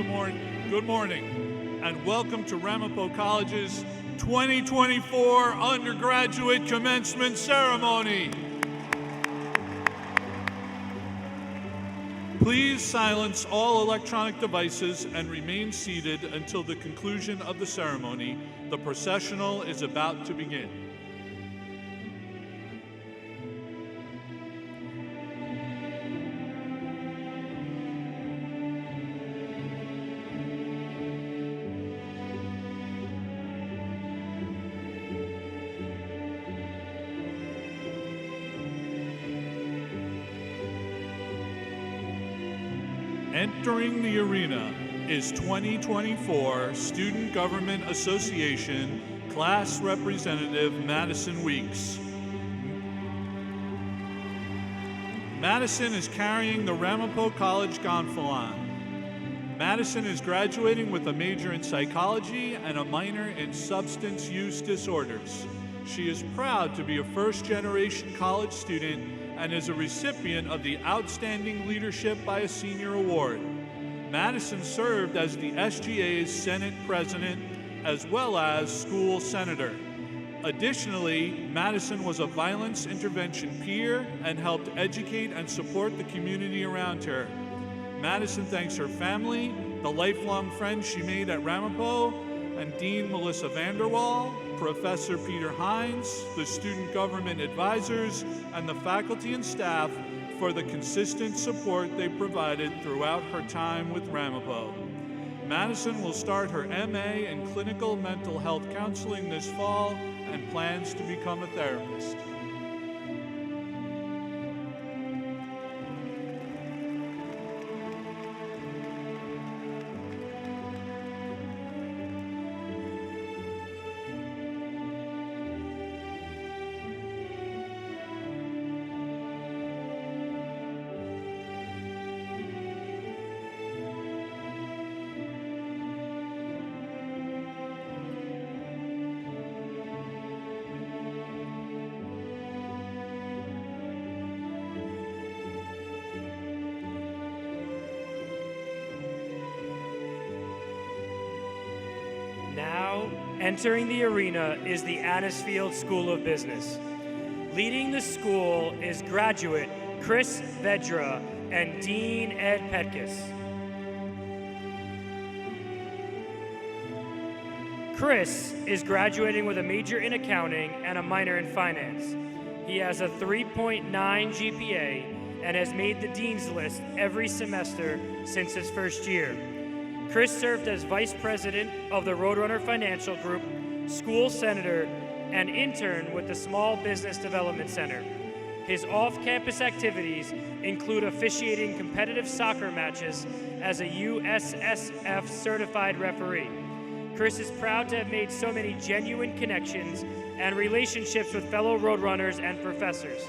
Good morning, and welcome to Ramapo College's 2024 Undergraduate Commencement Ceremony. Please silence all electronic devices and remain seated until the conclusion of the ceremony. The processional is about to begin. Entering the arena is 2024 Student Government Association Class Representative Madison Weeks. Madison is carrying the Ramapo College gonfalon. Madison is graduating with a major in psychology and a minor in substance use disorders. She is proud to be a first-generation college student and is a recipient of the Outstanding Leadership by a Senior Award. Madison served as the SGA's Senate President as well as school senator. Additionally, Madison was a violence intervention peer and helped educate and support the community around her. Madison thanks her family, the lifelong friends she made at Ramapo, and Dean Melissa Vanderwall, Professor Peter Hines, the student government advisors, and the faculty and staff for the consistent support they provided throughout her time with Ramapo. Madison will start her MA in clinical mental health counseling this fall and plans to become a therapist. Now, entering the arena is the Anisfield School of Business. Leading the school is graduate Chris Vedra and Dean Ed Petkus. Chris is graduating with a major in accounting and a minor in finance. He has a 3.9 GPA and has made the dean's list every semester since his first year. Chris served as vice president of the Roadrunner Financial Group, school senator, and intern with the Small Business Development Center. His off-campus activities include officiating competitive soccer matches as a USSF certified referee. Chris is proud to have made so many genuine connections and relationships with fellow Roadrunners and professors.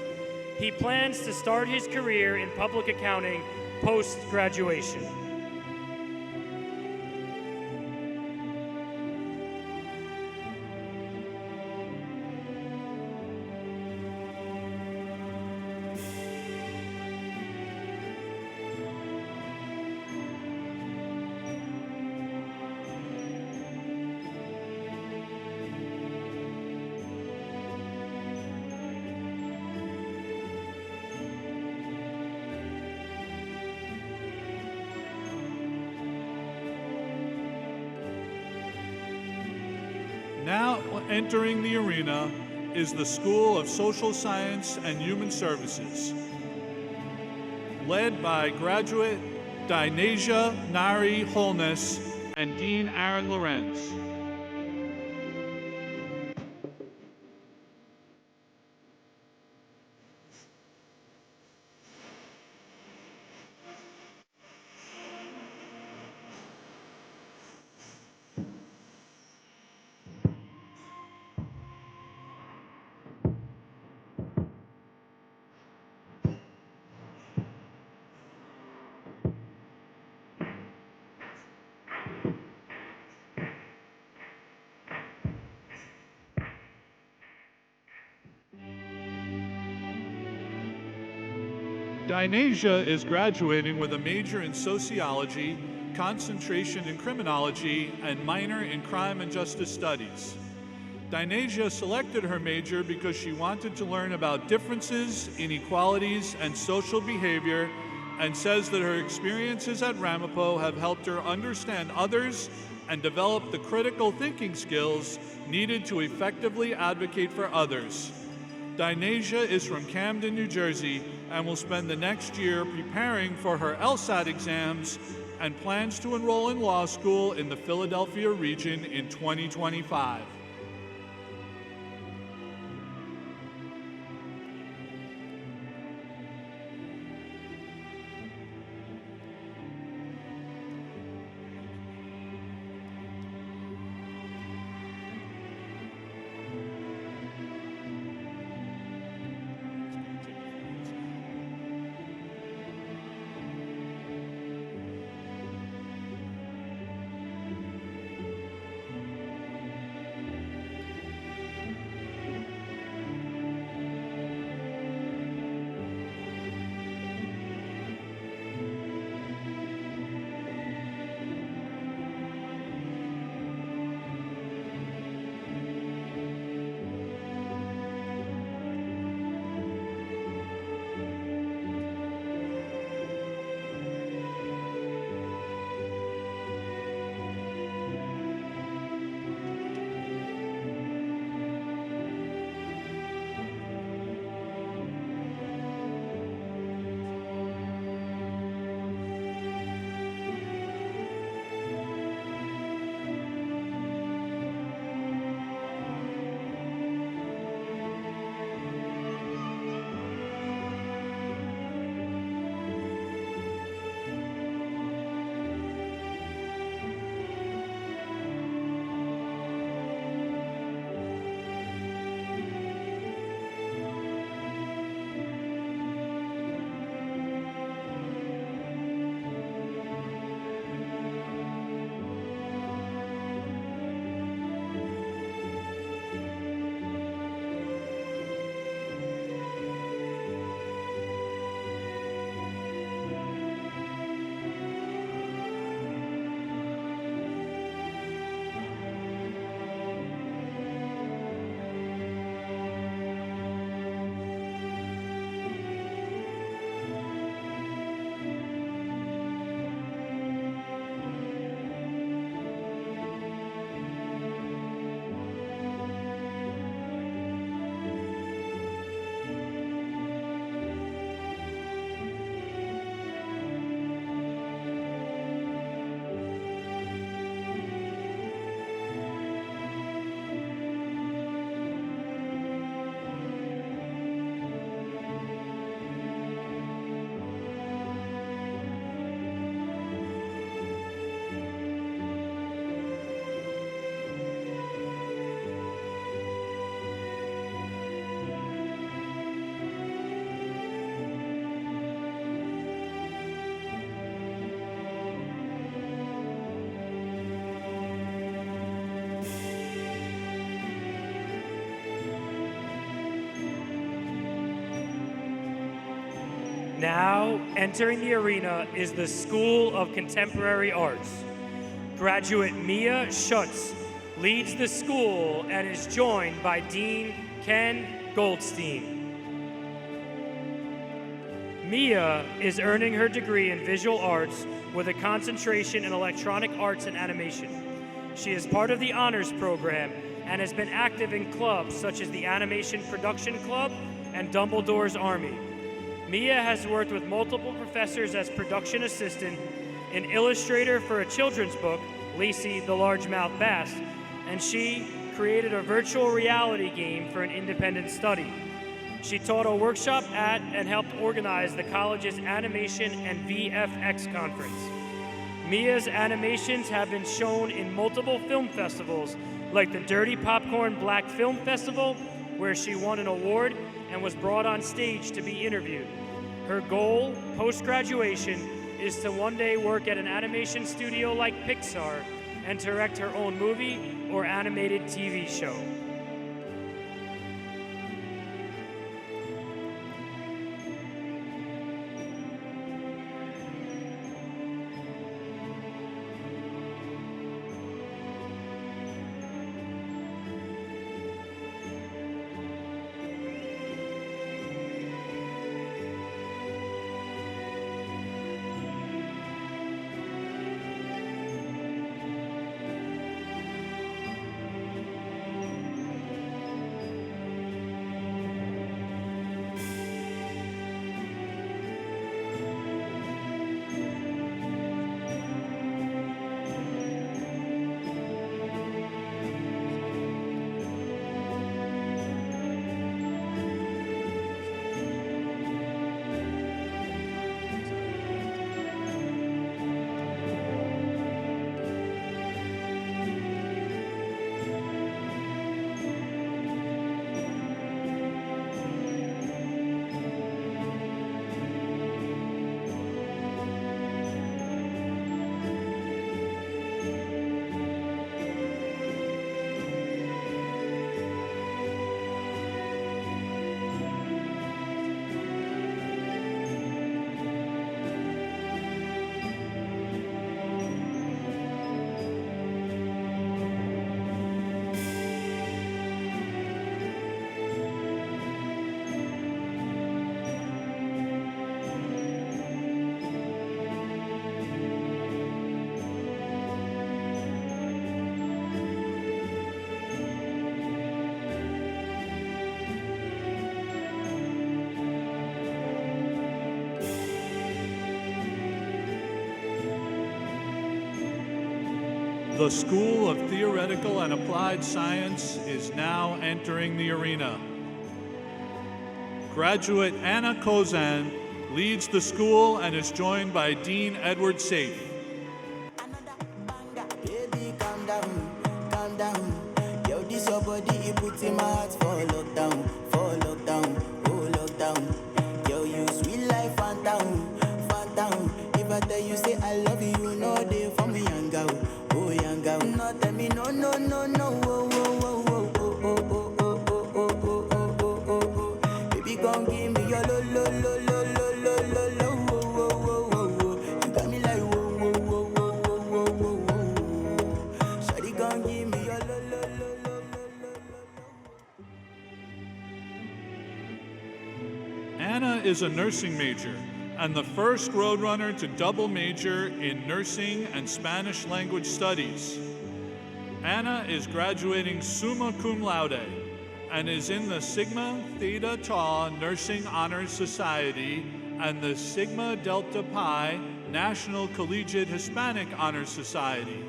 He plans to start his career in public accounting post-graduation. Now entering the arena is the School of Social Science and Human Services, led by graduate Dinasia Nari Holness and Dean Aaron Lorenz. Dynasia is graduating with a major in sociology, concentration in criminology, and minor in crime and justice studies. Dynasia selected her major because she wanted to learn about differences, inequalities, and social behavior, and says that her experiences at Ramapo have helped her understand others and develop the critical thinking skills needed to effectively advocate for others. Dynasia is from Camden, New Jersey, and will spend the next year preparing for her LSAT exams and plans to enroll in law school in the Philadelphia region in 2025. Now, entering the arena is the School of Contemporary Arts. Graduate Mia Schutz leads the school and is joined by Dean Ken Goldstein. Mia is earning her degree in visual arts with a concentration in electronic arts and animation. She is part of the honors program and has been active in clubs such as the Animation Production Club and Dumbledore's Army. Mia has worked with multiple professors as production assistant, an illustrator for a children's book, Lacey the Largemouth Bass, and she created a virtual reality game for an independent study. She taught a workshop at and helped organize the college's Animation and VFX conference. Mia's animations have been shown in multiple film festivals, like the Dirty Popcorn Black Film Festival, where she won an award and was brought on stage to be interviewed. Her goal, post-graduation, is to one day work at an animation studio like Pixar and direct her own movie or animated TV show. The School of Theoretical and Applied Science is now entering the arena. Graduate Anna Kozan leads the school and is joined by Dean Edward Safe. Baby, calm down, calm down. Yo, this your body, it puts in my heart for lockdown, oh lockdown. Yo, you sweet life, phantom, phantom. If I tell you say I love you, no day for me, young girl, oh young girl. No, tell me no, no, no, no, oh, oh, oh, oh, oh, oh, oh, oh, oh, oh, oh, oh, oh, oh. Baby, gon' give me your lo, lo, lo, lo, lo, lo, lo, lo, oh, oh, oh, oh, oh. You got me like whoa, whoa, whoa, whoa, whoa, whoa, whoa, whoa. Shawty gon' give me your lo, lo, lo, lo, lo, lo. Anna is a nursing major and the first Roadrunner to double major in nursing and Spanish language studies. Anna is graduating summa cum laude and is in the Sigma Theta Tau Nursing Honors Society and the Sigma Delta Pi National Collegiate Hispanic Honors Society.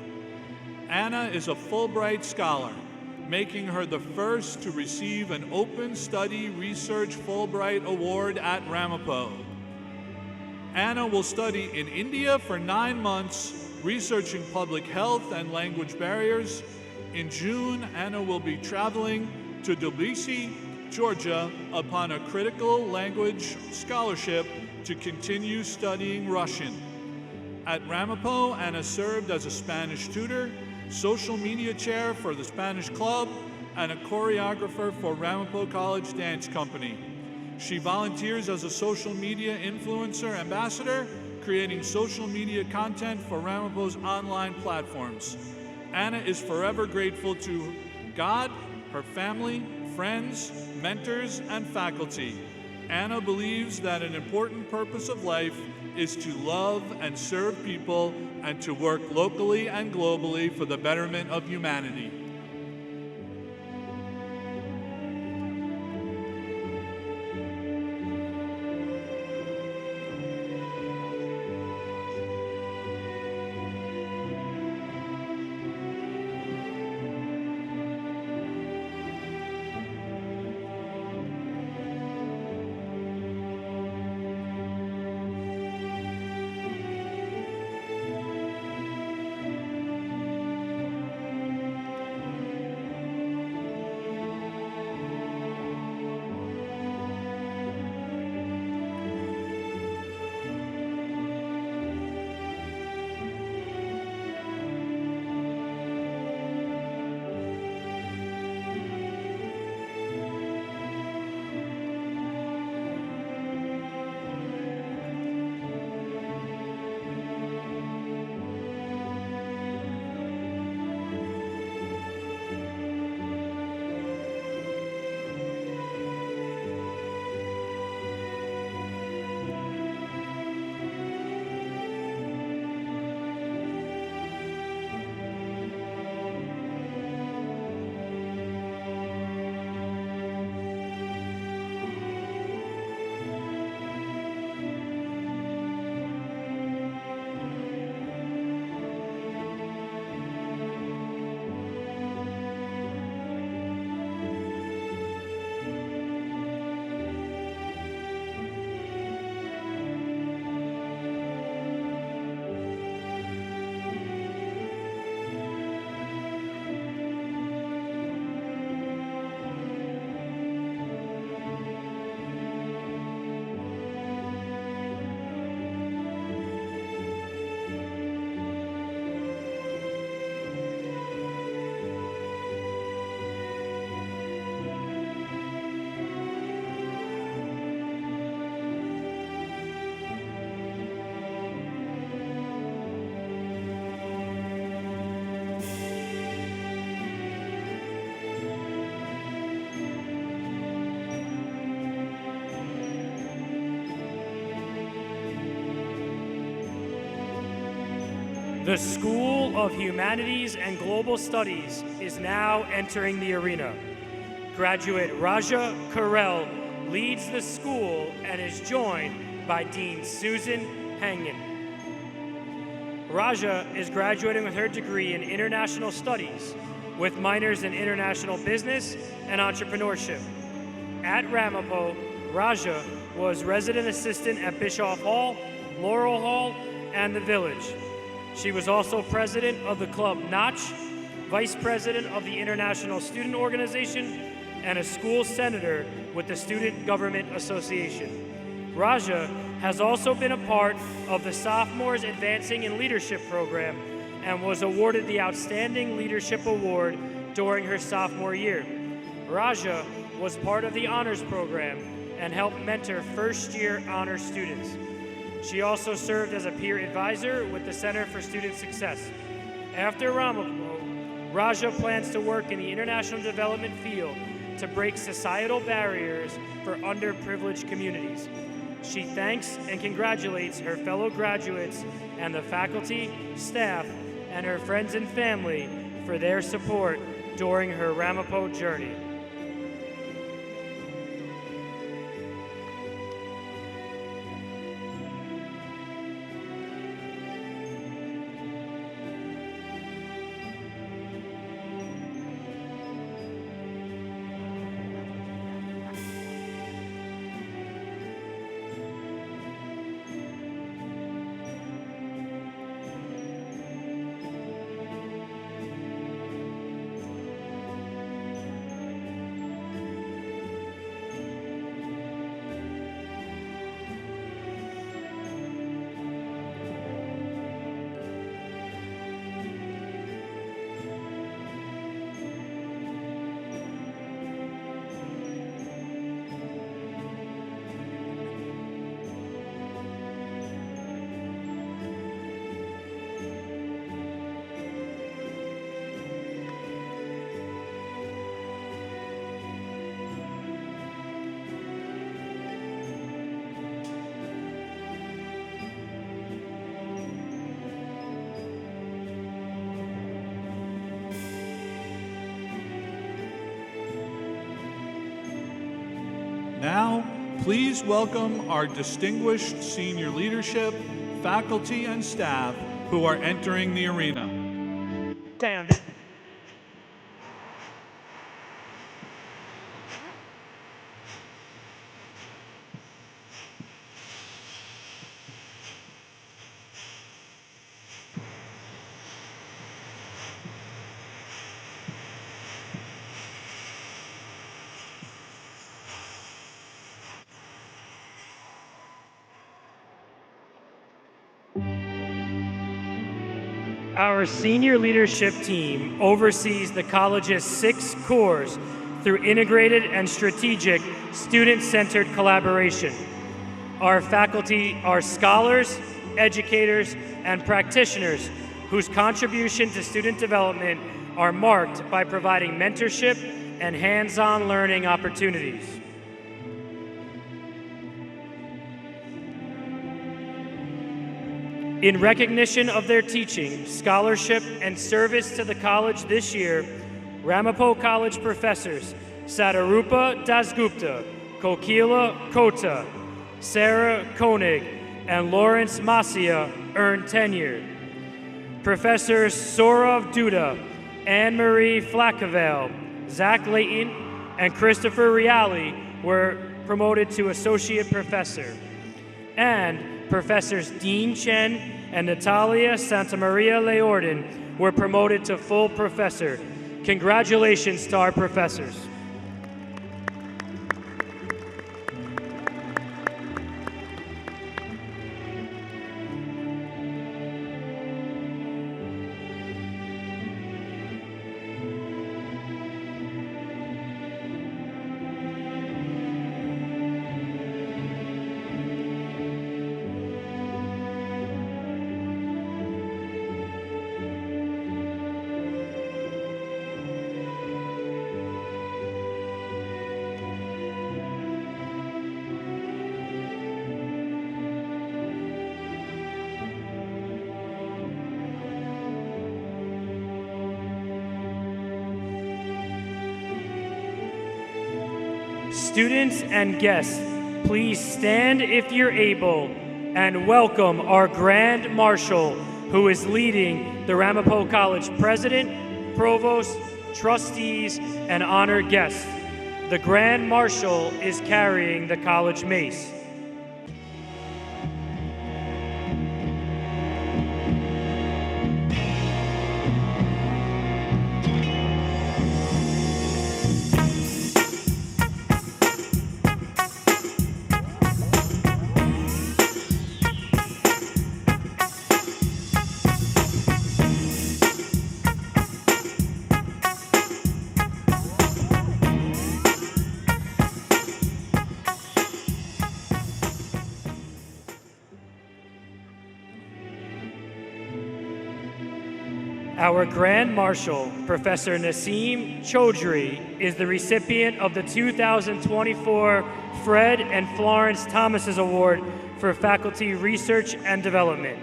Anna is a Fulbright Scholar, making her the first to receive an Open Study Research Fulbright Award at Ramapo. Anna will study in India for 9 months, researching public health and language barriers. In June, Anna will be traveling to Tbilisi, Georgia, upon a critical language scholarship to continue studying Russian. At Ramapo, Anna served as a Spanish tutor, social media chair for the Spanish Club, and a choreographer for Ramapo College Dance Company. She volunteers as a social media influencer ambassador, creating social media content for Ramapo's online platforms. Anna is forever grateful to God, her family, friends, mentors, and faculty. Anna believes that an important purpose of life is to love and serve people and to work locally and globally for the betterment of humanity. The School of Humanities and Global Studies is now entering the arena. Graduate Raja Karel leads the school and is joined by Dean Susan Hangen. Raja is graduating with her degree in International Studies with minors in International Business and Entrepreneurship. At Ramapo, Raja was resident assistant at Bischoff Hall, Laurel Hall, and the Village. She was also president of the Club Notch, vice president of the International Student Organization, and a school senator with the Student Government Association. Raja has also been a part of the Sophomores Advancing in Leadership program and was awarded the Outstanding Leadership Award during her sophomore year. Raja was part of the Honors Program and helped mentor first-year honors students. She also served as a peer advisor with the Center for Student Success. After Ramapo, Raja plans to work in the international development field to break societal barriers for underprivileged communities. She thanks and congratulates her fellow graduates and the faculty, staff, and her friends and family for their support during her Ramapo journey. Now, please welcome our distinguished senior leadership, faculty, and staff who are entering the arena. Damn. Our senior leadership team oversees the college's 6 cores through integrated and strategic student-centered collaboration. Our faculty are scholars, educators, and practitioners whose contribution to student development are marked by providing mentorship and hands-on learning opportunities. In recognition of their teaching, scholarship, and service to the college this year, Ramapo College professors Sadarupa Dasgupta, Kokila Kota, Sarah Koenig, and Lawrence Masia earned tenure. Professors Saurav Duda, Anne-Marie Flacavale, Zach Layton, and Christopher Reale were promoted to associate professor. And Professors Dean Chen and Natalia Santamaria Leorden were promoted to full professor. Congratulations to our professors. Students and guests, please stand if you're able and welcome our Grand Marshal, who is leading the Ramapo College President, Provost, Trustees, and honored guests. The Grand Marshal is carrying the college mace. Our Grand Marshal, Professor Naseem Chaudhry, is the recipient of the 2024 Fred and Florence Thomas Award for Faculty Research and Development.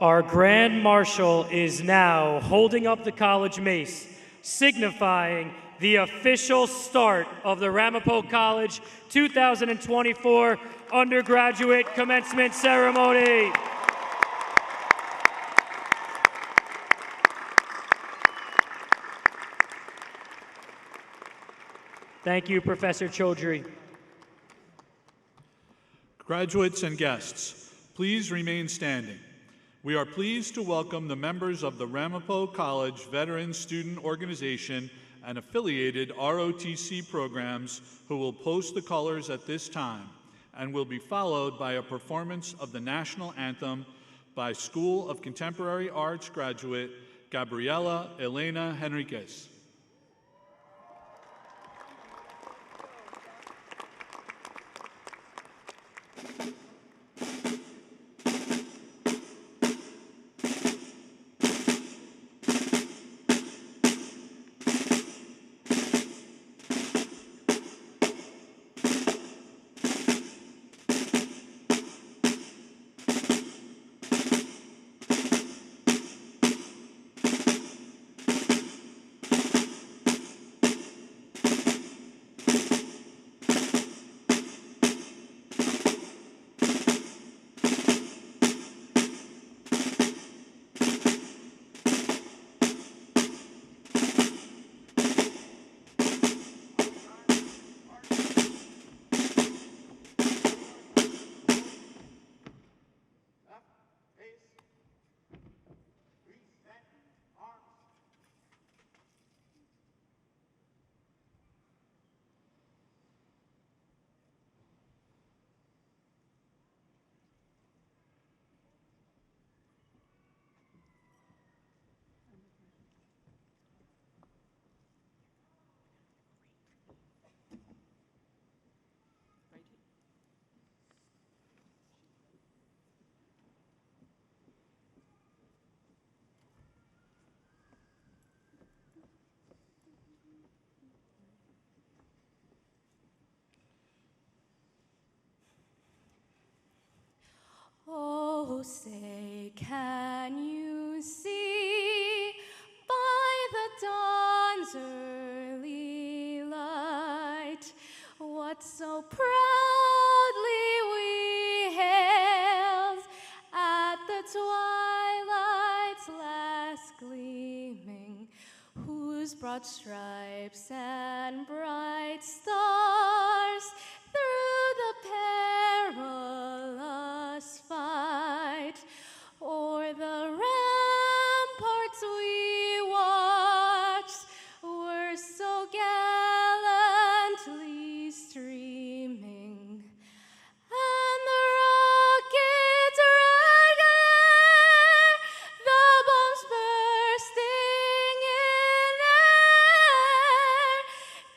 Our Grand Marshal is now holding up the college mace, signifying the official start of the Ramapo College 2024 Undergraduate Commencement Ceremony. Thank you, Professor Chaudhry. Graduates and guests, please remain standing. We are pleased to welcome the members of the Ramapo College Veteran Student Organization and affiliated ROTC programs who will post the colors at this time and will be followed by a performance of the national anthem by School of Contemporary Arts graduate Gabriela Elena Henriquez. Oh, say, can you see by the dawn's early light what so proudly we hailed at the twilight's last gleaming, whose broad stripes and bright stars through the perilous fight o'er the ramparts we watched were so gallantly streaming, and the rocket's red glare, the bombs bursting in air,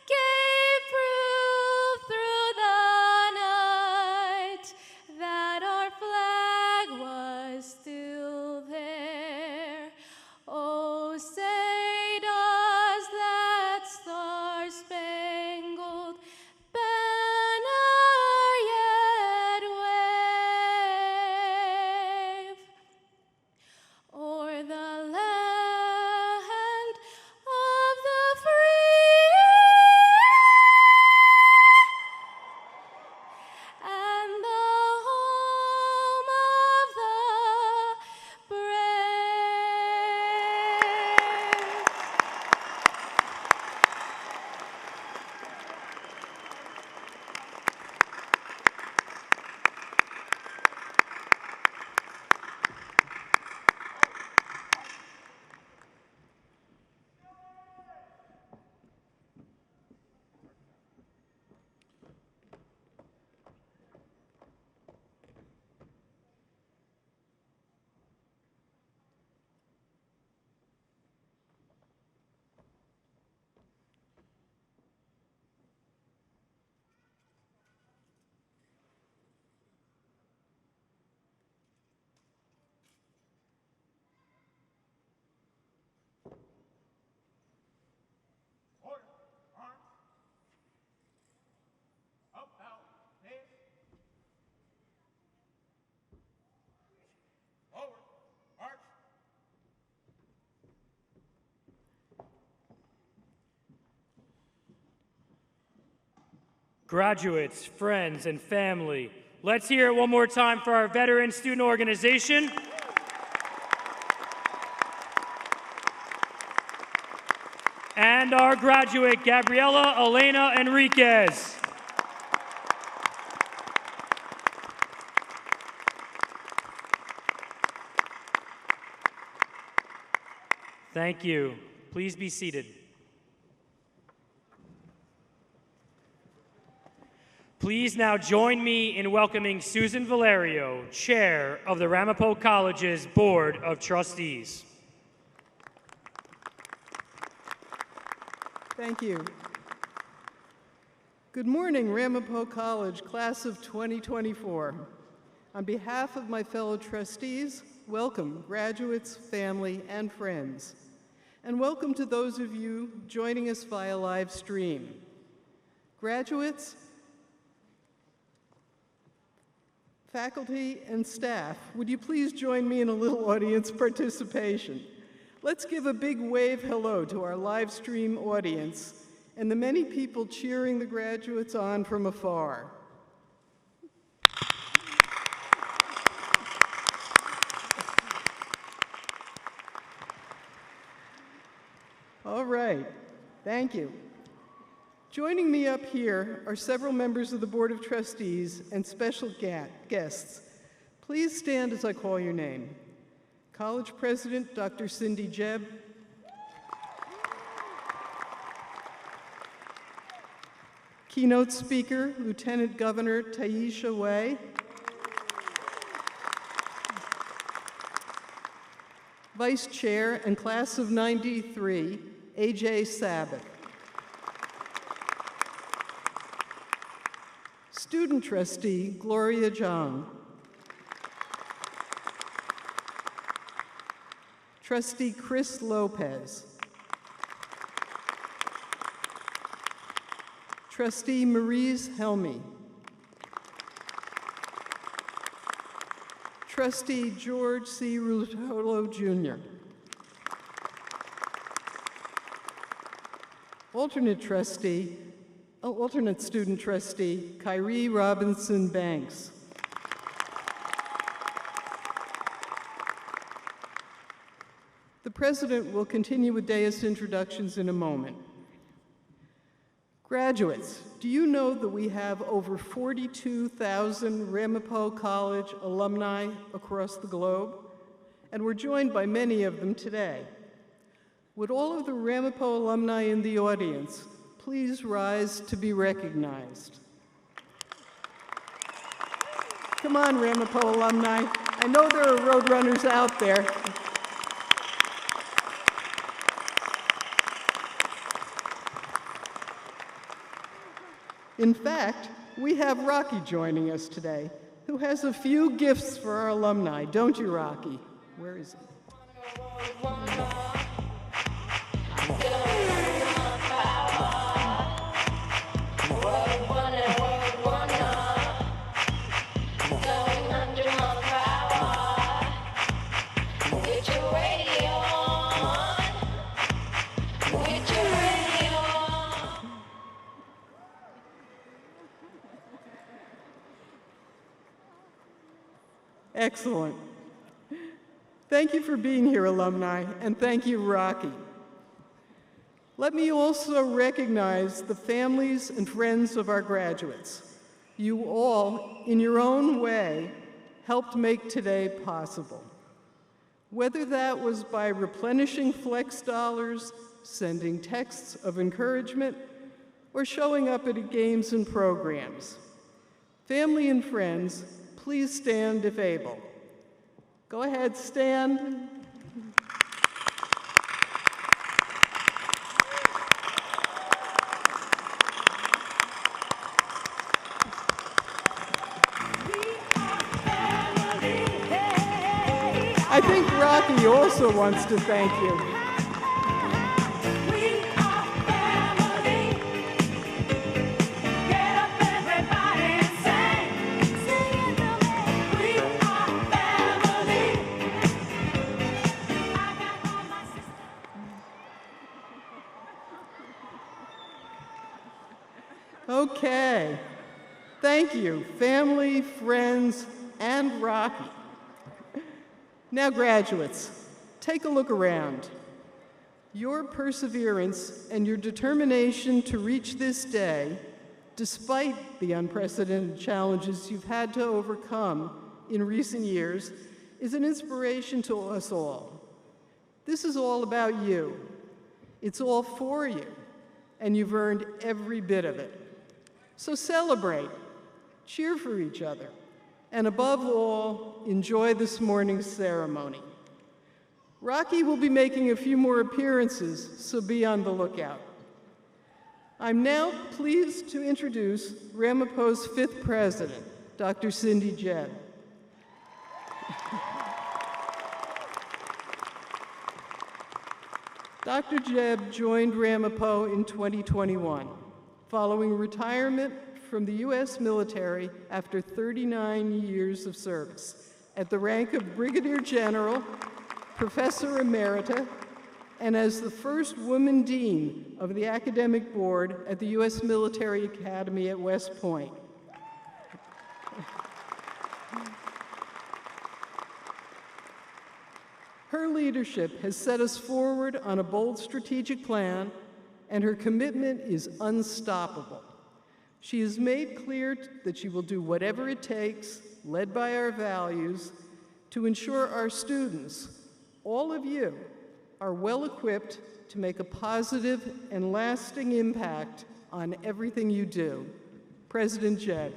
gave proof through the night that our flag was still there. Oh, say does that star-spangled banner yet wave o'er the land of the free and the home of the brave. Graduates, friends, and family, let's hear it one more time for our veteran student organization. And our graduate, Gabriela Elena Enriquez. Thank you. Please be seated. Please now join me in welcoming Susan Valerio, Chair of the Ramapo College's Board of Trustees. Thank you. Good morning, Ramapo College, class of 2024. On behalf of my fellow trustees, welcome, graduates, family, and friends. And welcome to those of you joining us via live stream. Graduates, faculty, and staff, would you please join me in a little audience participation? Let's give a big wave hello to our live stream audience and the many people cheering the graduates on from afar. All right, thank you. Joining me up here are several members of the Board of Trustees and special guests. Please stand as I call your name. College President, Dr. Cindy Jebb. Keynote speaker, Lieutenant Governor Taisha Way. Vice Chair and Class of '93, A.J. Sabbath. Student Trustee, Gloria Zhang. Trustee Chris Lopez. Trustee Maurice Helmy. Trustee George C. Rutolo, Jr. Alternate student trustee, Kyrie Robinson Banks. The president will continue with dais introductions in a moment. Graduates, do you know that we have over 42,000 Ramapo College alumni across the globe? And we're joined by many of them today. Would all of the Ramapo alumni in the audience please rise to be recognized? Come on, Ramapo alumni. I know there are roadrunners out there. In fact, we have Rocky joining us today, who has a few gifts for our alumni. Don't you, Rocky? Where is he? Excellent. Thank you for being here, alumni, and thank you, Rocky. Let me also recognize the families and friends of our graduates. You all, in your own way, helped make today possible. Whether that was by replenishing flex dollars, sending texts of encouragement, or showing up at games and programs. Family and friends, please stand if able. Go ahead, stand. I think Rocky also wants to thank you. Okay. Thank you, family, friends, and Rocky. Now, graduates, take a look around. Your perseverance and your determination to reach this day, despite the unprecedented challenges you've had to overcome in recent years, is an inspiration to us all. This is all about you. It's all for you, and you've earned every bit of it. So celebrate, cheer for each other, and above all, enjoy this morning's ceremony. Rocky will be making a few more appearances, so be on the lookout. I'm now pleased to introduce Ramapo's 5th president, Dr. Cindy Jebb. Dr. Jebb joined Ramapo in 2021, following retirement from the U.S. military after 39 years of service at the rank of Brigadier General, Professor Emerita, and as the first woman dean of the academic board at the U.S. Military Academy at West Point. Her leadership has set us forward on a bold strategic plan, and her commitment is unstoppable. She has made clear that she will do whatever it takes, led by our values, to ensure our students, all of you, are well equipped to make a positive and lasting impact on everything you do. President Jebb.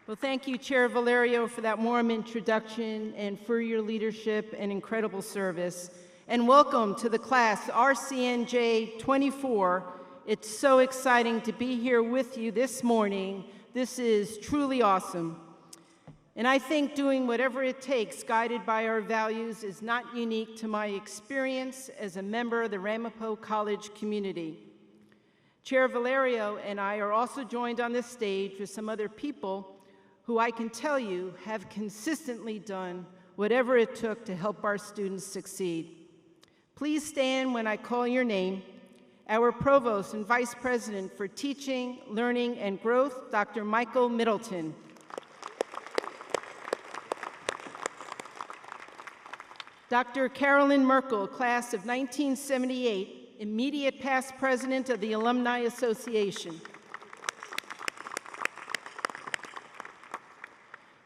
Well, thank you, Chair Valerio, for that warm introduction and for your leadership and incredible service. And welcome to the class RCNJ 24. It's so exciting to be here with you this morning. This is truly awesome. And I think doing whatever it takes, guided by our values, is not unique to my experience as a member of the Ramapo College community. Chair Valerio and I are also joined on this stage with some other people who I can tell you have consistently done whatever it took to help our students succeed. Please stand when I call your name. Our Provost and Vice President for Teaching, Learning, and Growth, Dr. Michael Middleton. Dr. Carolyn Merkel, class of 1978, immediate past president of the Alumni Association.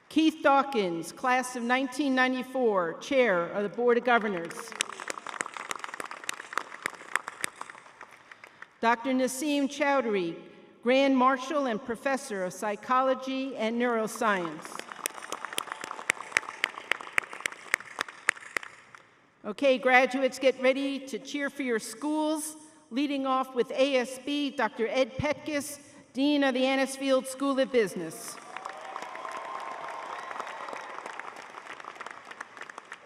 Keith Dawkins, class of 1994, chair of the Board of Governors. Dr. Naseem Chowdhury, Grand Marshal and Professor of Psychology and Neuroscience. Okay, graduates, get ready to cheer for your schools. Leading off with ASB, Dr. Ed Petkis, Dean of the Annisfield School of Business.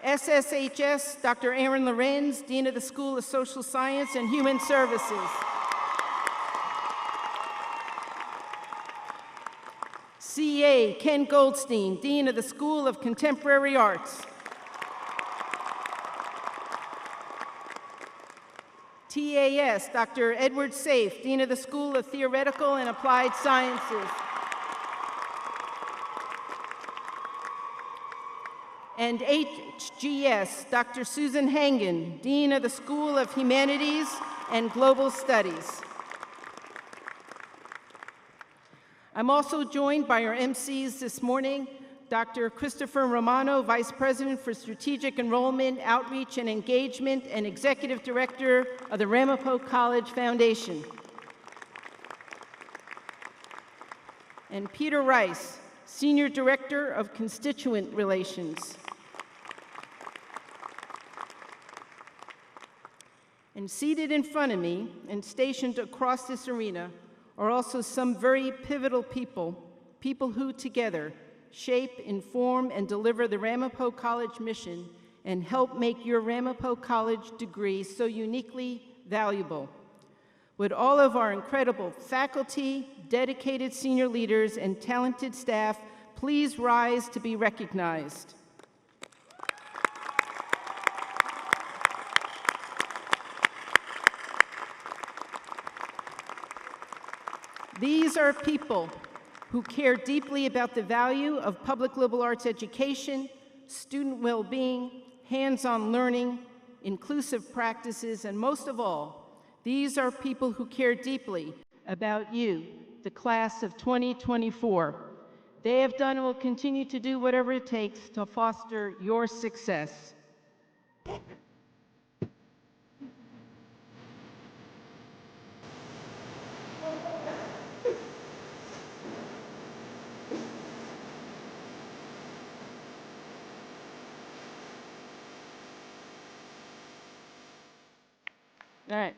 SSHS, Dr. Aaron Lorenz, Dean of the School of Social Science and Human Services. CA, Ken Goldstein, Dean of the School of Contemporary Arts. TAS, Dr. Edward Safe, Dean of the School of Theoretical and Applied Sciences. And HGS, Dr. Susan Hangen, Dean of the School of Humanities and Global Studies. I'm also joined by our MCs this morning, Dr. Christopher Romano, Vice President for Strategic Enrollment, Outreach and Engagement, and Executive Director of the Ramapo College Foundation. And Peter Rice, Senior Director of Constituent Relations. And seated in front of me and stationed across this arena are also some very pivotal people who together shape, inform, and deliver the Ramapo College mission and help make your Ramapo College degree so uniquely valuable. Would all of our incredible faculty, dedicated senior leaders, and talented staff please rise to be recognized? These are people who care deeply about the value of public liberal arts education, student well-being, hands-on learning, inclusive practices, and most of all, these are people who care deeply about you, the class of 2024. They have done and will continue to do whatever it takes to foster your success. All right.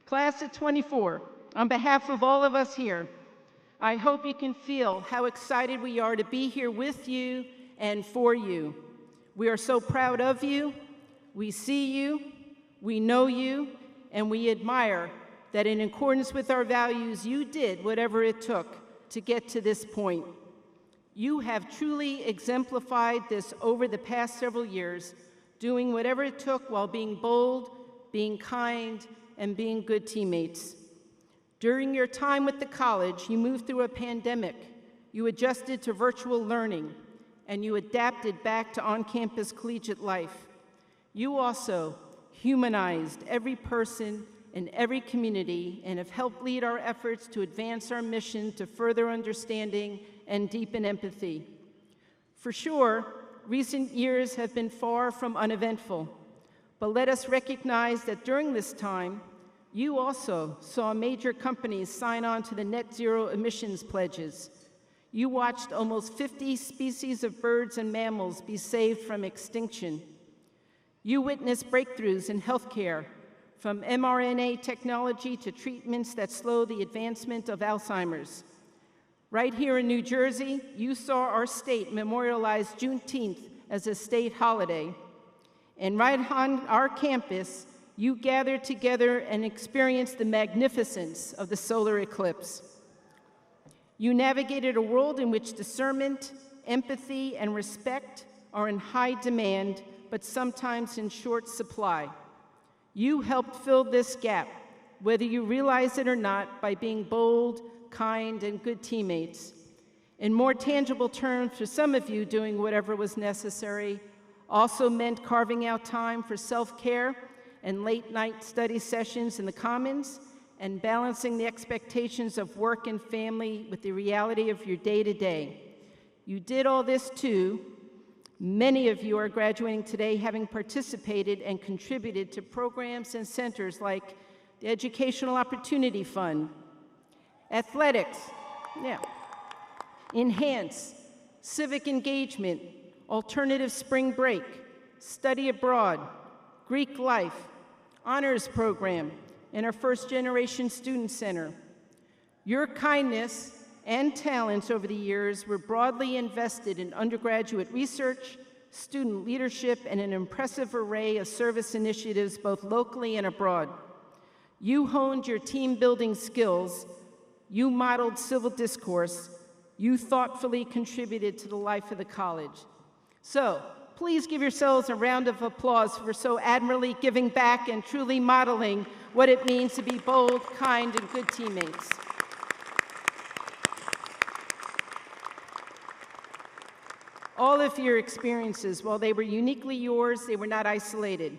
Class of 24, on behalf of all of us here, I hope you can feel how excited we are to be here with you and for you. We are so proud of you, we see you, we know you, and we admire that in accordance with our values, you did whatever it took to get to this point. You have truly exemplified this over the past several years, doing whatever it took while being bold, being kind, and being good teammates. During your time with the college, you moved through a pandemic, you adjusted to virtual learning, and you adapted back to on-campus collegiate life. You also humanized every person in every community and have helped lead our efforts to advance our mission to further understanding and deepen empathy. For sure, recent years have been far from uneventful, but let us recognize that during this time, you also saw major companies sign on to the net zero emissions pledges. You watched almost 50 species of birds and mammals be saved from extinction. You witnessed breakthroughs in healthcare, from mRNA technology to treatments that slow the advancement of Alzheimer's. Right here in New Jersey, you saw our state memorialize Juneteenth as a state holiday. And right on our campus, you gathered together and experienced the magnificence of the solar eclipse. You navigated a world in which discernment, empathy, and respect are in high demand, but sometimes in short supply. You helped fill this gap, whether you realize it or not, by being bold, kind, and good teammates. In more tangible terms, for some of you, doing whatever was necessary also meant carving out time for self-care and late-night study sessions in the Commons, and balancing the expectations of work and family with the reality of your day-to-day. You did all this too. Many of you are graduating today having participated and contributed to programs and centers like the Educational Opportunity Fund, athletics, enhance, civic engagement, alternative spring break, study abroad, Greek life, honors program, and our first-generation student center. Your kindness and talents over the years were broadly invested in undergraduate research, student leadership, and an impressive array of service initiatives both locally and abroad. You honed your team-building skills, you modeled civil discourse, you thoughtfully contributed to the life of the college. So, please give yourselves a round of applause for so admirably giving back and truly modeling what it means to be bold, kind, and good teammates. All of your experiences, while they were uniquely yours, they were not isolated.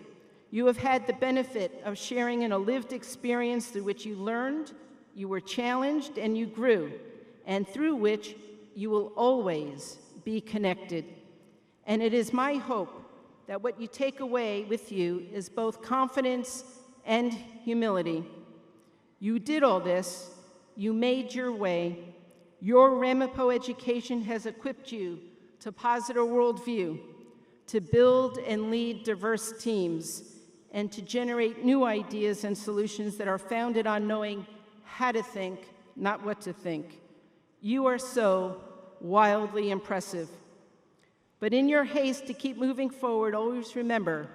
You have had the benefit of sharing in a lived experience through which you learned, you were challenged, and you grew, and through which you will always be connected. And it is my hope that what you take away with you is both confidence and humility. You did all this, you made your way. Your Ramapo education has equipped you to posit a worldview, to build and lead diverse teams, and to generate new ideas and solutions that are founded on knowing how to think, not what to think. You are so wildly impressive. But in your haste to keep moving forward, always remember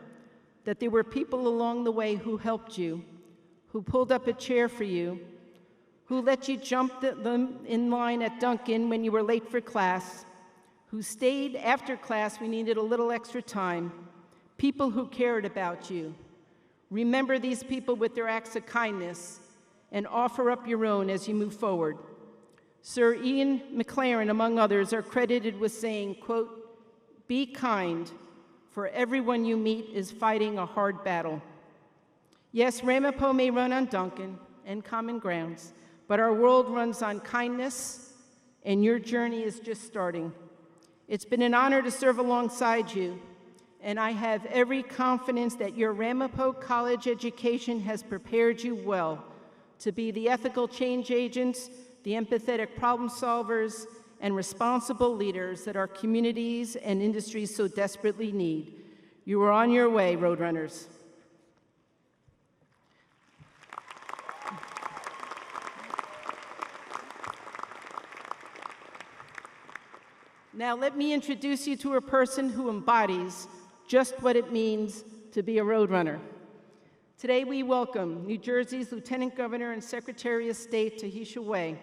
that there were people along the way who helped you, who pulled up a chair for you, who let you jump them in line at Dunkin' when you were late for class, who stayed after class when you needed a little extra time, people who cared about you. Remember these people with their acts of kindness and offer up your own as you move forward. Sir Ian McLaren, among others, are credited with saying, quote, "Be kind, for everyone you meet is fighting a hard battle." Yes, Ramapo may run on Duncan and common grounds, but our world runs on kindness, and your journey is just starting. It's been an honor to serve alongside you, and I have every confidence that your Ramapo College education has prepared you well to be the ethical change agents, the empathetic problem solvers, and responsible leaders that our communities and industries so desperately need. You are on your way, Roadrunners. Now let me introduce you to a person who embodies just what it means to be a Roadrunner. Today we welcome New Jersey's Lieutenant Governor and Secretary of State, Tahisha Way.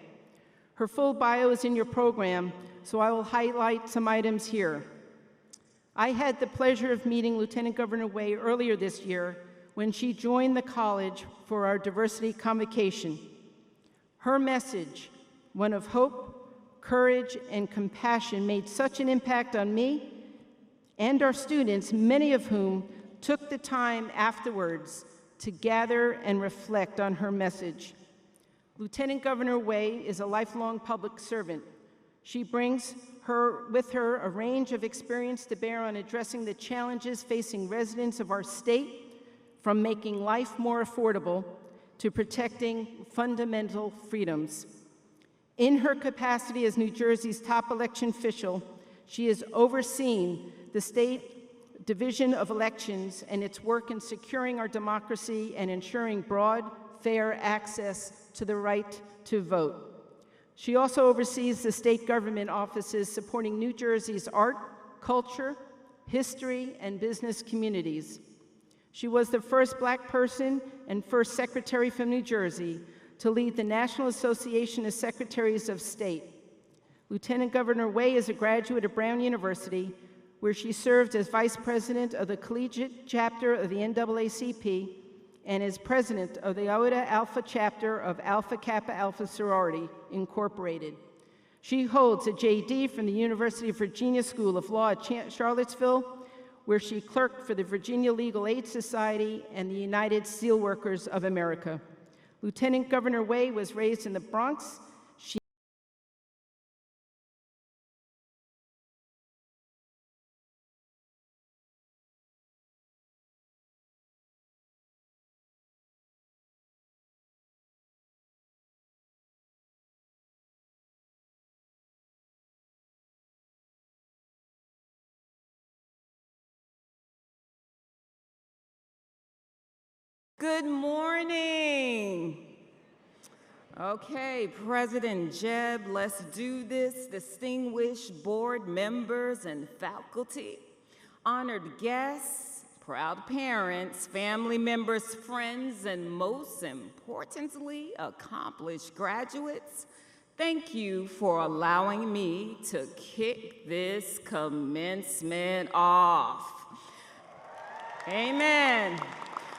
Her full bio is in your program, so I will highlight some items here. I had the pleasure of meeting Lieutenant Governor Way earlier this year when she joined the college for our diversity convocation. Her message, one of hope, courage, and compassion, made such an impact on me and our students, many of whom took the time afterwards to gather and reflect on her message. Lieutenant Governor Way is a lifelong public servant. She brings with her a range of experience to bear on addressing the challenges facing residents of our state, from making life more affordable to protecting fundamental freedoms. In her capacity as New Jersey's top election official, she has overseen the State Division of Elections and its work in securing our democracy and ensuring broad, fair access to the right to vote. She also oversees the state government offices supporting New Jersey's art, culture, history, and business communities. She was the first Black person and first secretary from New Jersey to lead the National Association of Secretaries of State. Lieutenant Governor Way is a graduate of Brown University, where she served as vice president of the collegiate chapter of the NAACP and is president of the Iota Alpha chapter of Alpha Kappa Alpha Sorority, Incorporated. She holds a JD from the University of Virginia School of Law at Charlottesville, where she clerked for the Virginia Legal Aid Society and the United Steelworkers of America. Lieutenant Governor Way was raised in the Bronx. Good morning. Okay, President Jeb, let's do this. Distinguished board members and faculty, honored guests, proud parents, family members, friends, and most importantly, accomplished graduates, thank you for allowing me to kick this commencement off. Amen.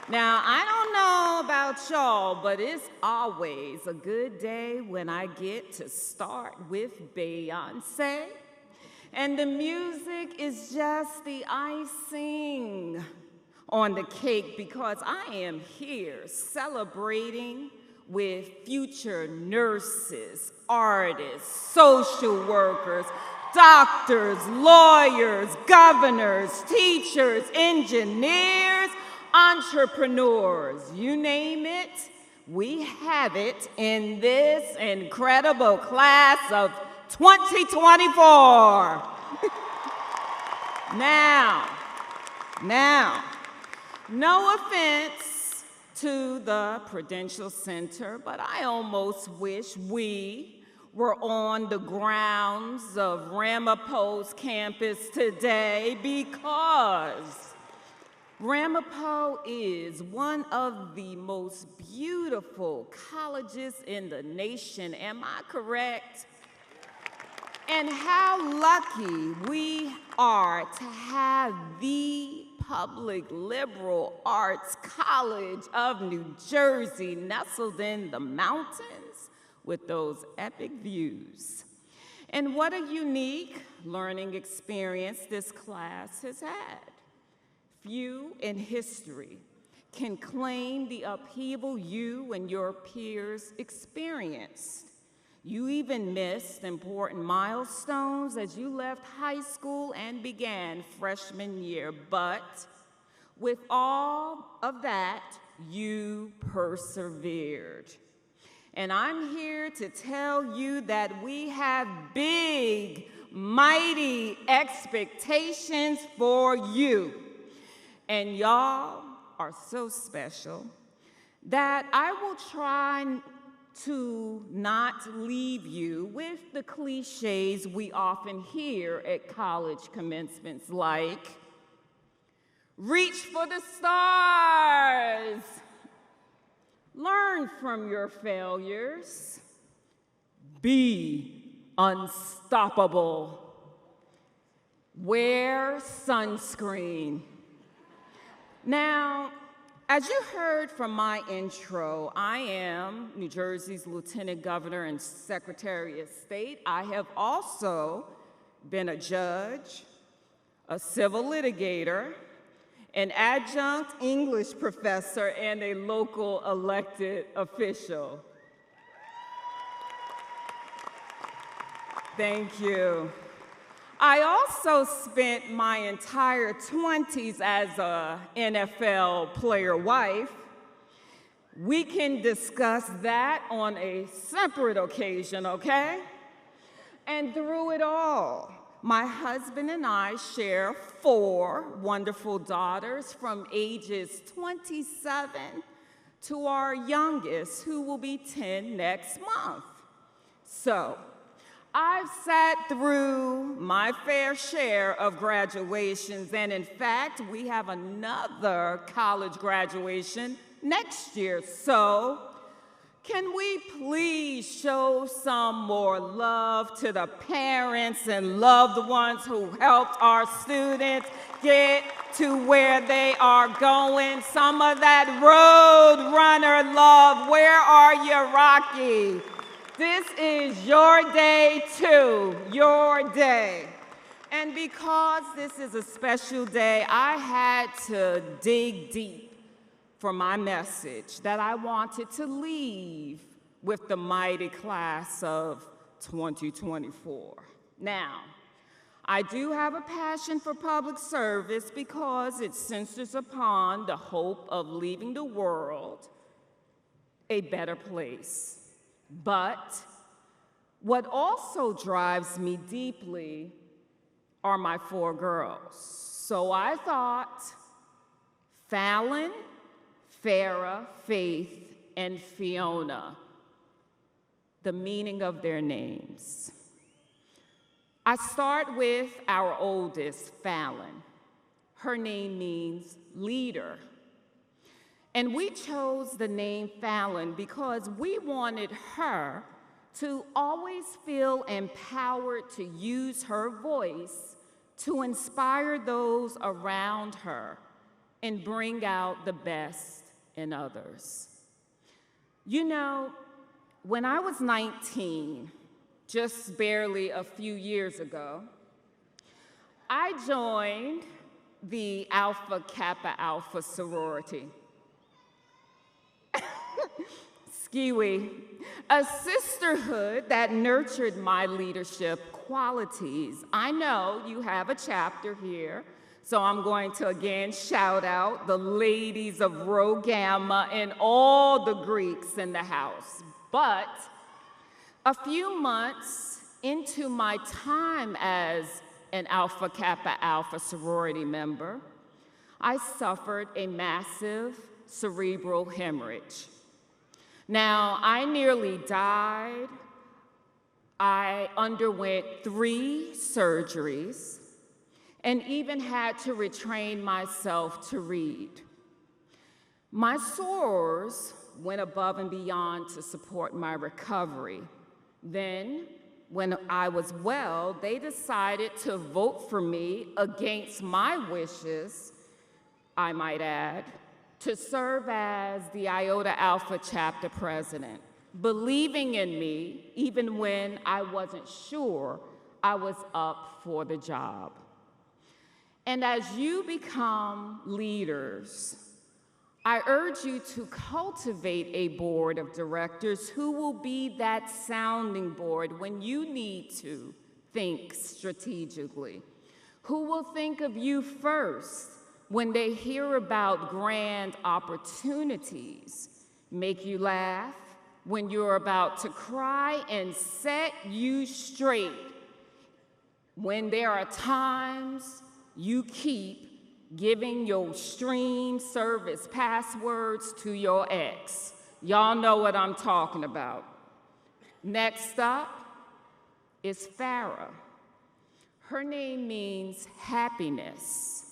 Now, I don't know about y'all, but it's always a good day when I get to start with Beyoncé. And the music is just the icing on the cake because I am here celebrating with future nurses, artists, social workers, doctors, lawyers, governors, teachers, engineers, entrepreneurs, you name it, we have it in this incredible class of 2024. Now, no offense to the Prudential Center, but I almost wish we were on the grounds of Ramapo's campus today because Ramapo is one of the most beautiful colleges in the nation, am I correct? And how lucky we are to have the public liberal arts college of New Jersey nestled in the mountains with those epic views. And what a unique learning experience this class has had. Few in history can claim the upheaval you and your peers experienced. You even missed important milestones as you left high school and began freshman year, but with all of that, you persevered. And I'm here to tell you that we have big, mighty expectations for you. And y'all are so special that I will try to not leave you with the cliches we often hear at college commencements like, reach for the stars, learn from your failures, be unstoppable, wear sunscreen. Now, as you heard from my intro, I am New Jersey's Lieutenant Governor and Secretary of State. I have also been a judge, a civil litigator, an adjunct English professor, and a local elected official. Thank you. I also spent my entire 20s as an NFL player wife. We can discuss that on a separate occasion, okay? And through it all, my husband and I share 4 wonderful daughters from ages 27 to our youngest, who will be 10 next month. So, I've sat through my fair share of graduations, and in fact, we have another college graduation next year. So, can we please show some more love to the parents and loved ones who helped our students get to where they are going? Some of that road runner love. Where are you, Rocky? This is your day too, your day. And because this is a special day, I had to dig deep for my message that I wanted to leave with the mighty class of 2024. Now, I do have a passion for public service because it centers upon the hope of leaving the world a better place. But what also drives me deeply are my 4 girls. So I thought Fallon, Farah, Faith, and Fiona, the meaning of their names. I start with our oldest, Fallon. Her name means leader. And we chose the name Fallon because we wanted her to always feel empowered to use her voice to inspire those around her and bring out the best in others. You know, when I was 19, just barely a few years ago, I joined the Alpha Kappa Alpha sorority. Skiwi, a sisterhood that nurtured my leadership qualities. I know you have a chapter here, so I'm going to again shout out the ladies of Rho Gamma and all the Greeks in the house. But a few months into my time as an Alpha Kappa Alpha sorority member, I suffered a massive cerebral hemorrhage. Now, I nearly died. I underwent 3 surgeries and even had to retrain myself to read. My sorors went above and beyond to support my recovery. Then, when I was well, they decided to vote for me against my wishes, I might add, to serve as the Iota Alpha chapter president, believing in me even when I wasn't sure I was up for the job. And as you become leaders, I urge you to cultivate a board of directors who will be that sounding board when you need to think strategically, who will think of you first when they hear about grand opportunities, make you laugh when you're about to cry, and set you straight when there are times you keep giving your stream service passwords to your ex. Y'all know what I'm talking about. Next up is Farah. Her name means happiness.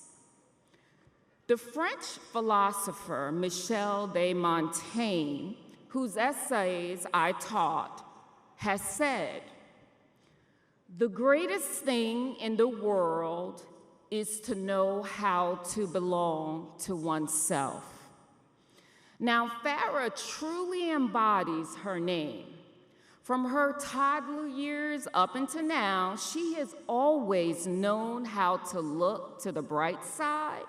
The French philosopher Michel de Montaigne, whose essays I taught, has said, "The greatest thing in the world is to know how to belong to oneself." Now, Farah truly embodies her name. From her toddler years up until now, she has always known how to look to the bright side,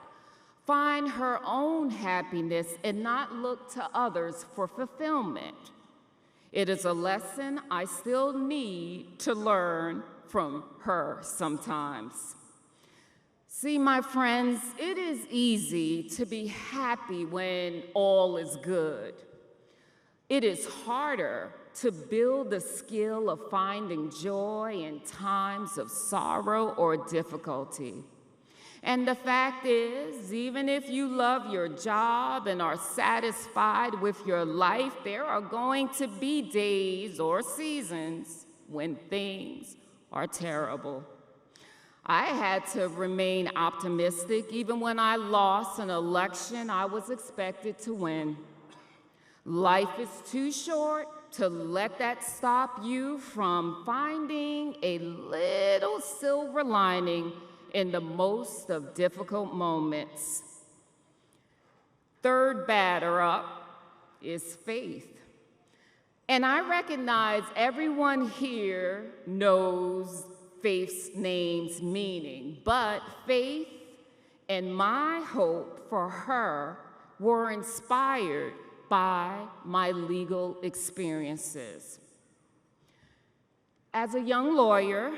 find her own happiness, and not look to others for fulfillment. It is a lesson I still need to learn from her sometimes. See, my friends, it is easy to be happy when all is good. It is harder to build the skill of finding joy in times of sorrow or difficulty. And the fact is, even if you love your job and are satisfied with your life, there are going to be days or seasons when things are terrible. I had to remain optimistic even when I lost an election I was expected to win. Life is too short to let that stop you from finding a little silver lining in the most of difficult moments. Third batter up is faith. And I recognize everyone here knows faith's name's meaning, but faith and my hope for her were inspired by my legal experiences. As a young lawyer,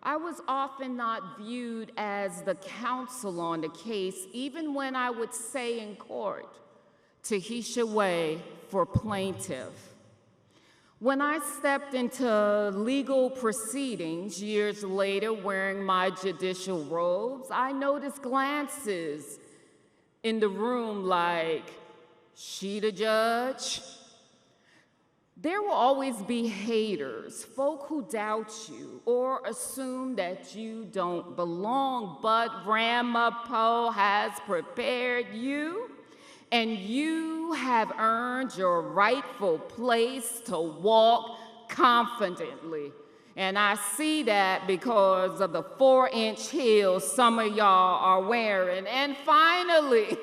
I was often not viewed as the counsel on the case, even when I would say in court, Tahisha Way for plaintiff. When I stepped into legal proceedings years later wearing my judicial robes, I noticed glances in the room like, she the judge? There will always be haters, folk who doubt you or assume that you don't belong, but Ramapo has prepared you, and you have earned your rightful place to walk confidently. And I see that because of the 4-inch heels some of y'all are wearing. And finally,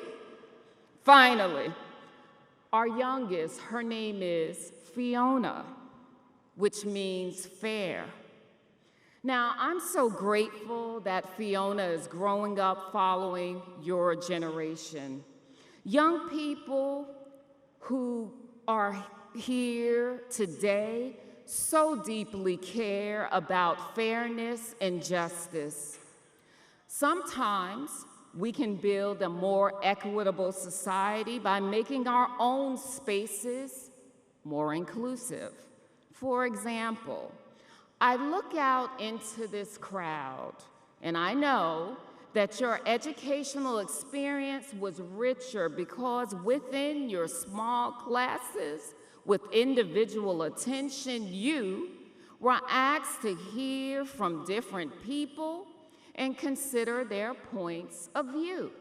our youngest, her name is Fiona, which means fair. Now, I'm so grateful that Fiona is growing up following your generation. Young people who are here today so deeply care about fairness and justice. Sometimes we can build a more equitable society by making our own spaces more inclusive. For example, I look out into this crowd, and I know that your educational experience was richer because within your small classes, with individual attention, you were asked to hear from different people and consider their points of view.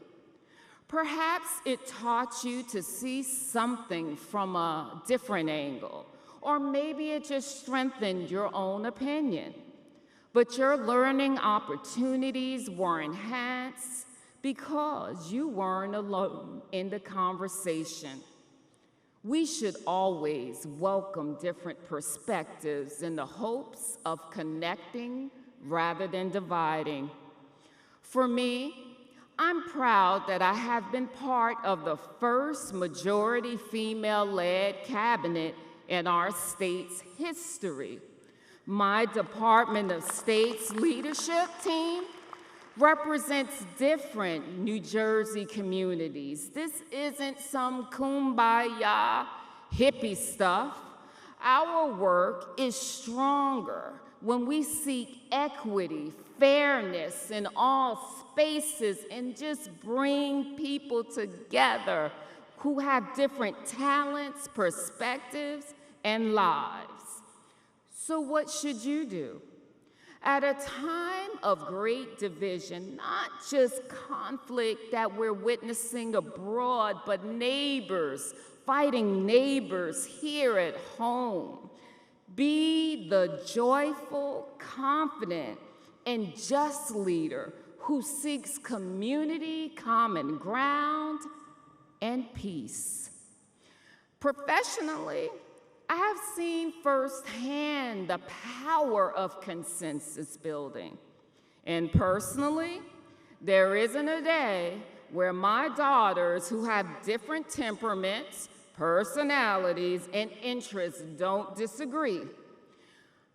Perhaps it taught you to see something from a different angle, or maybe it just strengthened your own opinion. But your learning opportunities were enhanced because you weren't alone in the conversation. We should always welcome different perspectives in the hopes of connecting rather than dividing. For me, I'm proud that I have been part of the first majority female-led cabinet in our state's history. My Department of State's leadership team represents different New Jersey communities. This isn't some kumbaya hippie stuff. Our work is stronger when we seek equity, fairness in all spaces, and just bring people together who have different talents, perspectives, and lives. So what should you do? At a time of great division, not just conflict that we're witnessing abroad, but neighbors fighting neighbors here at home, be the joyful, confident, and just leader who seeks community, common ground, and peace. Professionally, I have seen firsthand the power of consensus building. And personally, there isn't a day where my daughters who have different temperaments, personalities, and interests don't disagree.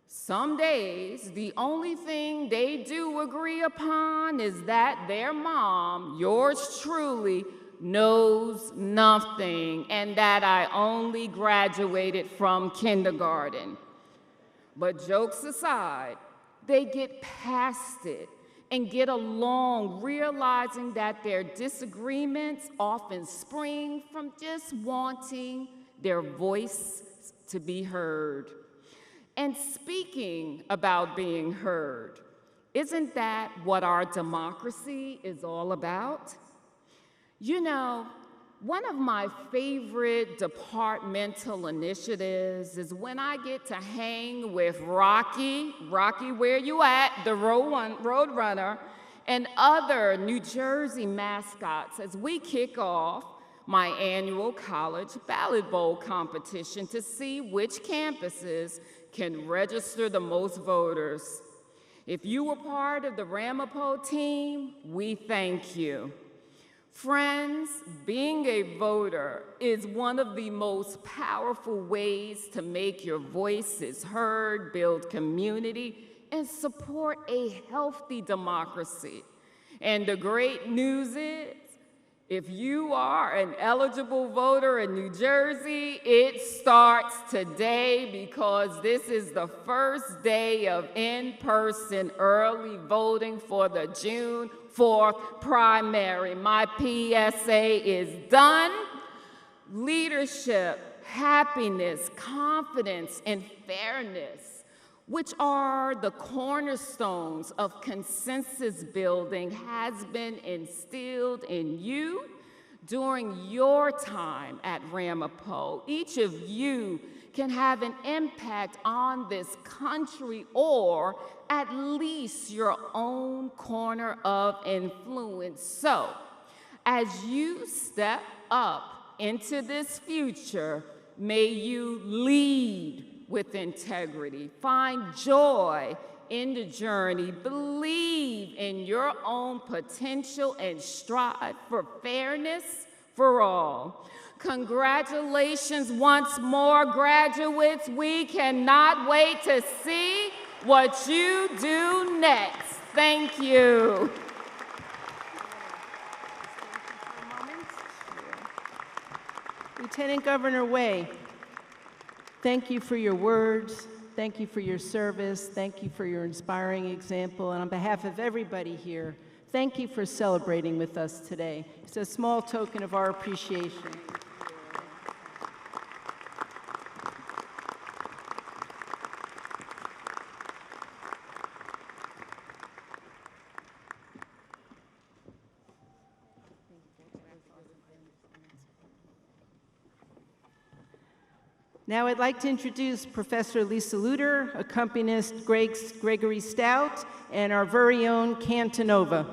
Some days, the only thing they do agree upon is that their mom, yours truly, knows nothing, and that I only graduated from kindergarten. But jokes aside, they get past it and get along, realizing that their disagreements often spring from just wanting their voice to be heard. And speaking about being heard, isn't that what our democracy is all about? You know, one of my favorite departmental initiatives is when I get to hang with Rocky, where you at, the road runner, and other New Jersey mascots as we kick off my annual college ballot bowl competition to see which campuses can register the most voters. If you were part of the Ramapo team, we thank you. Friends, being a voter is one of the most powerful ways to make your voices heard, build community, and support a healthy democracy. And the great news is, if you are an eligible voter in New Jersey, it starts today because this is the first day of in-person early voting for the June 4th primary. My PSA is done. Leadership, happiness, confidence, and fairness, which are the cornerstones of consensus building, has been instilled in you during your time at Ramapo. Each of you can have an impact on this country, or at least your own corner of influence. So, as you step up into this future, may you lead with integrity, find joy in the journey, believe in your own potential, and strive for fairness for all. Congratulations once more, graduates. We cannot wait to see what you do next. Thank you. Lieutenant Governor Way, thank you for your words. Thank you for your service. Thank you for your inspiring example. And on behalf of everybody here, thank you for celebrating with us today. It's a small token of our appreciation. Now I'd like to introduce Professor Lisa Luter, accompanist Gregory Stout, and our very own Cantanova.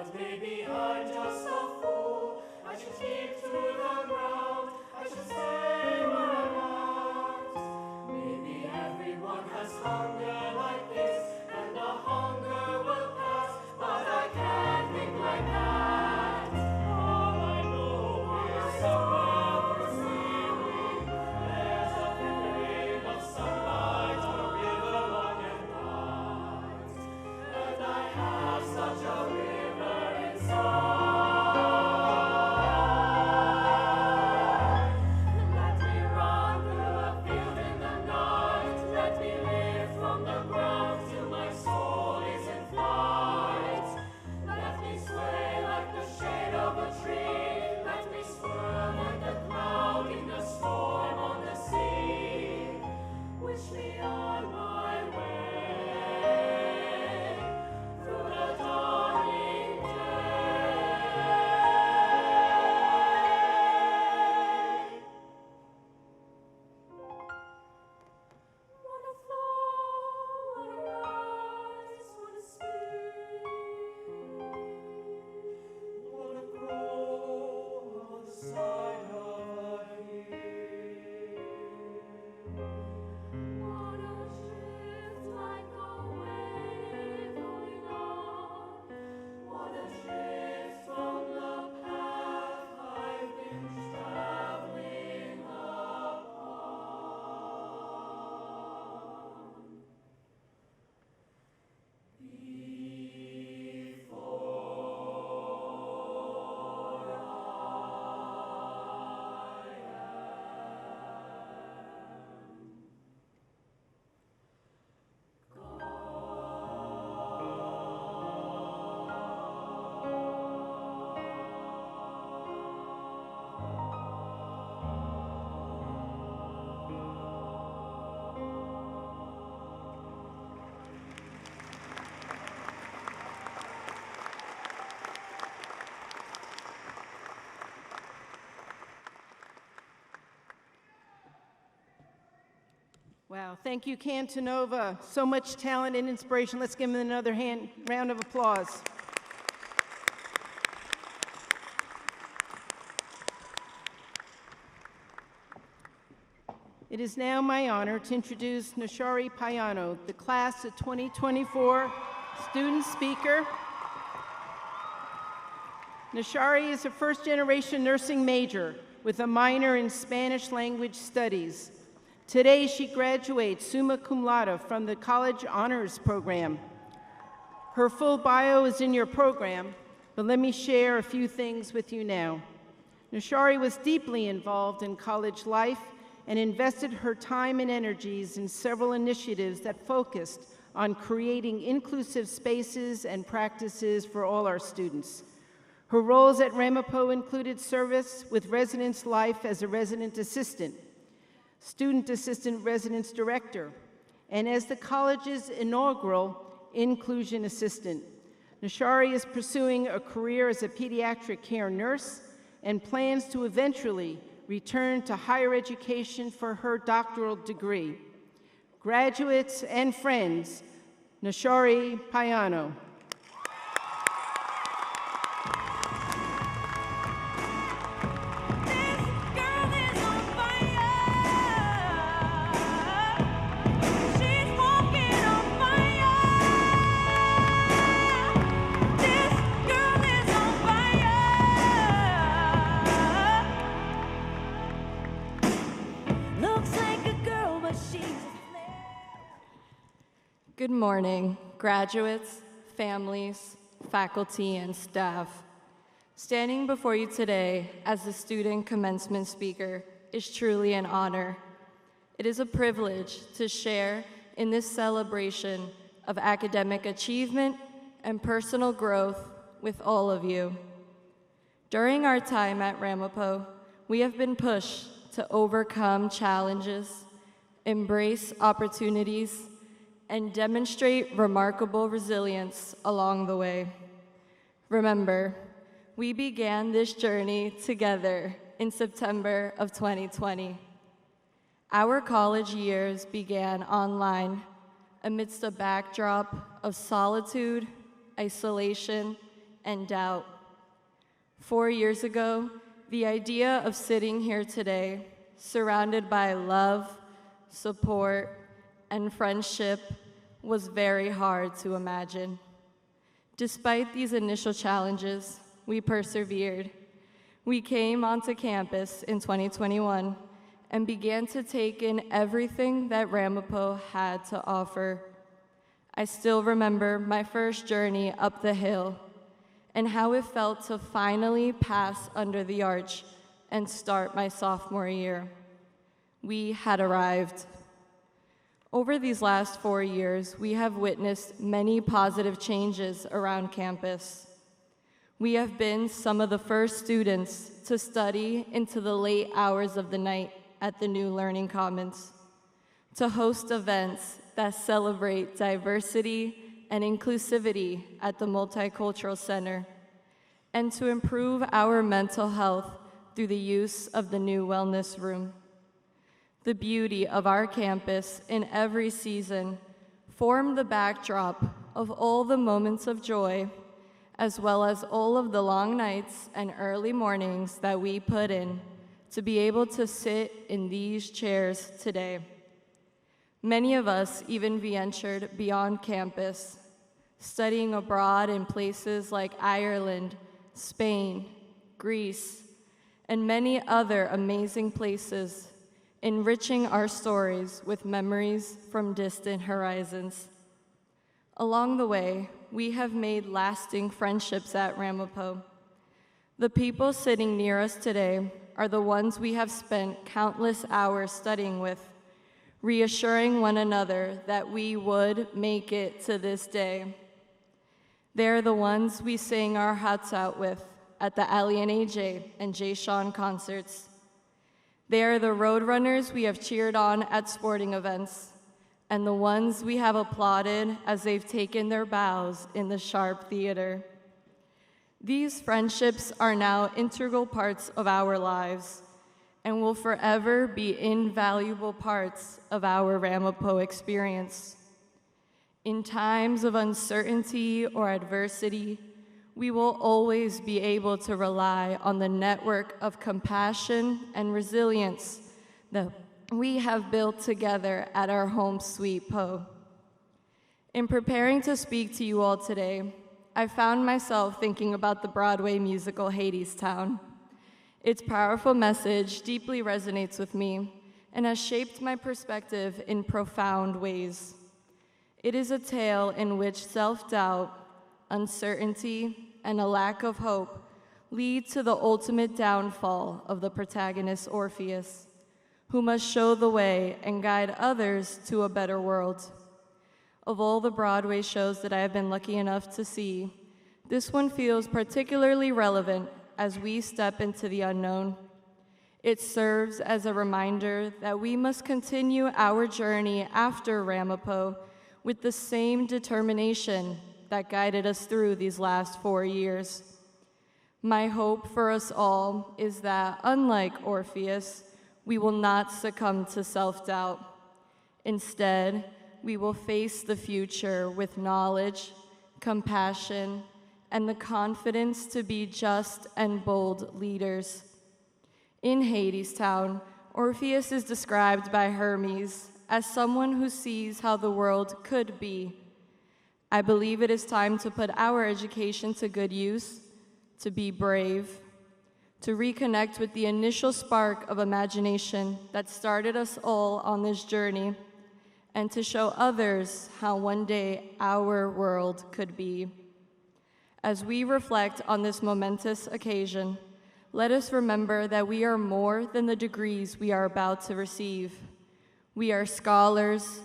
But maybe I'm just a fool. I should keep to the ground. I should stay where I'm at. Maybe everyone has hunger like this, and the hunger will pass. But I can't think like that. All I know is somewhere over ceiling, there's a flickering of sunlight on a river long and wide. And I have such a river inside. Let me run through a field in the night. Let me live from the ground till my soul is in flight. Let me sway like the shade of a tree. Let me swirl like a cloud in the storm on the sea. Wish me on my way through the dawning day. Wanna flow, wanna rise, wanna speak. Wanna grow on the side of a hill. Wanna drift like a wave going on. Wanna drift from the path I've been traveling upon. Wow, thank you, Cantonova. So much talent and inspiration. Let's give them another round of applause. It is now my honor to introduce Nashari Payano, the class of 2024 student speaker. Nashari is a first-generation nursing major with a minor in Spanish language studies. Today, she graduates summa cum laude from the College Honors Program. Her full bio is in your program, but let me share a few things with you now. Nashari was deeply involved in college life and invested her time and energies in several initiatives that focused on creating inclusive spaces and practices for all our students. Her roles at Ramapo included service with residence life as a resident assistant, student assistant residence director, and as the college's inaugural inclusion assistant. Nashari is pursuing a career as a pediatric care nurse and plans to eventually return to higher education for her doctoral degree. Graduates and friends, Nashari Payano. Good morning, graduates, families, faculty, and staff. Standing before you today as the student commencement speaker is truly an honor. It is a privilege to share in this celebration of academic achievement and personal growth with all of you. During our time at Ramapo, we have been pushed to overcome challenges, embrace opportunities, and demonstrate remarkable resilience along the way. Remember, we began this journey together in September of 2020. Our college years began online amidst a backdrop of solitude, isolation, and doubt. 4 years ago, the idea of sitting here today, surrounded by love, support, and friendship, was very hard to imagine. Despite these initial challenges, we persevered. We came onto campus in 2021 and began to take in everything that Ramapo had to offer. I still remember my first journey up the hill and how it felt to finally pass under the arch and start my sophomore year. We had arrived. Over these last 4 years, we have witnessed many positive changes around campus. We have been some of the first students to study into the late hours of the night at the new Learning Commons, to host events that celebrate diversity and inclusivity at the Multicultural Center, and to improve our mental health through the use of the new wellness room. The beauty of our campus in every season formed the backdrop of all the moments of joy, as well as all of the long nights and early mornings that we put in to be able to sit in these chairs today. Many of us even ventured beyond campus, studying abroad in places like Ireland, Spain, Greece, and many other amazing places, enriching our stories with memories from distant horizons. Along the way, we have made lasting friendships at Ramapo. The people sitting near us today are the ones we have spent countless hours studying with, reassuring one another that we would make it to this day. They're the ones we sang our hearts out with at the Ali and AJ and Jay Sean concerts. They are the roadrunners we have cheered on at sporting events, and the ones we have applauded as they've taken their bows in the Sharp Theater. These friendships are now integral parts of our lives and will forever be invaluable parts of our Ramapo experience. In times of uncertainty or adversity, we will always be able to rely on the network of compassion and resilience that we have built together at our home sweet Po. In preparing to speak to you all today, I found myself thinking about the Broadway musical Hadestown. Its powerful message deeply resonates with me and has shaped my perspective in profound ways. It is a tale in which self-doubt, uncertainty, and a lack of hope lead to the ultimate downfall of the protagonist Orpheus, who must show the way and guide others to a better world. Of all the Broadway shows that I have been lucky enough to see, this one feels particularly relevant as we step into the unknown. It serves as a reminder that we must continue our journey after Ramapo with the same determination that guided us through these last 4 years. My hope for us all is that, unlike Orpheus, we will not succumb to self-doubt. Instead, we will face the future with knowledge, compassion, and the confidence to be just and bold leaders. In Hadestown, Orpheus is described by Hermes as someone who sees how the world could be. I believe it is time to put our education to good use, to be brave, to reconnect with the initial spark of imagination that started us all on this journey, and to show others how one day our world could be. As we reflect on this momentous occasion, let us remember that we are more than the degrees we are about to receive. We are scholars,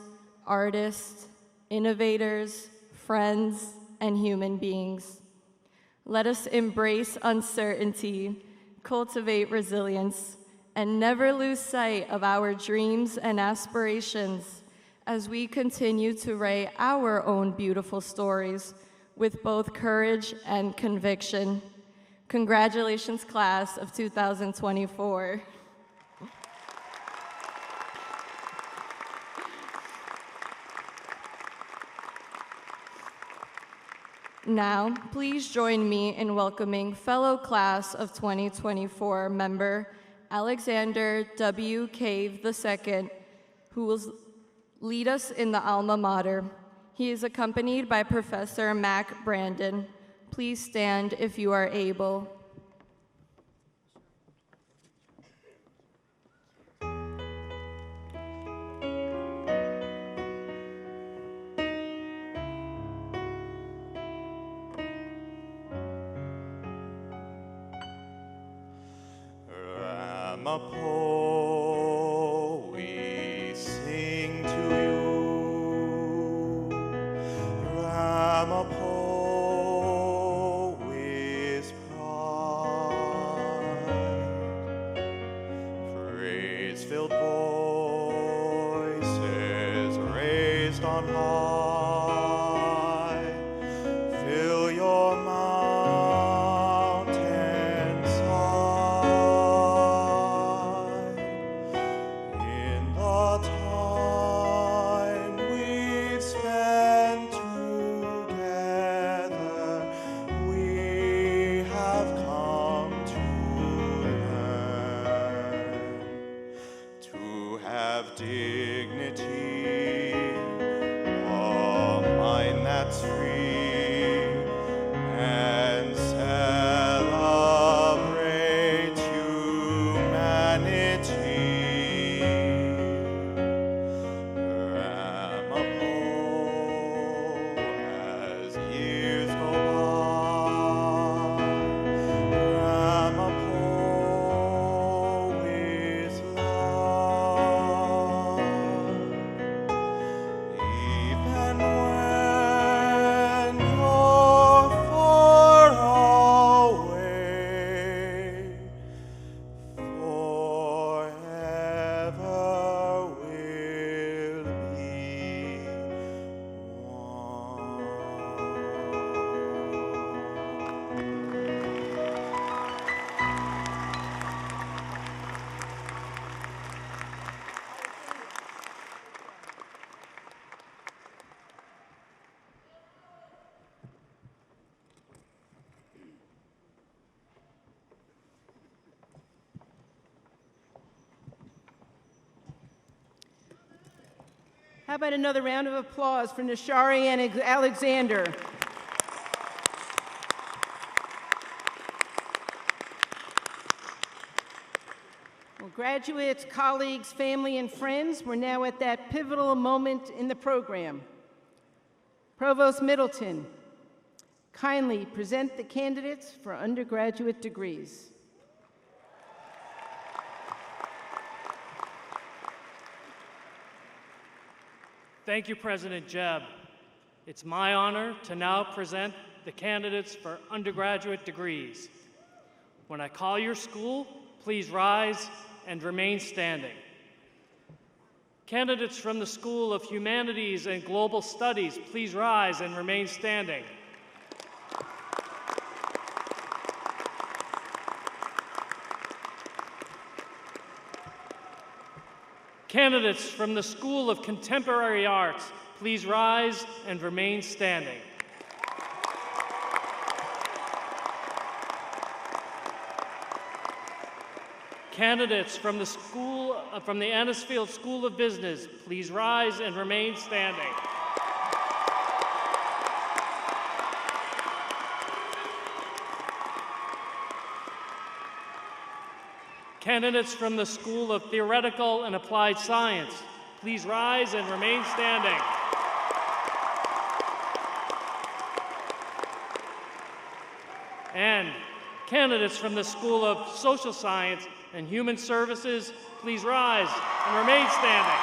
artists, innovators, friends, and human beings. Let us embrace uncertainty, cultivate resilience, and never lose sight of our dreams and aspirations as we continue to write our own beautiful stories with both courage and conviction. Congratulations, class of 2024. Now, please join me in welcoming fellow class of 2024 member Alexander W. Cave II, who will lead us in the alma mater. He is accompanied by Professor Mac Brandon. Please stand if you are able. Ramapo, we sing to you. Ramapo with pride. Praise-filled voices raised on high, fill your How about another round of applause for Nashari and Alexander? Well, graduates, colleagues, family, and friends, we're now at that pivotal moment in the program. Provost Middleton, kindly present the candidates for undergraduate degrees. Thank you, President Jeb. It's my honor to now present the candidates for undergraduate degrees. When I call your school, please rise and remain standing. Candidates from the School of Humanities and Global Studies, please rise and remain standing. Candidates from the School of Contemporary Arts, please rise and remain standing. Candidates from the Annisfield School of Business, please rise and remain standing. Candidates from the School of Theoretical and Applied Science, please rise and remain standing. And candidates from the School of Social Science and Human Services, please rise and remain standing.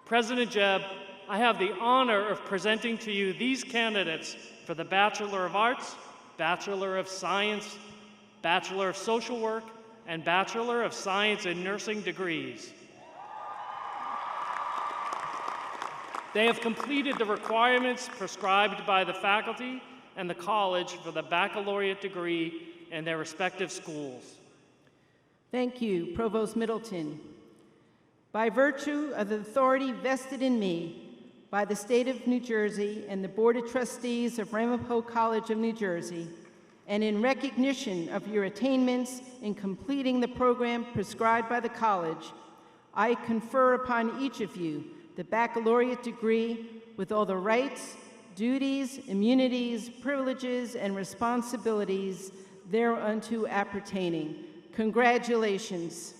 President Jeb, I have the honor of presenting to you these candidates for the Bachelor of Arts, Bachelor of Science, Bachelor of Social Work, and Bachelor of Science in Nursing degrees. They have completed the requirements prescribed by the faculty and the college for the baccalaureate degree in their respective schools. Thank you, Provost Middleton. By virtue of the authority vested in me by the State of New Jersey and the Board of Trustees of Ramapo College of New Jersey, and in recognition of your attainments in completing the program prescribed by the college, I confer upon each of you the baccalaureate degree with all the rights, duties, immunities, privileges, and responsibilities thereunto appertaining. Congratulations.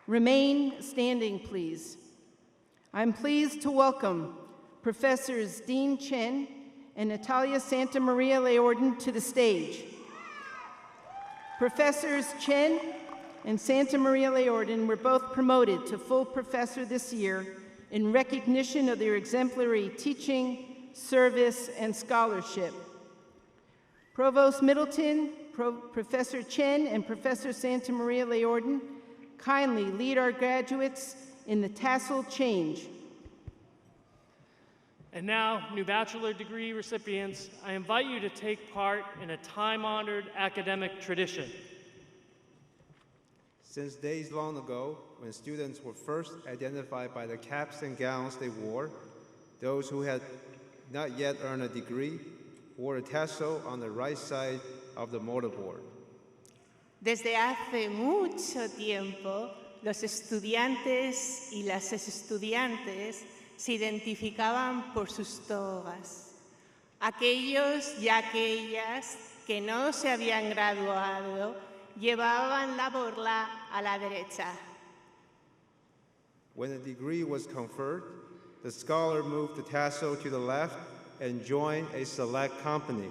Remain standing, please. I'm pleased to welcome Professors Dean Chen and Natalia Santa Maria Leorden to the stage. Professors Chen and Santa Maria Leorden were both promoted to full professor this year in recognition of their exemplary teaching, service, and scholarship. Provost Middleton, Professor Chen, and Professor Santa Maria Leorden kindly lead our graduates in the tassel change. And now, new bachelor degree recipients, I invite you to take part in a time-honored academic tradition. Since days long ago, when students were first identified by the caps and gowns they wore, those who had not yet earned a degree wore a tassel on the right side of the mortarboard. Desde hace mucho tiempo, los estudiantes y las estudiantes se identificaban por sus togas. Aquellos y aquellas que no se habían graduado llevaban la borla a la derecha. When a degree was conferred, the scholar moved the tassel to the left and joined a select company.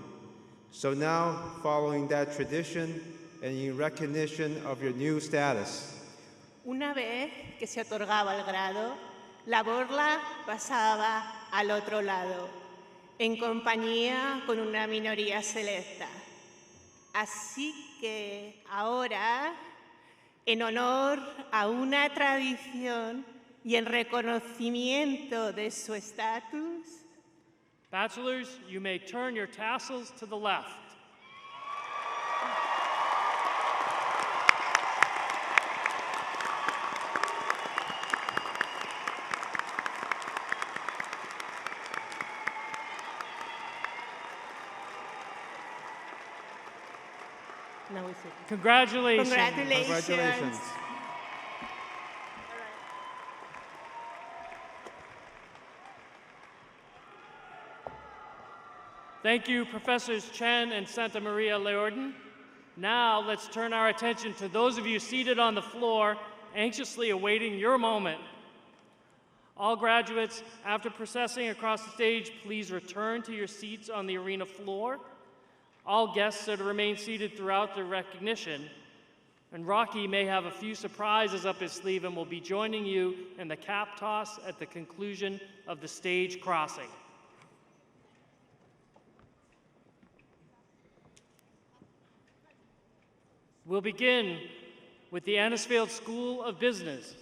So now, following that tradition and in recognition of your new status, Una vez que se otorgaba el grado, la borla pasaba al otro lado, en compañía con una minoría selecta. Así que ahora, en honor a una tradición y en reconocimiento de su estatus, Bachelors, you may turn your tassels to the left. no, we see. Congratulations. congratulations. Thank you, Professors Chen and Santa Maria Leorden. Now let's turn our attention to those of you seated on the floor, anxiously awaiting your moment. All graduates, after processing across the stage, please return to your seats on the arena floor. All guests are to remain seated throughout the recognition. And Rocky may have a few surprises up his sleeve and will be joining you in the cap toss at the conclusion of the stage crossing. We'll begin with the Annisfield School of Business.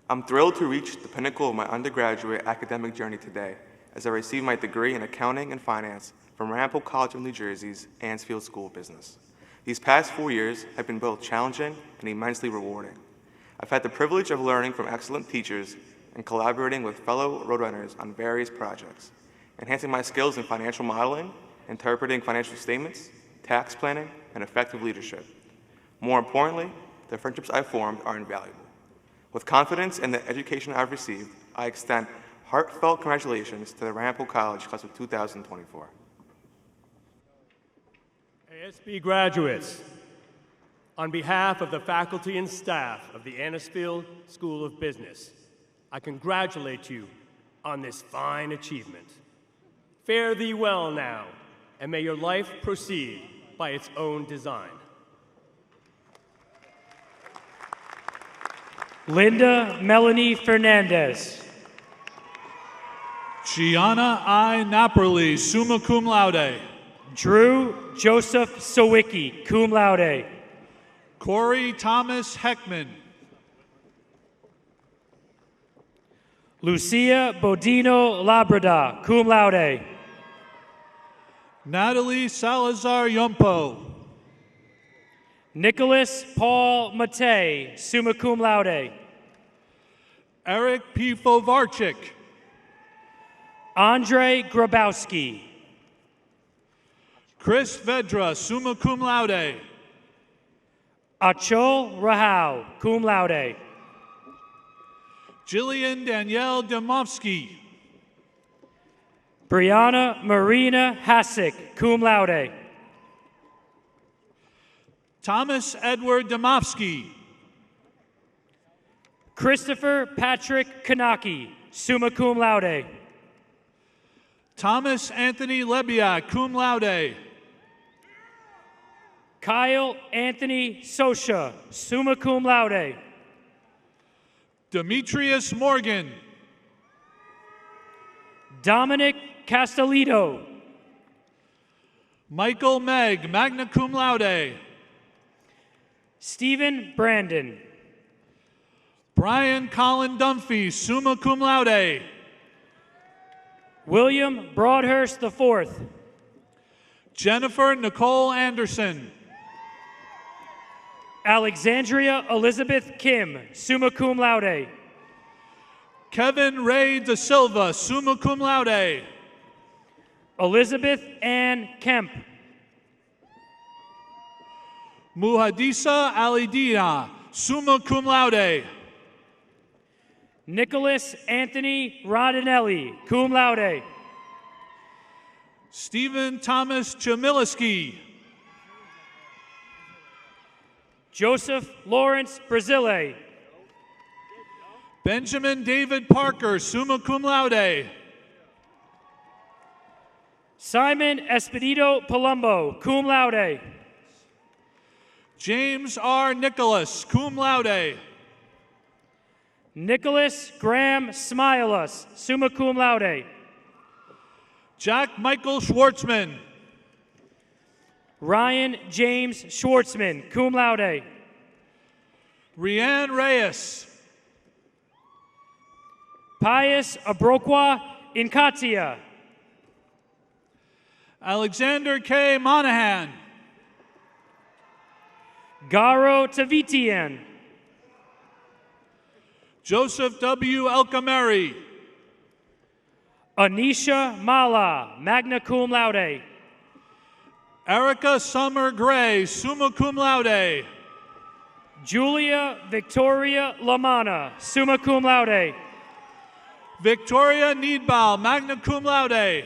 I'm thrilled to reach the pinnacle of my undergraduate academic journey today as I receive my degree in accounting and finance from Ramapo College of New Jersey's Annisfield School of Business. These past 4 years have been both challenging and immensely rewarding. I've had the privilege of learning from excellent teachers and collaborating with fellow Roadrunners on various projects, enhancing my skills in financial modeling, interpreting financial statements, tax planning, and effective leadership. More importantly, the friendships I've formed are invaluable. With confidence in the education I've received, I extend heartfelt congratulations to the Ramapo College class of 2024. ASB graduates, on behalf of the faculty and staff of the Annisfield School of Business, I congratulate you on this fine achievement. Fare thee well now, and may your life proceed by its own design. Linda Melanie Fernandez. Gianna I. Napoli, summa cum laude. Drew Joseph Sawicki, cum laude. Corey Thomas Heckman. Lucia Bodino Labrada, cum laude. Natalie Salazar Yumpo. Nicholas Paul Matei, summa cum laude. Eric P. Fovarchik. Andre Grabowski. Chris Vedra, summa cum laude. Achol Rahau, cum laude. Jillian Danielle Demovsky. Brianna Marina Hasek, cum laude. Thomas Edward Demovsky. Christopher Patrick Kanaki, summa cum laude. Thomas Anthony Lebiak, cum laude. Kyle Anthony Sosha, summa cum laude. Demetrius Morgan. Dominic Castellito. Michael Megg, magna cum laude. Stephen Brandon. Brian Colin Dunphy, summa cum laude. William Broadhurst IV. Jennifer Nicole Anderson. Alexandria Elizabeth Kim, summa cum laude. Kevin Ray Da Silva, summa cum laude. Elizabeth Ann Kemp. Muhadisa Alidina, summa cum laude. Nicholas Anthony Rodinelli, cum laude. Stephen Thomas Chmielewski. Joseph Lawrence Brazile. Benjamin David Parker, summa cum laude. Simon Espedito Palumbo, cum laude. James R. Nicholas, cum laude. Nicholas Graham Smilas, summa cum laude. Jack Michael Schwartzman. Ryan James Schwartzman, cum laude. Rianne Reyes. Pius Abrokwa Inkatia. Alexander K. Monahan. Garo Tavitian. Joseph W. Elkameri. Anisha Mala, magna cum laude. Erica Summer Gray, summa cum laude. Julia Victoria Lamana, summa cum laude. Victoria Needbaugh, magna cum laude.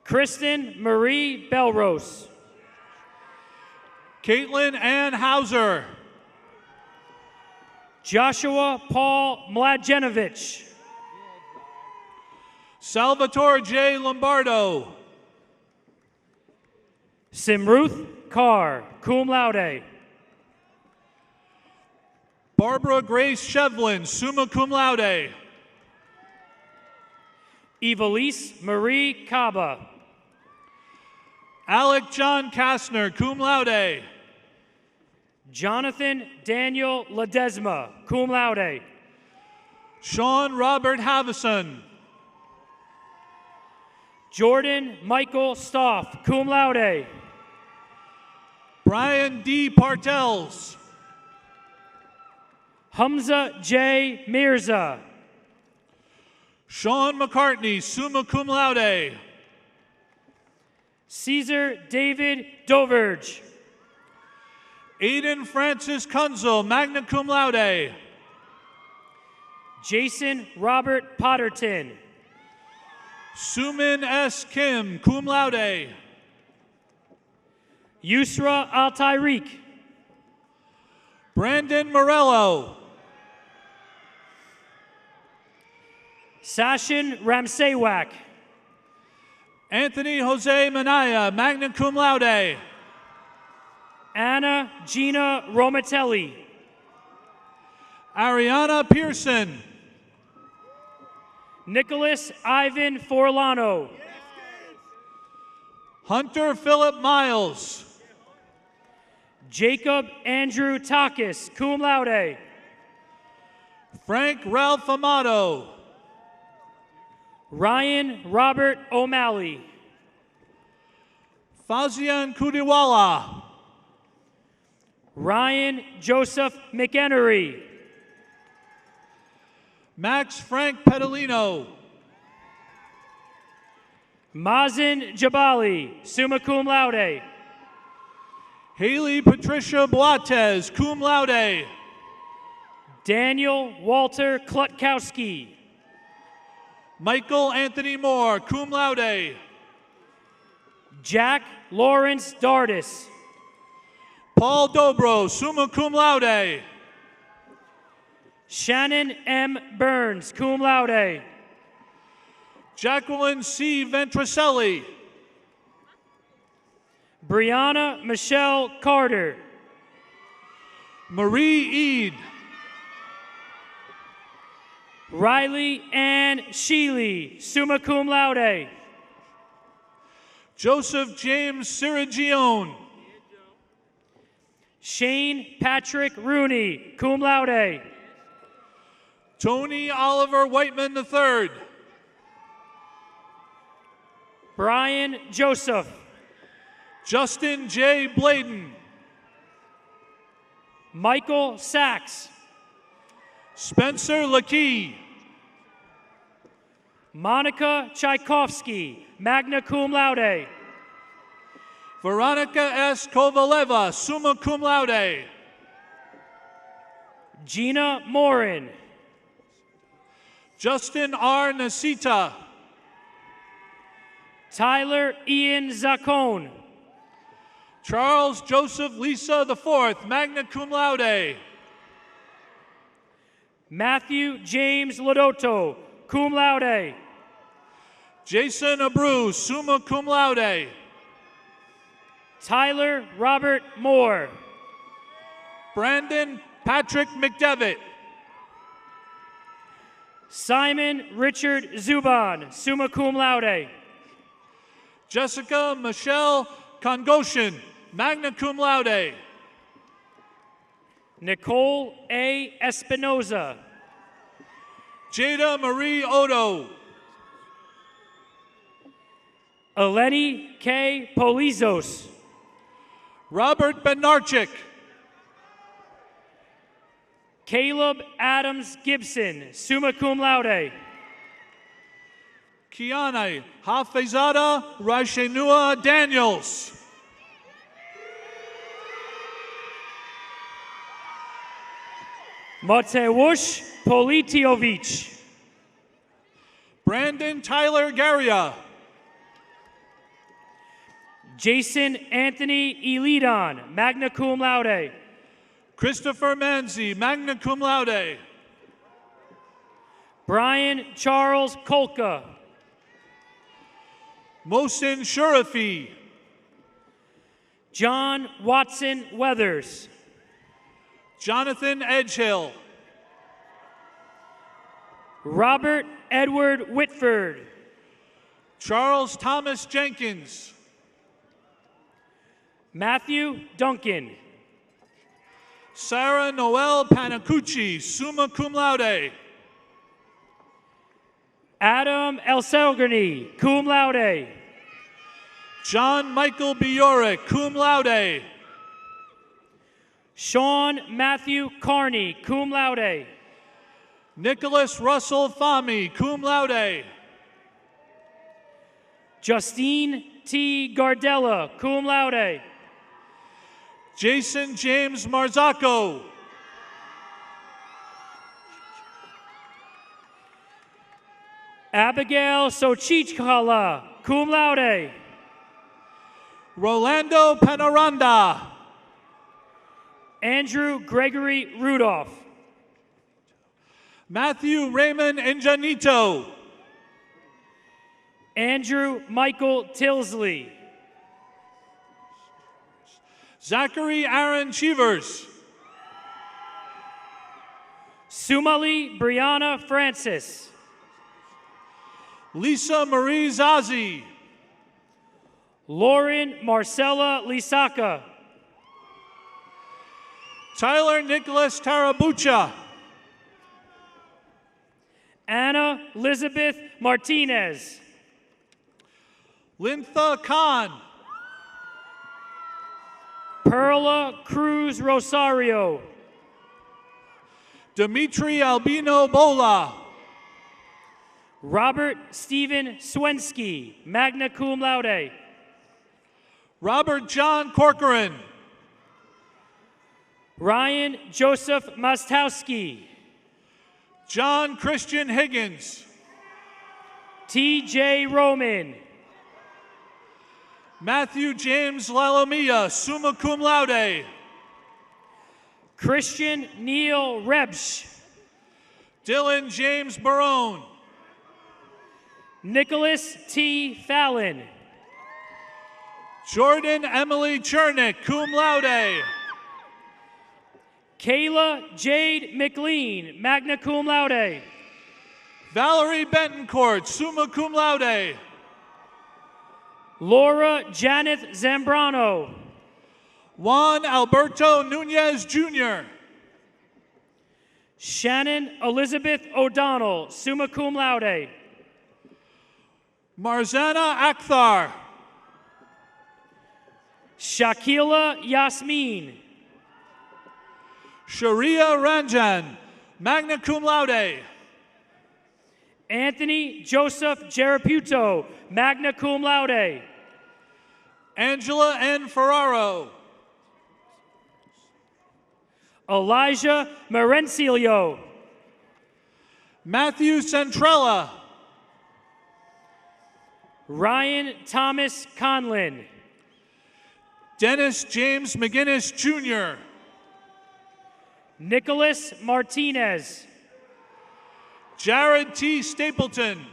Kristen Marie Belrose. Caitlin Ann Hauser. Joshua Paul Mladenovich. Salvatore J. Lombardo. Simruth Carr, cum laude. Barbara Grace Shevlin, summa cum laude. Evelise Marie Caba. Alec John Kastner, cum laude. Jonathan Daniel Ledesma, cum laude. Sean Robert Havison. Jordan Michael Stoff, cum laude. Brian D. Partels. Hamza J. Mirza. Sean McCartney, summa cum laude. Caesar David Doverge. Aiden Francis Kunzel, magna cum laude. Jason Robert Potterton. Sumin S. Kim, cum laude. Yusra Al-Tariq. Brandon Morello. Sashin Ramsewak. Anthony Jose Manaya, magna cum laude. Anna Gina Romatelli. Ariana Pearson. Nicholas Ivan Forlano. Hunter Philip Miles. Jacob Andrew Takis, cum laude. Frank Ralph Amato. Ryan Robert O'Malley. Fazian Kudiwala. Ryan Joseph McEnery. Max Frank Pedalino. Mazen Jabali, summa cum laude. Haley Patricia Boatez, cum laude. Daniel Walter Klutkowski. Michael Anthony Moore, cum laude. Jack Lawrence Dardis. Paul Dobro, summa cum laude. Shannon M. Burns, cum laude. Jacqueline C. Ventricelli. Brianna Michelle Carter. Marie Eade. Riley Ann Sheely, summa cum laude. Joseph James Siragione. Shane Patrick Rooney, cum laude. Tony Oliver Whiteman III. Brian Joseph. Justin J. Bladen. Michael Sachs. Spencer Lakey. Monica Tchaikovsky, magna cum laude. Veronica S. Kovaleva, summa cum laude. Gina Morin. Justin R. Nasita. Tyler Ian Zacone. Charles Joseph Lisa IV, magna cum laude. Matthew James Lodotto, cum laude. Jason Abreu, summa cum laude. Tyler Robert Moore. Brandon Patrick McDevitt. Simon Richard Zuban, summa cum laude. Jessica Michelle Kongoshin, magna cum laude. Nicole A. Espinoza. Jada Marie Odo. Eleni K. Polizos. Robert Benarchik. Caleb Adams Gibson, summa cum laude. Kiana Hafezada Raishenua Daniels. Mateusz Politiovich. Brandon Tyler Garia. Jason Anthony Elidon, magna cum laude. Christopher Manzi, magna cum laude. Brian Charles Kolka. Mohsin Shurafi. John Watson Weathers. Jonathan Edgehill. Robert Edward Whitford. Charles Thomas Jenkins. Matthew Duncan. Sarah Noel Panacucci, summa cum laude. Adam Elselgany, cum laude. John Michael Bioric, cum laude. Sean Matthew Carney, cum laude. Nicholas Russell Fahmy, cum laude. Justine T. Gardella, cum laude. Jason James Marzocco. Abigail Sochichkala, cum laude. Rolando Panaranda. Andrew Gregory Rudolph. Matthew Raymond Injanito. Andrew Michael Tilsley. Zachary Aaron Cheevers. Sumali Brianna Francis. Lisa Marie Zazi. Lauren Marcella Lisaka. Tyler Nicholas Tarabucha. Anna Elizabeth Martinez. Lintha Khan. Perla Cruz Rosario. Dimitri Albino Bola. Robert Stephen Swensky, magna cum laude. Robert John Corcoran. Ryan Joseph Mastowski. John Christian Higgins. T.J. Roman. Matthew James Lalomia, summa cum laude. Christian Neil Rebsch. Dylan James Barone. Nicholas T. Fallon. Jordan Emily Chernick, cum laude. Kayla Jade McLean, magna cum laude. Valerie Bentoncourt, summa cum laude. Laura Janeth Zambrano. Juan Alberto Nunez Jr. Shannon Elizabeth O'Donnell, summa cum laude. Marzana Akhtar. Shakila Yasmin. Sharia Ranjan, magna cum laude. Anthony Joseph Jeraputo, magna cum laude. Angela N. Ferraro. Elijah Merencilio. Matthew Centrella. Ryan Thomas Conlin. Dennis James McGinnis Jr. Nicholas Martinez. Jared T. Stapleton.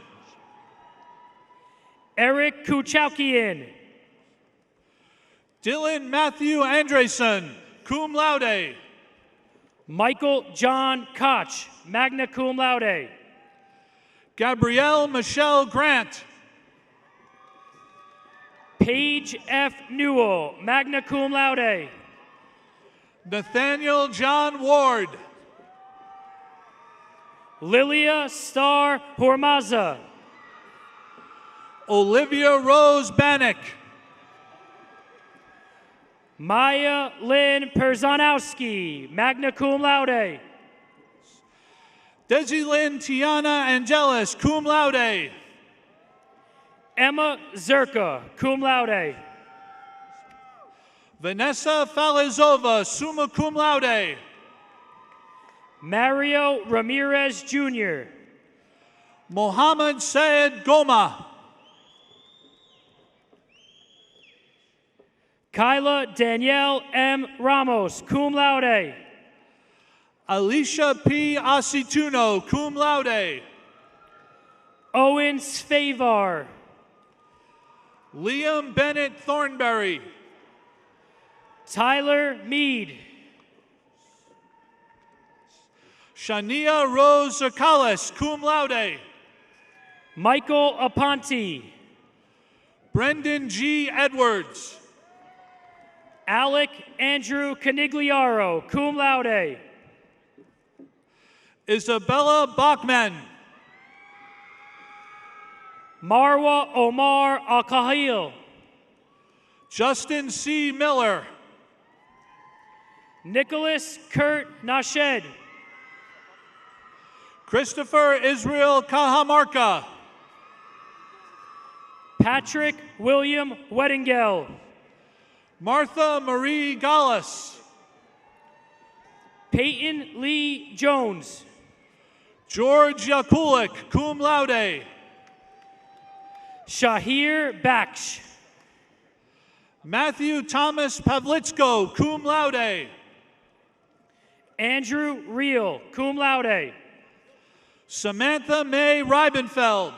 Eric Kuchaukian. Dylan Matthew Andreson, cum laude. Michael John Koch, magna cum laude. Gabrielle Michelle Grant. Paige F. Newell, magna cum laude. Nathaniel John Ward. Lilia Star Hormaza. Olivia Rose Bannock. Maya Lynn Perzanowski, magna cum laude. Desilyn Tiana Angelis, cum laude. Emma Zerka, cum laude. Vanessa Falizova, summa cum laude. Mario Ramirez Jr. Mohammed Sayed Goma. Kyla Danielle M. Ramos, cum laude. Alicia P. Acituno, cum laude. Owen Sfavar. Liam Bennett Thornberry. Tyler Mead. Shania Rose Zacales, cum laude. Michael Aponte. Brendan G. Edwards. Alec Andrew Canigliaro, cum laude. Isabella Bachman. Marwa Omar Al-Kahil. Justin C. Miller. Nicholas Kurt Nashed. Christopher Israel Cajamarca. Patrick William Weddingell. Martha Marie Gallas. Peyton Lee Jones. George Yakulik, cum laude. Shahir Baksh. Matthew Thomas Pavlitsko, cum laude. Andrew Reel, cum laude. Samantha May Reibenfeld.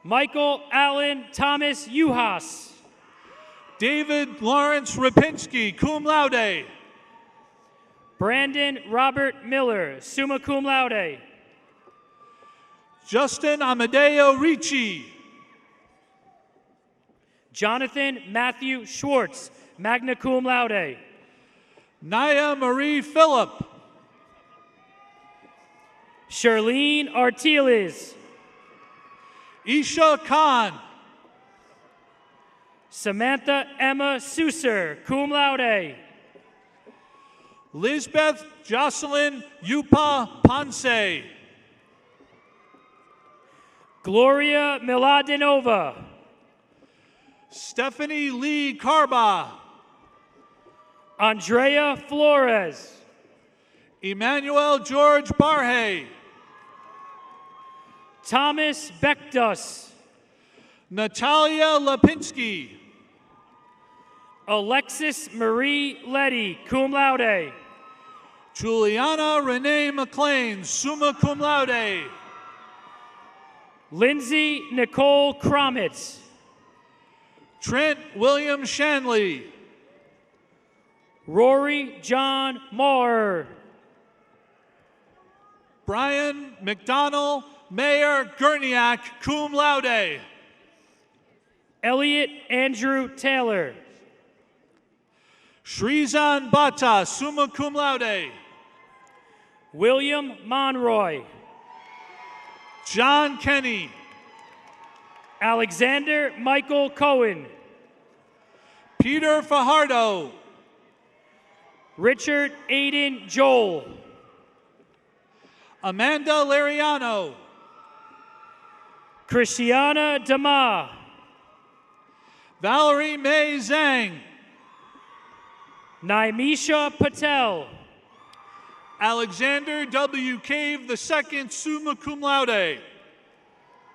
Michael Allen Thomas Uhas. David Lawrence Rapinski, cum laude. Brandon Robert Miller, summa cum laude. Justin Amadeo Ricci. Jonathan Matthew Schwartz, magna cum laude. Naya Marie Phillip. Charlene Artiles. Isha Khan. Samantha Emma Susser, cum laude. Lisbeth Jocelyn Yupa Ponce. Gloria Miladinova. Stephanie Lee Carba. Andrea Flores. Emmanuel George Barhay. Thomas Bekdus. Natalia Lipinski. Alexis Marie Letty, cum laude. Juliana Renee McLean, summa cum laude. Lindsay Nicole Kromitz. Trent William Shanley. Rory John Moore. Brian McDonald Mayor Gurniak, cum laude. Elliot Andrew Taylor. Shrizan Bhatta, summa cum laude. William Monroy. John Kenny. Alexander Michael Cohen. Peter Fajardo. Richard Aiden Joel. Amanda Lariano. Christiana Dama. Valerie May Zhang. Naimisha Patel. Alexander W. Cave II, summa cum laude.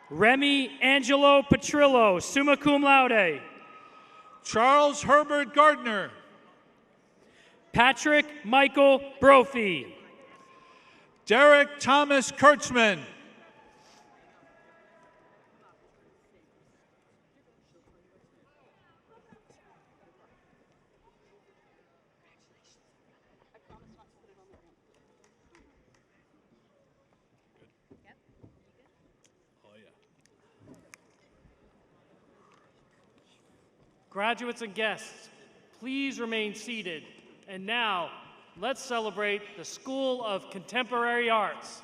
Remy Angelo Petrillo, summa cum laude. Charles Herbert Gardner. Patrick Michael Brophy. Derek Thomas Kurtzman. Graduates and guests, please remain seated. And now, let's celebrate the School of Contemporary Arts.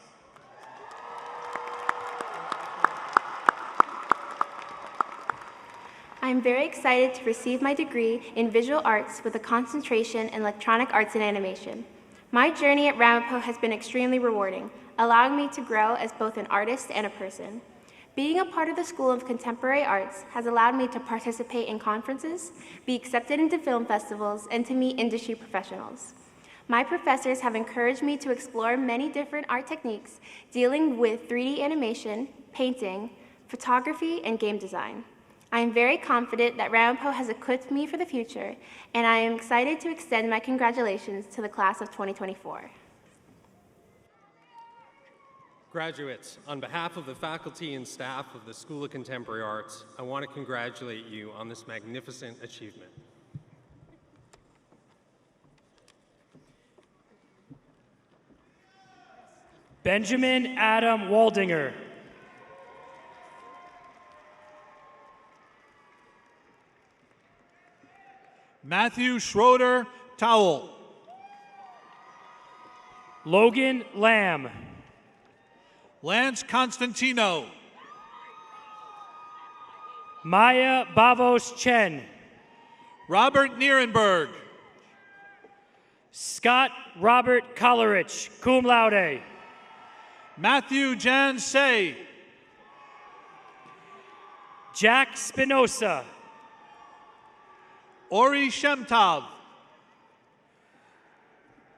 I'm very excited to receive my degree in visual arts with a concentration in electronic arts and animation. My journey at Ramapo has been extremely rewarding, allowing me to grow as both an artist and a person. Being a part of the School of Contemporary Arts has allowed me to participate in conferences, be accepted into film festivals, and to meet industry professionals. My professors have encouraged me to explore many different art techniques dealing with 3D animation, painting, photography, and game design. I am very confident that Ramapo has equipped me for the future, and I am excited to extend my congratulations to the class of 2024. Graduates, on behalf of the faculty and staff of the School of Contemporary Arts, I want to congratulate you on this magnificent achievement. Benjamin Adam Waldinger. Matthew Schroeder Towell. Logan Lamb. Lance Constantino. Maya Bavos Chen. Robert Nierenberg. Scott Robert Collerich, cum laude. Matthew Jan Say. Jack Spinoza. Ori Shemtov.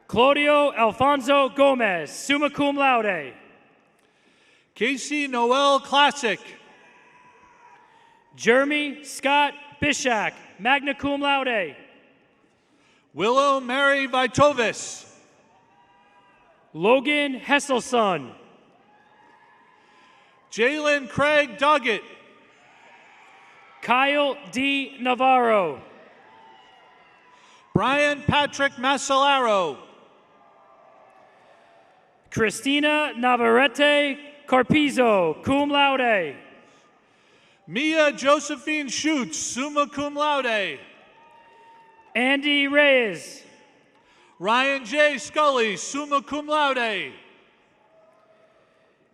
Claudio Alfonso Gomez, summa cum laude. Casey Noel Classic. Jeremy Scott Bishak, magna cum laude. Willow Mary Vitovis. Logan Hesselson. Jalen Craig Doggett. Kyle D. Navarro. Brian Patrick Masalaro. Christina Navarrete Carpizo, cum laude. Mia Josephine Schutz, summa cum laude. Andy Reyes. Ryan J. Scully, summa cum laude.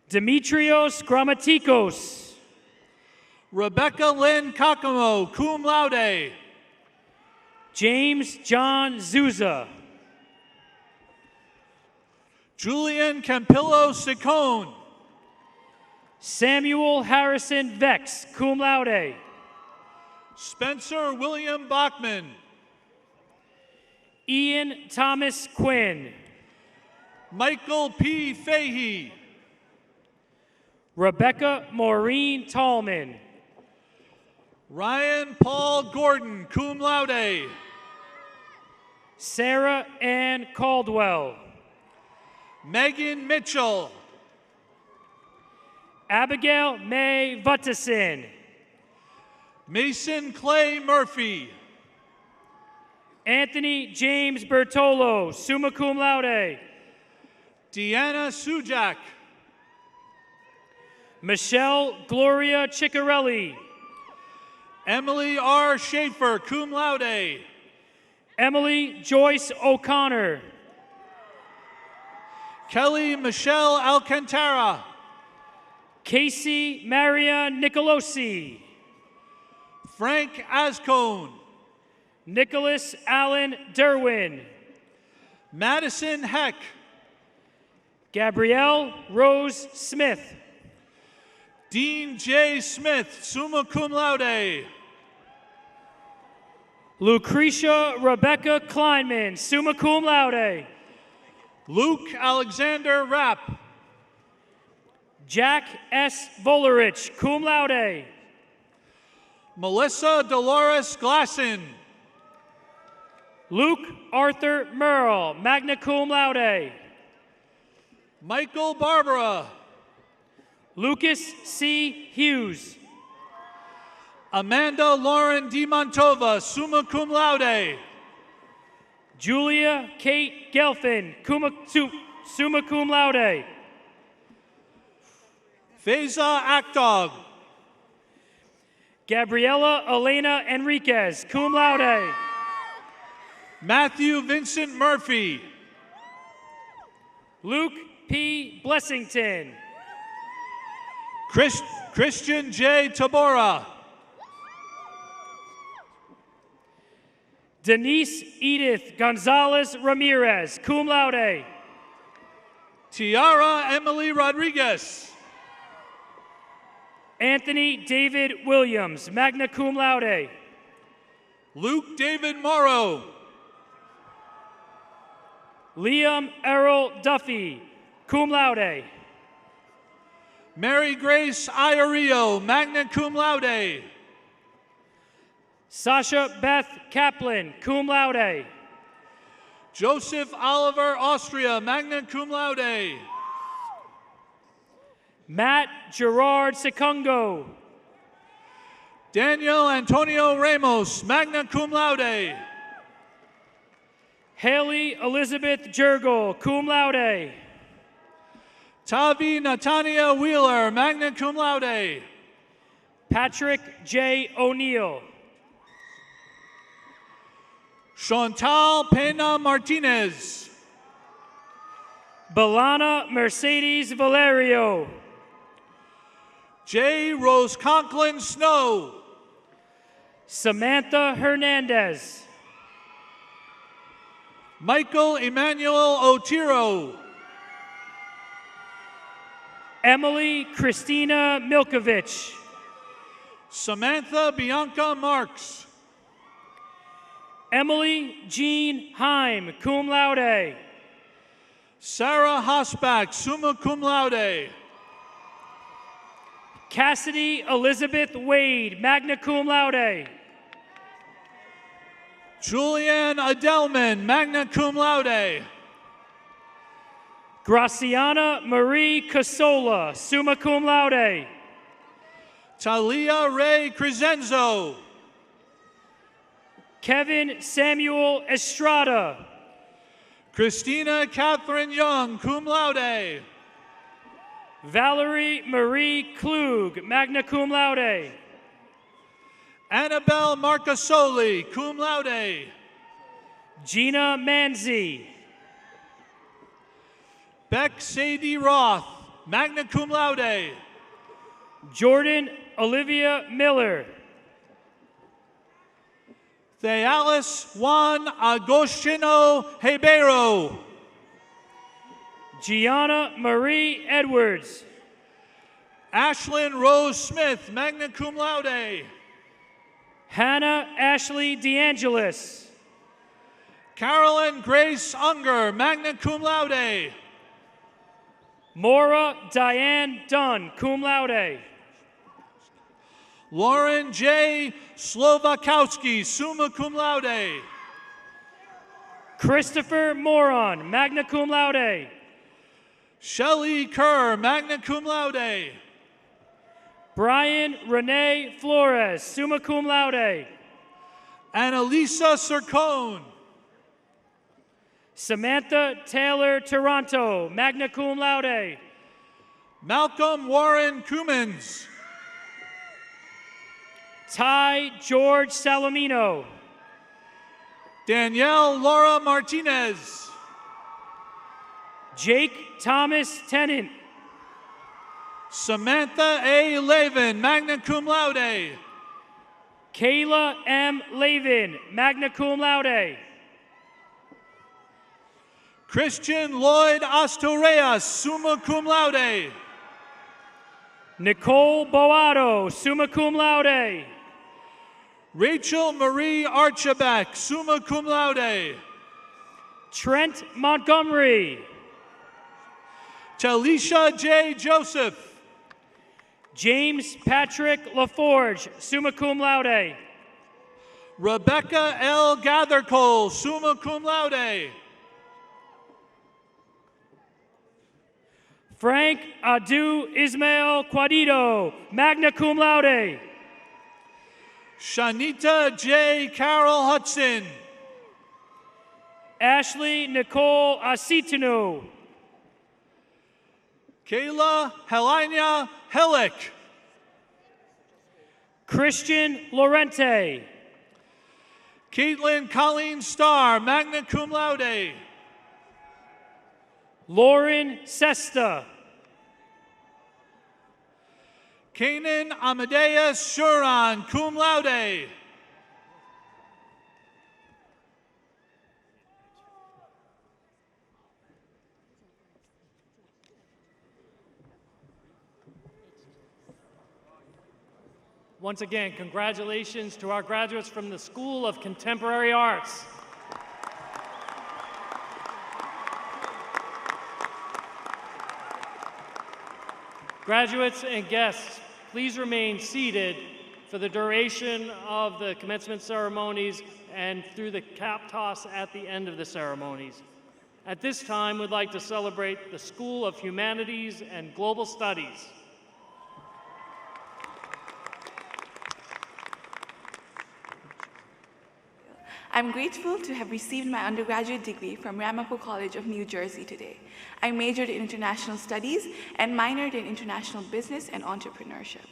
Demetrios Grammatikos. Rebecca Lynn Kakamo, cum laude. James John Zuza. Julian Campillo Sicone. Samuel Harrison Vex, cum laude. Spencer William Bachman. Ian Thomas Quinn. Michael P. Fahey. Rebecca Maureen Tallman. Ryan Paul Gordon, cum laude. Sarah Ann Caldwell. Megan Mitchell. Abigail May Vuttison. Mason Clay Murphy. Anthony James Bertolo, summa cum laude. Deanna Sujak. Michelle Gloria Ciccarelli. Emily R. Schaefer, cum laude. Emily Joyce O'Connor. Kelly Michelle Alcantara. Casey Maria Nicolosi. Frank Ascone. Nicholas Allen Derwin. Madison Heck. Gabrielle Rose Smith. Dean J. Smith, summa cum laude. Lucretia Rebecca Kleinman, summa cum laude. Luke Alexander Rapp. Jack S. Volerich, cum laude. Melissa Dolores Glasson. Luke Arthur Merle, magna cum laude. Michael Barbara. Lucas C. Hughes. Amanda Lauren DiMontova, summa cum laude. Julia Kate Gelfin, summa cum laude. Faiza Akdog. Gabriela Elena Enriquez, cum laude. Matthew Vincent Murphy. Luke P. Blessington. Christian J. Tabora. Denise Edith Gonzalez Ramirez, cum laude. Tiara Emily Rodriguez. Anthony David Williams, magna cum laude. Luke David Morrow. Liam Errol Duffy, cum laude. Mary Grace Iorio, magna cum laude. Sasha Beth Kaplan, cum laude. Joseph Oliver Austria, magna cum laude. Matt Gerard Secungo. Daniel Antonio Ramos, magna cum laude. Haley Elizabeth Jurgel, cum laude. Tavi Natania Wheeler, magna cum laude. Patrick J. O'Neill. Chantal Pena Martinez. Belana Mercedes Valerio. J. Rose Conklin Snow. Samantha Hernandez. Michael Emmanuel Otiro. Emily Christina Milkovich. Samantha Bianca Marks. Emily Jean Heim, cum laude. Sarah Hosbach, summa cum laude. Cassidy Elizabeth Wade, magna cum laude. Julianne Adelman, magna cum laude. Graciana Marie Casola, summa cum laude. Talia Ray Crescenzo. Kevin Samuel Estrada. Christina Catherine Young, cum laude. Valerie Marie Klug, magna cum laude. Annabelle Marcasoli, cum laude. Gina Manzi. Beck Sadie Roth, magna cum laude. Jordan Olivia Miller. Thealis Juan Agostino Ribeiro. Gianna Marie Edwards. Ashlyn Rose Smith, magna cum laude. Hannah Ashley DeAngelis. Carolyn Grace Unger, magna cum laude. Maura Diane Dunn, cum laude. Lauren J. Slovakowski, summa cum laude. Christopher Moron, magna cum laude. Shelley Kerr, magna cum laude. Brian Renee Flores, summa cum laude. Annalisa Sircone. Samantha Taylor Toronto, magna cum laude. Malcolm Warren Cummins. Ty George Salomino. Danielle Laura Martinez. Jake Thomas Tennant. Samantha A. Lavin, magna cum laude. Kayla M. Lavin, magna cum laude. Christian Lloyd Astorreas, summa cum laude. Nicole Boado, summa cum laude. Rachel Marie Archibek, summa cum laude. Trent Montgomery. Talisha J. Joseph. James Patrick LaForge, summa cum laude. Rebecca L. Gathercole, summa cum laude. Frank Adu Ismail Quadito, magna cum laude. Shanita J. Carol Hudson. Ashley Nicole Asitino. Kayla Helena Hellick. Christian Lorente. Caitlin Colleen Starr, magna cum laude. Lauren Sesta. Kanan Amadeus Shuron, cum laude. Once again, congratulations to our graduates from the School of Contemporary Arts. Graduates and guests, please remain seated for the duration of the commencement ceremonies and through the cap toss at the end of the ceremonies. At this time, we'd like to celebrate the School of Humanities and Global Studies. I'm grateful to have received my undergraduate degree from Ramapo College of New Jersey today. I majored in international studies and minored in international business and entrepreneurship.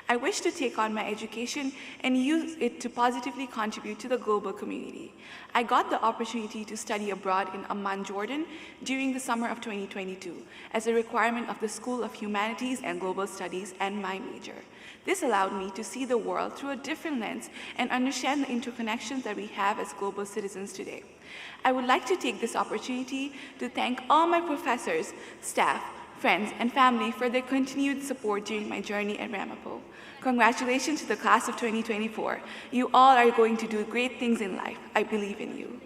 I wish to take on my education and use it to positively contribute to the global community. I got the opportunity to study abroad in Amman, Jordan during the summer of 2022 as a requirement of the School of Humanities and Global Studies and my major. This allowed me to see the world through a different lens and understand the interconnections that we have as global citizens today. I would like to take this opportunity to thank all my professors, staff, friends, and family for their continued support during my journey at Ramapo. Congratulations to the class of 2024. You all are going to do great things in life. I believe in you.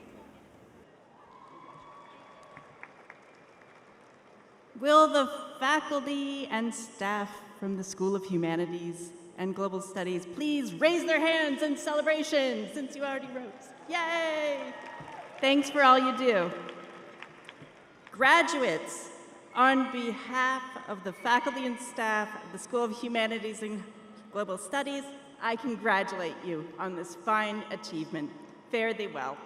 Will the faculty and staff from the School of Humanities and Global Studies please raise their hands in celebration since you already wrote? Yay! Thanks for all you do. Graduates, on behalf of the faculty and staff of the School of Humanities and Global Studies, I congratulate you on this fine achievement. Fare thee well.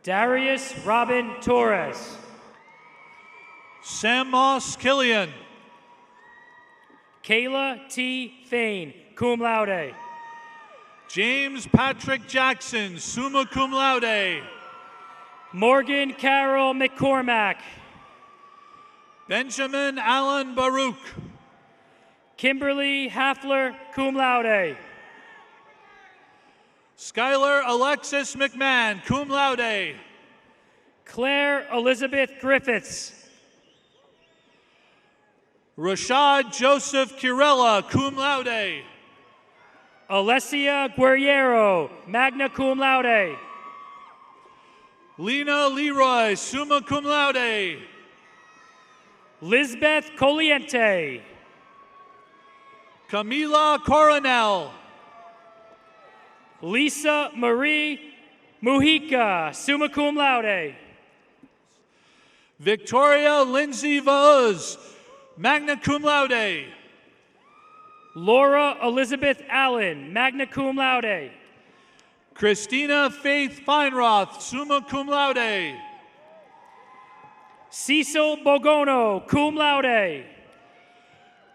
Darius Robin Torres. Sam Moss Killian. Kayla T. Fain, cum laude. James Patrick Jackson, summa cum laude. Morgan Carol McCormack. Benjamin Allen Baruch. Kimberly Hafler, cum laude. Skylar Alexis McMahon, cum laude. Claire Elizabeth Griffiths. Rashad Joseph Kirella, cum laude. Alessia Guerriero, magna cum laude. Lena Leroy, summa cum laude. Lisbeth Coliente. Camila Coronel. Lisa Marie Mujica, summa cum laude. Victoria Lindsay Vauz, magna cum laude. Laura Elizabeth Allen, magna cum laude. Christina Faith Feinroth, summa cum laude. Cecil Bogono, cum laude.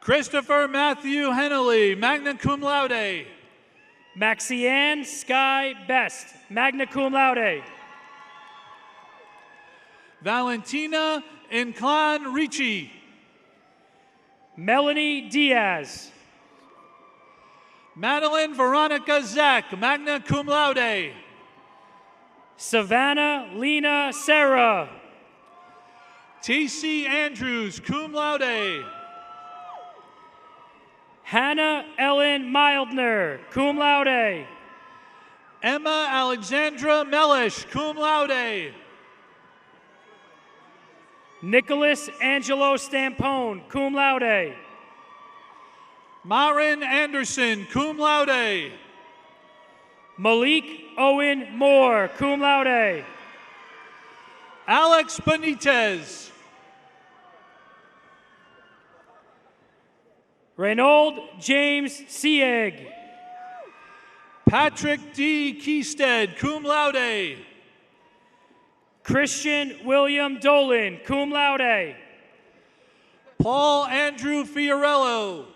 Christopher Matthew Hennelly, magna cum laude. Maxianne Sky Best, magna cum laude. Valentina Inclan Ricci. Melanie Diaz. Madeline Veronica Zach, magna cum laude. Savannah Lena Sarah. T.C. Andrews, cum laude. Hannah Ellen Mildner, cum laude. Emma Alexandra Mellish, cum laude. Nicholas Angelo Stampone, cum laude. Marin Anderson, cum laude. Malik Owen Moore, cum laude. Alex Benitez. Reynold James Sieg. Patrick D. Keysted, cum laude. Christian William Dolan, cum laude. Paul Andrew Fiorello.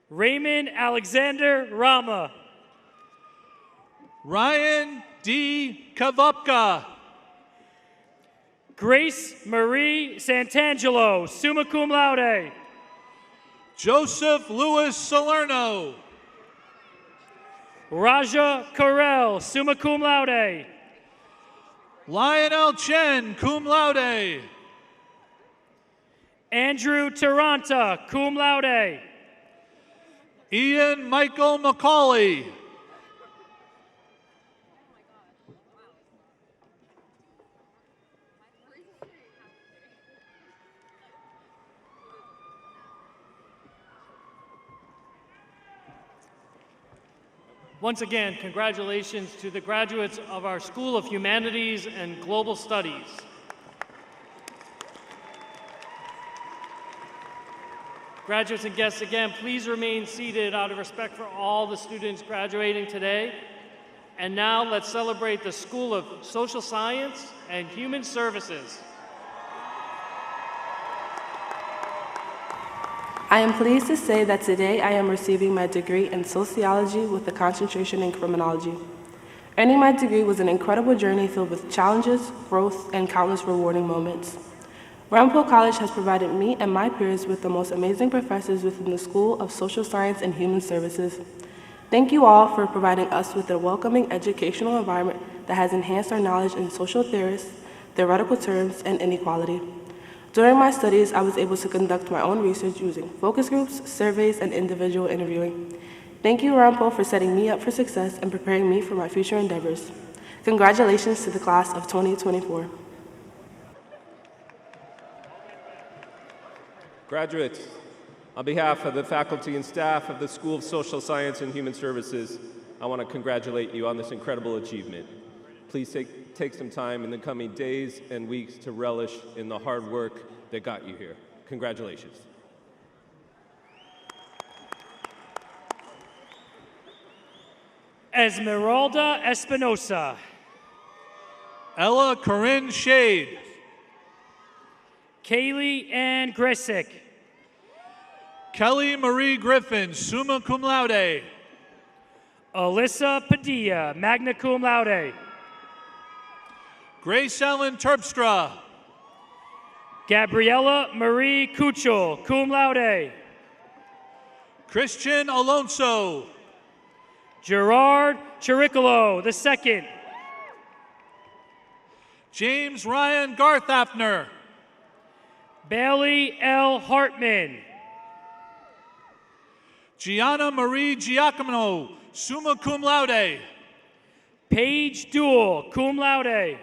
Raymond Alexander Rama. Ryan D. Kavupka. Grace Marie Santangelo, summa cum laude. Joseph Louis Salerno. Raja Carell, summa cum laude. Lionel Chen, cum laude. Andrew Taranta, cum laude. Ian Michael McCauley. Once again, congratulations to the graduates of our School of Humanities and Global Studies. Graduates and guests, again, please remain seated out of respect for all the students graduating today. And now let's celebrate the School of Social Science and Human Services. I am pleased to say that today I am receiving my degree in sociology with a concentration in criminology. Earning my degree was an incredible journey filled with challenges, growth, and countless rewarding moments. Ramapo College has provided me and my peers with the most amazing professors within the School of Social Science and Human Services. Thank you all for providing us with a welcoming educational environment that has enhanced our knowledge in social theoretical terms, and inequality. During my studies, I was able to conduct my own research using focus groups, surveys, and individual interviewing. Thank you, Ramapo, for setting me up for success and preparing me for my future endeavors. Congratulations to the class of 2024. Graduates, on behalf of the faculty and staff of the School of Social Science and Human Services, I want to congratulate you on this incredible achievement. Please take some time in the coming days and weeks to relish in the hard work that got you here. Congratulations. Esmeralda Espinosa. Ella Corinne Shade. Kaylee Ann Grisick. Kelly Marie Griffin, summa cum laude. Alyssa Padilla, magna cum laude. Grace Ellen Terpstra. Gabriella Marie Kuchel, cum laude. Christian Alonso. Gerard Chiricolo II. James Ryan Garthafner. Bailey L. Hartman. Gianna Marie Giacomo, summa cum laude. Paige Duell, cum laude.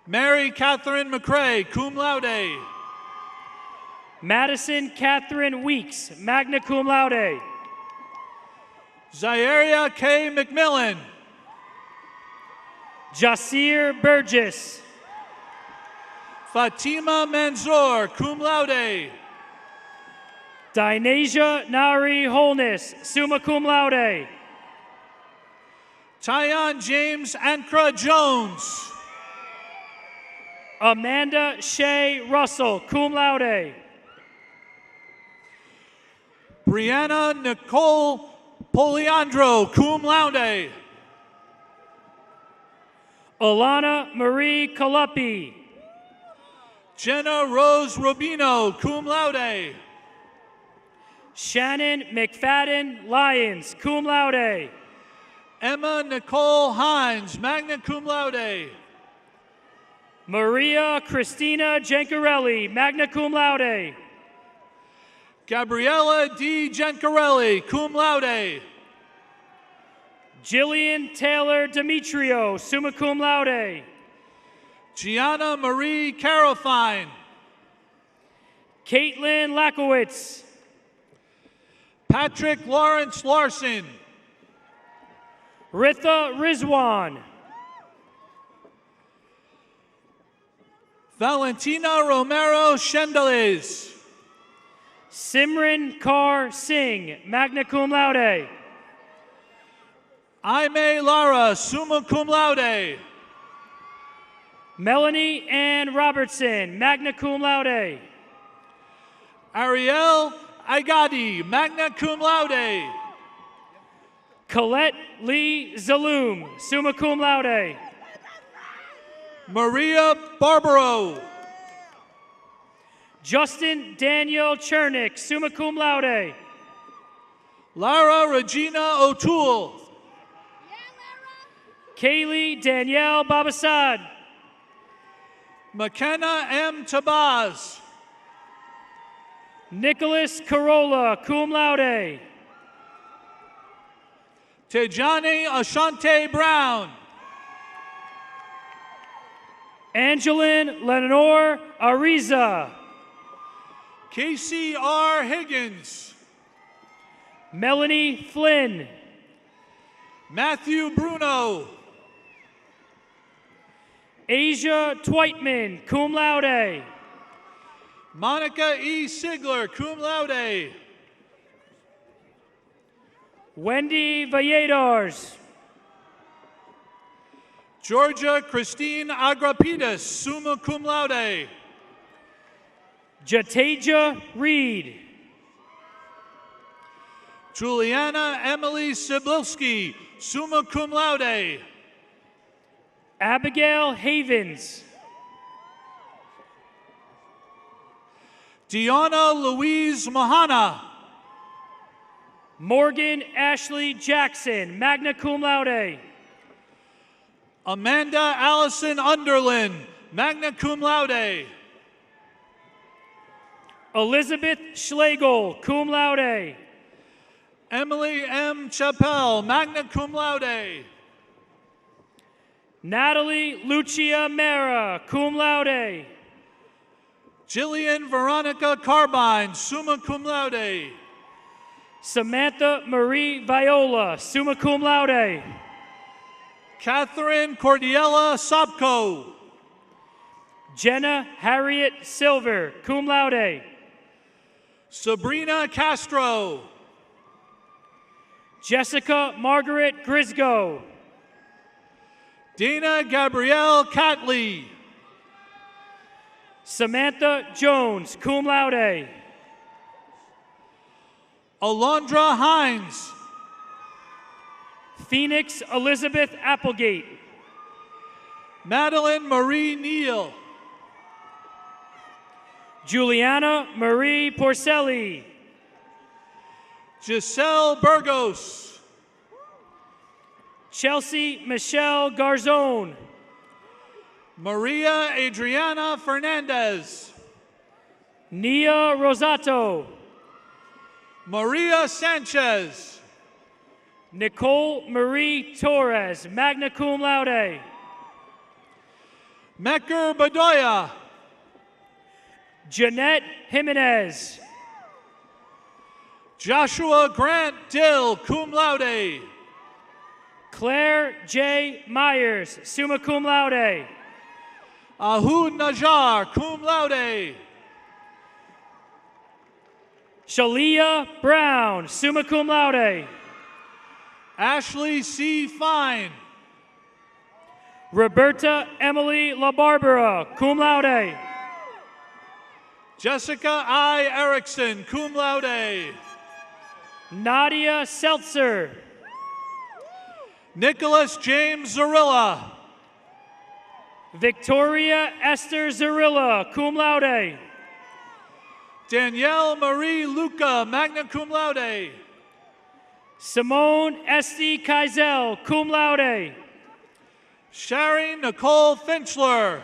Mary Catherine McCrae, cum laude. Madison Catherine Weeks, magna cum laude. Zairia K. McMillan. Jasir Burgess. Fatima Manzoor, cum laude. Dinasia Nari Holness, summa cum laude. Tyon James Ankra Jones. Amanda Shea Russell, cum laude. Brianna Nicole Poliandro, cum laude. Alana Marie Kaluppi. Jenna Rose Rubino, cum laude. Shannon McFadden Lyons, cum laude. Emma Nicole Hines, magna cum laude. Maria Christina Gencarelli, magna cum laude. Gabriella D. Gencarelli, cum laude. Jillian Taylor Demetrio, summa cum laude. Gianna Marie Carafine. Caitlin Lakowitz. Patrick Lawrence Larson. Ritha Rizwan. Valentina Romero Shendales. Simran Kaur Singh, magna cum laude. Aime Lara, summa cum laude. Melanie Ann Robertson, magna cum laude. Ariel Agadi, magna cum laude. Colette Lee Zaloom, summa cum laude. Maria Barbaro. Justin Daniel Chernick, summa cum laude. Lara Regina O'Toole. Kaylee Danielle Babasad. McKenna M. Tabaz. Nicholas Corolla, cum laude. Tejani Ashante Brown. Angeline Lenore Ariza. Casey R. Higgins. Melanie Flynn. Matthew Bruno. Asia Twightman, cum laude. Monica E. Sigler, cum laude. Wendy Valladars. Georgia Christine Agrapidis, summa cum laude. Jatasia Reed. Juliana Emily Sibilski, summa cum laude. Abigail Havens. Deanna Louise Mahana. Morgan Ashley Jackson, magna cum laude. Amanda Allison Underlin, magna cum laude. Elizabeth Schlegel, cum laude. Emily M. Chappelle, magna cum laude. Natalie Lucia Mera, cum laude. Jillian Veronica Carbine, summa cum laude. Samantha Marie Viola, summa cum laude. Catherine Cordiella Sobko. Jenna Harriet Silver, cum laude. Sabrina Castro. Jessica Margaret Grisgo. Dana Gabrielle Catley. Samantha Jones, cum laude. Alondra Hines. Phoenix Elizabeth Applegate. Madeline Marie Neal. Juliana Marie Porcelli. Giselle Burgos. Chelsea Michelle Garzone. Maria Adriana Fernandez. Nia Rosato. Maria Sanchez. Nicole Marie Torres, magna cum laude. Mecker Bedoya. Jeanette Jimenez. Joshua Grant Dill, cum laude. Claire J. Myers, summa cum laude. Ahud Najjar, cum laude. Shalia Brown, summa cum laude. Ashley C. Fine. Roberta Emily LaBarbera, cum laude. Jessica I. Erickson, cum laude. Nadia Seltzer. Nicholas James Zarilla. Victoria Esther Zarilla, cum laude. Danielle Marie Luca, magna cum laude. Simone Esty Kaizel, cum laude. Sherry Nicole Finchler.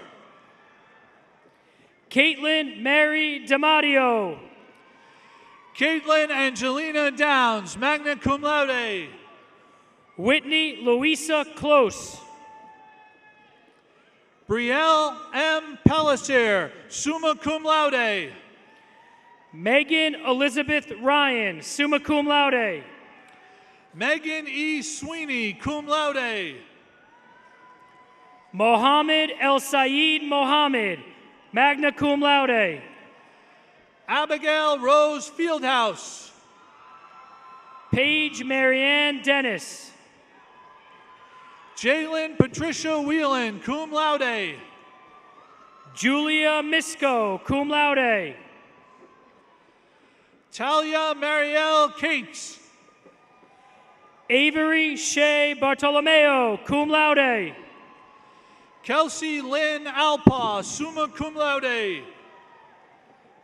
Caitlin Mary Damadio. Caitlin Angelina Downs, magna cum laude. Whitney Louisa Close. Brielle M. Pellissier, summa cum laude. Megan Elizabeth Ryan, summa cum laude. Megan E. Sweeney, cum laude. Mohammed El Sayed Mohammed, magna cum laude. Abigail Rose Fieldhouse. Paige Marianne Dennis. Jalen Patricia Whelan, cum laude. Julia Misco, cum laude. Talia Marielle Cates. Avery Shea Bartolomeo, cum laude. Kelsey Lynn Alpa, summa cum laude.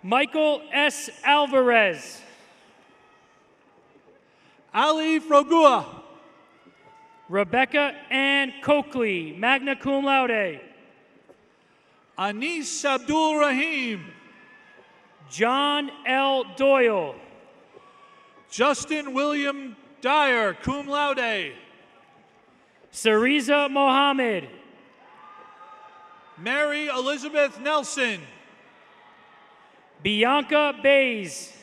Michael S. Alvarez. Ali Frogua. Rebecca Ann Coakley, magna cum laude. Anis Abdul Rahim. John L. Doyle. Justin William Dyer, cum laude. Sariza Mohammed. Mary Elizabeth Nelson. Bianca Bays.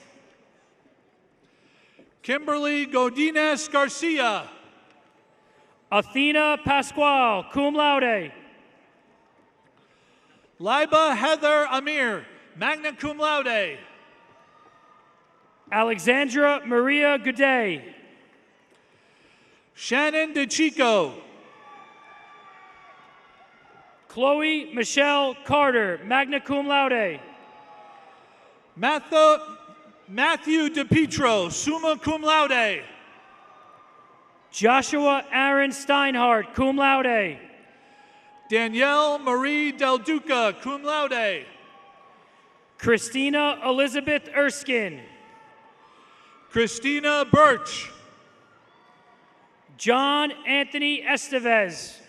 Kimberly Godinez Garcia. Athena Pasquale, cum laude. Liba Heather Amir, magna cum laude. Alexandra Maria Goudet. Shannon DeChico. Chloe Michelle Carter, magna cum laude. Matthew DePietro, summa cum laude. Joshua Aaron Steinhardt, cum laude. Danielle Marie Del Duca, cum laude. Christina Elizabeth Erskine. Christina Birch. John Anthony Estevez.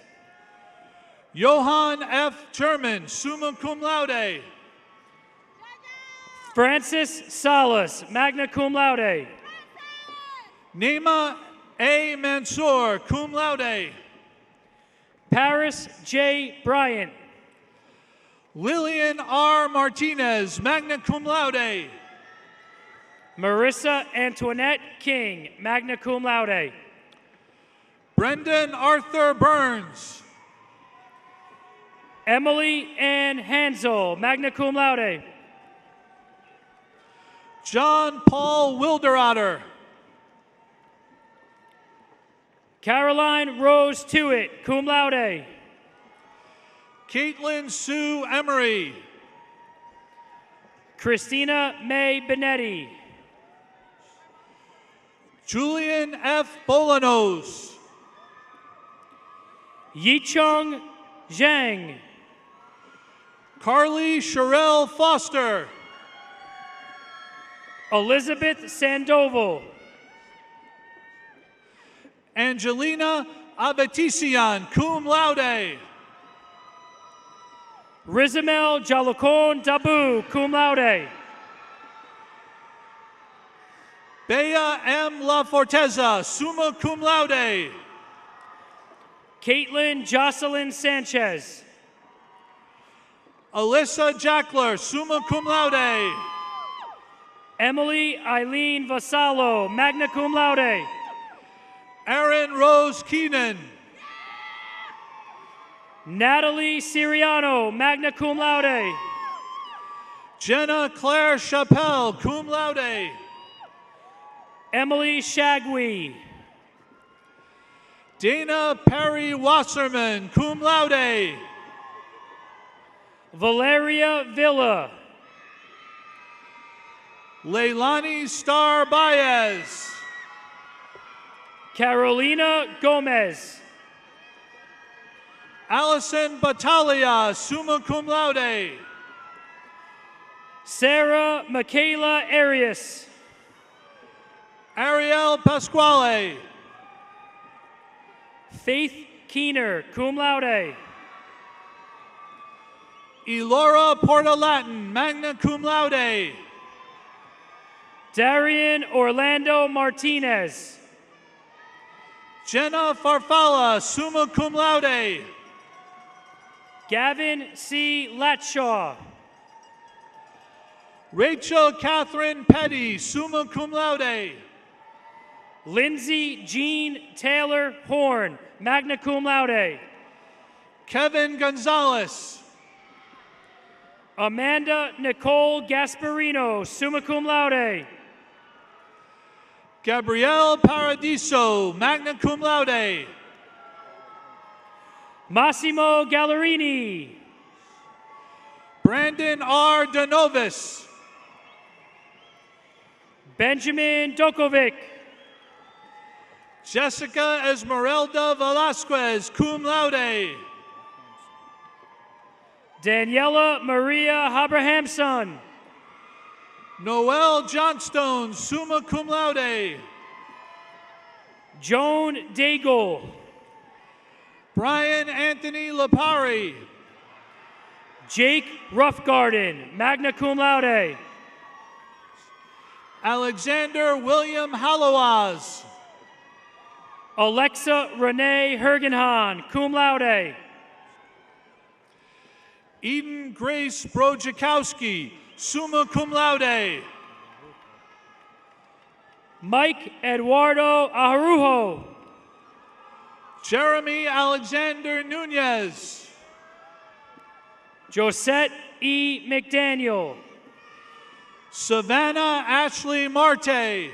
Johann F. German, summa cum laude. Francis Salas, magna cum laude. Nema A. Mansour, cum laude. Paris J. Bryant. Lillian R. Martinez, magna cum laude. Marissa Antoinette King, magna cum laude. Brendan Arthur Burns. Emily Ann Hansel, magna cum laude. John Paul Wilderotter. Caroline Rose Tewitt, cum laude. Caitlin Sue Emery. Christina May Benetti. Julian F. Bolanos. Yicheng Zhang. Carly Sherelle Foster. Elizabeth Sandoval. Angelina Avetisian, cum laude. Rizamel Jalocon Dabu, cum laude. Bea M. La Forteza, summa cum laude. Caitlin Jocelyn Sanchez. Alyssa Jackler, summa cum laude. Emily Eileen Vasallo, magna cum laude. Erin Rose Keenan. Natalie Siriano, magna cum laude. Jenna Claire Chappelle, cum laude. Emily Shagwe. Dana Perry Wasserman, cum laude. Valeria Villa. Leilani Star Baez. Carolina Gomez. Allison Battaglia, summa cum laude. Sarah Michaela Arias. Ariel Pasquale. Faith Keener, cum laude. Elora Portalatin, magna cum laude. Darian Orlando Martinez. Jenna Farfalla, summa cum laude. Gavin C. Latshaw. Rachel Catherine Petty, summa cum laude. Lindsay Jean Taylor Horn, magna cum laude. Kevin Gonzalez. Amanda Nicole Gasparino, summa cum laude. Gabrielle Paradiso, magna cum laude. Massimo Gallerini. Brandon R. Denovis. Benjamin Dokovic. Jessica Esmeralda Velasquez, cum laude. Daniela Maria Habrahamson. Noel Johnstone, summa cum laude. Joan Daigle. Brian Anthony Lapari. Jake Roughgarden, magna cum laude. Alexander William Hallowaz. Alexa Renee Hergenhan, cum laude. Eden Grace Brojakowski, summa cum laude. Mike Eduardo Aharujo. Jeremy Alexander Nunez. Josette E. McDaniel. Savannah Ashley Marte.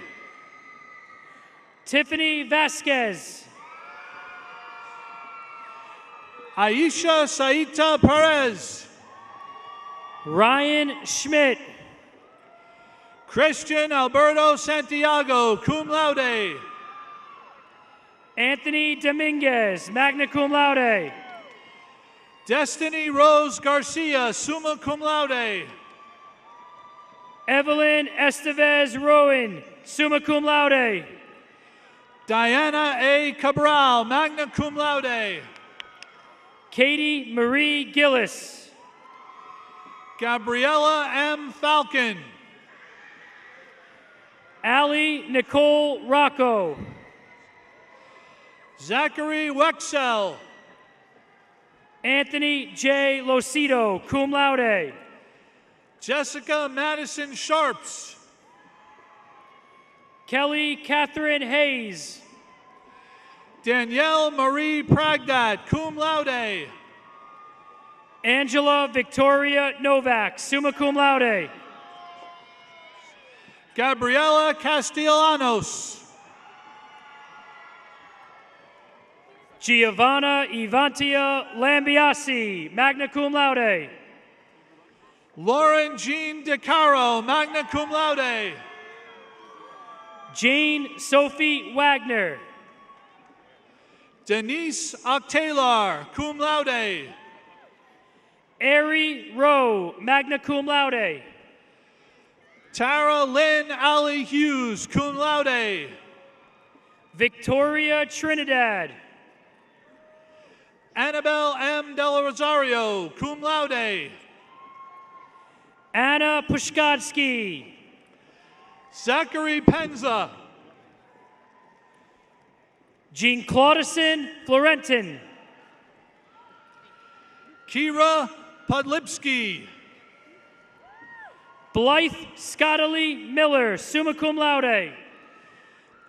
Tiffany Vasquez. Aisha Saita Perez. Ryan Schmidt. Christian Alberto Santiago, cum laude. Anthony Dominguez, magna cum laude. Destiny Rose Garcia, summa cum laude. Evelyn Estevez Rowan, summa cum laude. Diana A. Cabral, magna cum laude. Katie Marie Gillis. Gabriella M. Falcon. Allie Nicole Rocco. Zachary Wexell. Anthony J. Losito, cum laude. Jessica Madison Sharps. Kelly Catherine Hayes. Danielle Marie Pragdat, cum laude. Angela Victoria Novak, summa cum laude. Gabriela Castellanos. Giovanna Ivantia Lambiasi, magna cum laude. Lauren Jean DeCaro, magna cum laude. Jane Sophie Wagner. Denise Octalar, cum laude. Ari Rowe, magna cum laude. Tara Lynn Alley Hughes, cum laude. Victoria Trinidad. Annabelle M. Del Rosario, cum laude. Anna Pushkatsky. Zachary Penza. Jean Claudison Florentin. Kira Podlipski. Blythe Scottley Miller, summa cum laude.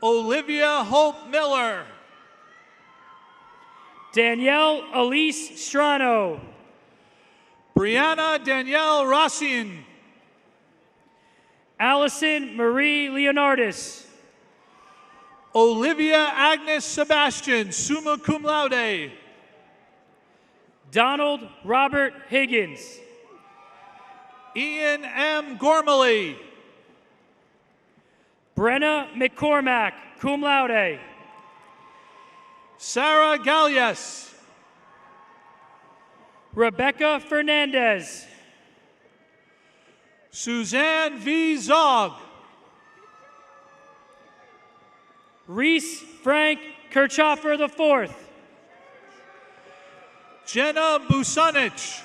Olivia Hope Miller. Danielle Elise Strano. Brianna Danielle Rossian. Allison Marie Leonardis. Olivia Agnes Sebastian, summa cum laude. Donald Robert Higgins. Ian M. Gormley. Brenna McCormack, cum laude. Sarah Gallias. Rebecca Fernandez. Suzanne V. Zog. Reese Frank Kirchhoffer IV. Jenna Busanich.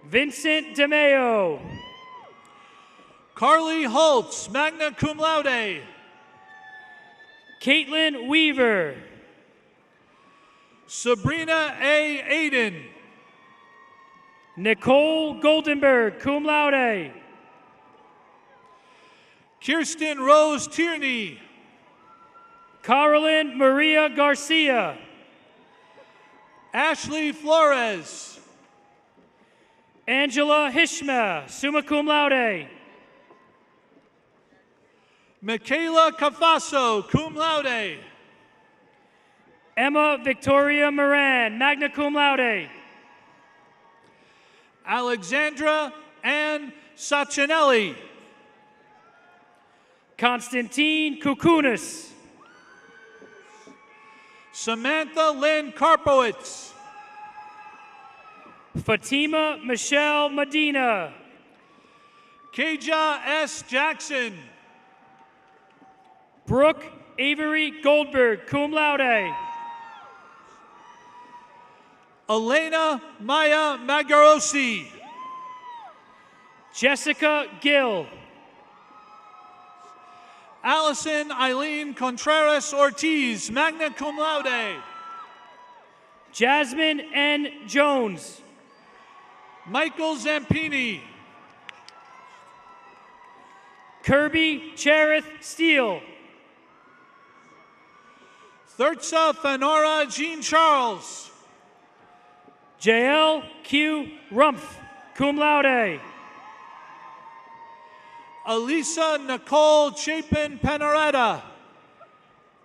Vincent DeMeo. Carly Holtz, magna cum laude. Caitlin Weaver. Sabrina A. Aiden. Nicole Goldenberg, cum laude. Kirsten Rose Tierney. Carolyn Maria Garcia. Ashley Flores. Angela Hishma, summa cum laude. Michaela Cafaso, cum laude. Emma Victoria Moran, magna cum laude. Alexandra Ann Sacinelli. Constantine Kukunis. Samantha Lynn Karpowitz. Fatima Michelle Medina. Keja S. Jackson. Brooke Avery Goldberg, cum laude. Elena Maya Magarosi. Jessica Gill. Allison Eileen Contreras Ortiz, magna cum laude. Jasmine N. Jones. Michael Zampini. Kirby Cherith Steele. Thurza Fenora Jean Charles. JL Q. Rumpf, cum laude. Elisa Nicole Chapin Panaretta.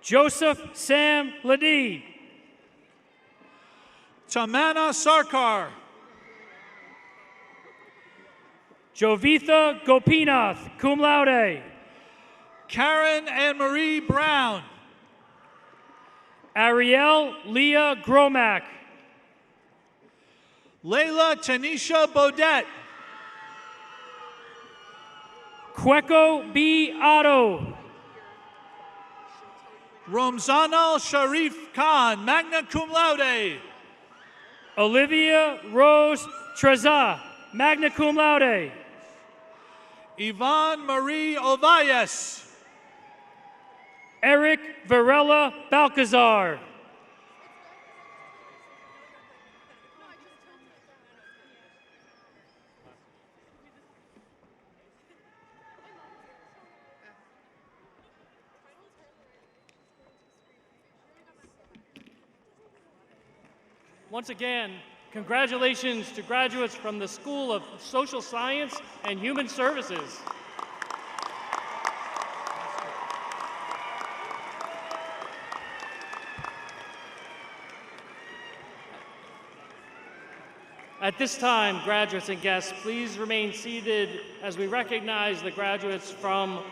Joseph Sam Ladie. Tamana Sarkar. Jovitha Gopinath, cum laude. Karen Anne Marie Brown. Ariel Leah Gromack. Layla Tanisha Bodette. Kweko B. Otto. Romzana Sharif Khan, magna cum laude. Olivia Rose Treza, magna cum laude. Yvonne Marie Ovalles. Eric Varela Balcazar. Once again, congratulations to graduates from the School of Social Science and Human Services. At this time, graduates and guests, please remain seated as we recognize the graduates from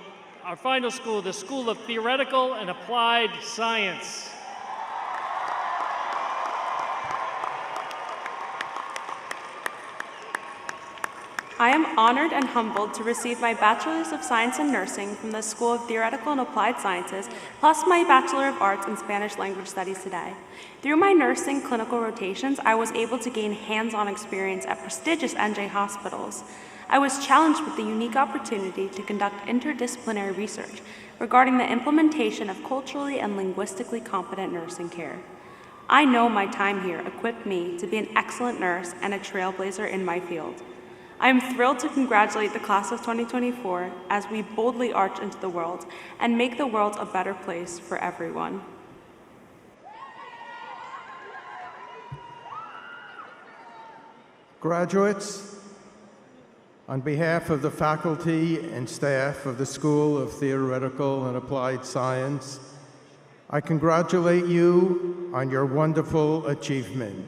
our final school, the School of Theoretical and Applied Science. I am honored and humbled to receive my Bachelor's of Science in Nursing from the School of Theoretical and Applied Sciences, plus my Bachelor of Arts in Spanish Language Studies today. Through my nursing clinical rotations, I was able to gain hands-on experience at prestigious NJ hospitals. I was challenged with the unique opportunity to conduct interdisciplinary research regarding the implementation of culturally and linguistically competent nursing care. I know my time here equipped me to be an excellent nurse and a trailblazer in my field. I am thrilled to congratulate the class of 2024 as we boldly arch into the world and make the world a better place for everyone. Graduates, on behalf of the faculty and staff of the School of Theoretical and Applied Science, I congratulate you on your wonderful achievement.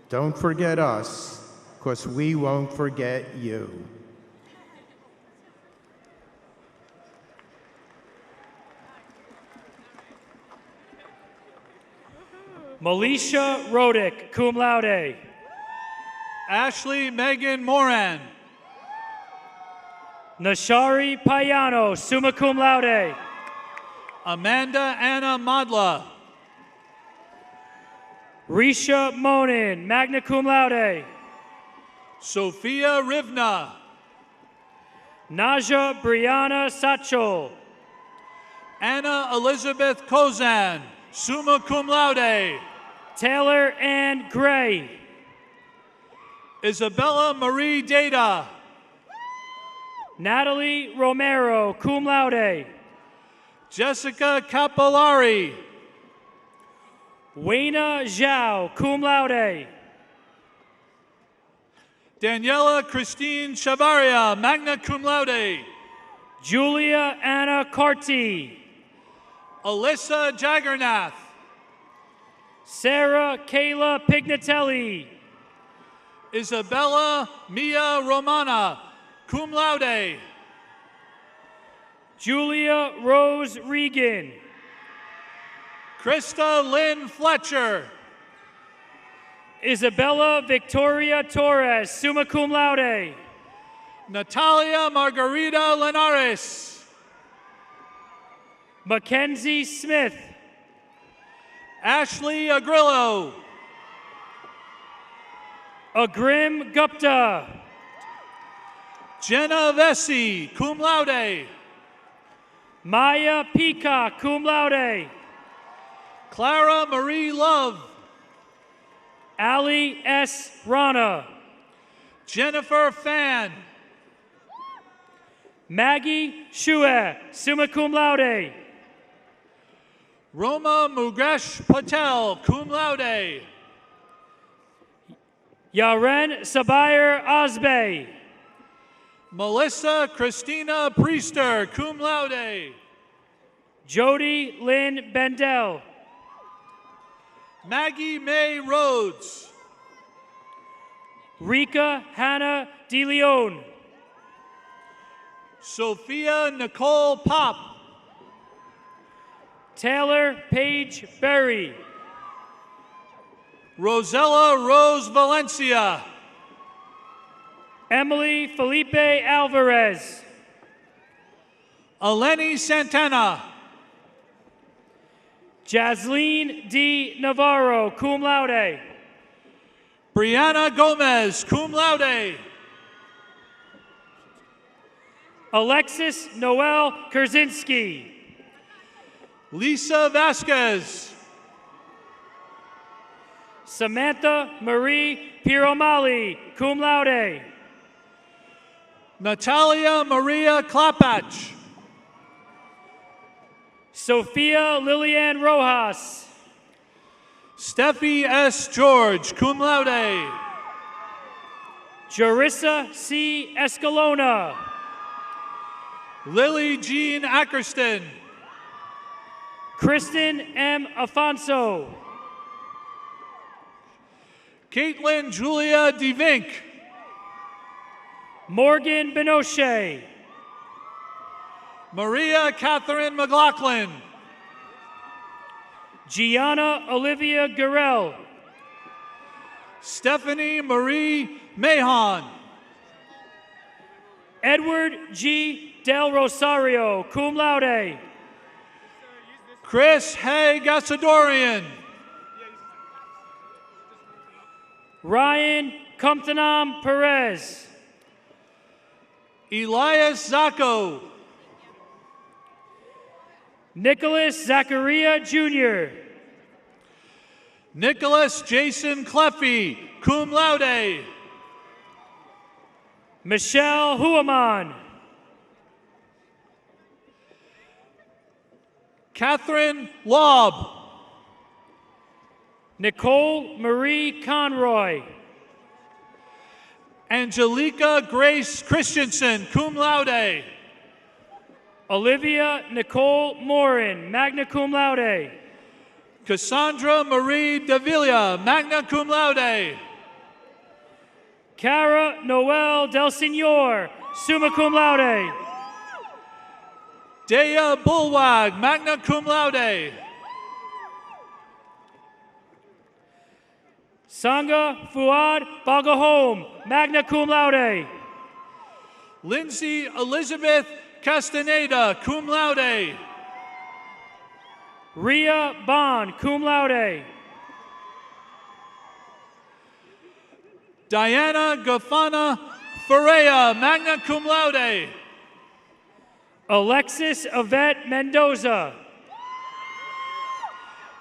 Don't forget us, because we won't forget you. Melisha Rodick, cum laude. Ashley Megan Moran. Nashari Payano, summa cum laude. Amanda Anna Madla. Risha Monin, magna cum laude. Sophia Rivna. Naja Brianna Satchel. Anna Elizabeth Kozan, summa cum laude. Taylor Ann Gray. Isabella Marie Data. Natalie Romero, cum laude. Jessica Capillari. Wayna Zhao, cum laude. Daniela Christine Chavaria, magna cum laude. Julia Anna Carty. Alyssa Jaggernath. Sarah Kayla Pignatelli. Isabella Mia Romana, cum laude. Julia Rose Regan. Krista Lynn Fletcher. Isabella Victoria Torres, summa cum laude. Natalia Margarita Linares. Mackenzie Smith. Ashley Agrillo. Agrim Gupta. Jenna Vesey, cum laude. Maya Peacock, cum laude. Clara Marie Love. Ali S. Rana. Jennifer Fan. Maggie Shue, summa cum laude. Roma Mugesh Patel, cum laude. Yaren Sabayer Osbe. Melissa Christina Priester, cum laude. Jody Lynn Bendel. Maggie May Rhodes. Rika Hannah DeLeon. Sophia Nicole Pop. Taylor Paige Berry. Rosella Rose Valencia. Emily Felipe Alvarez. Eleni Santana. Jasleen D. Navarro, cum laude. Brianna Gomez, cum laude. Alexis Noel Kerzinski. Lisa Vasquez. Samantha Marie Piromali, cum laude. Natalia Maria Klapach. Sophia Lilian Rojas. Steffi S. George, cum laude. Jarissa C. Escalona. Lily Jean Ackerston. Kristen M. Afonso. Caitlin Julia DeVink. Morgan Benoche. Maria Catherine McLaughlin. Gianna Olivia Garrell. Stephanie Marie Mahon. Edward G. Del Rosario, cum laude. Chris Hay Gassadorian. Ryan Comptonam Perez. Elias Zacco. Nicholas Zachariah Jr. Nicholas Jason Cleffy, cum laude. Michelle Huaman. Catherine Laub. Nicole Marie Conroy. Angelica Grace Christensen, cum laude. Olivia Nicole Morin, magna cum laude. Cassandra Marie Davila, magna cum laude. Cara Noel Del Senor, summa cum laude. Dea Bulwag, magna cum laude. Sangha Fuad Bagahom, magna cum laude. Lindsay Elizabeth Castaneda, cum laude. Ria Bond, cum laude. Diana Gafana Ferreira, magna cum laude. Alexis Yvette Mendoza.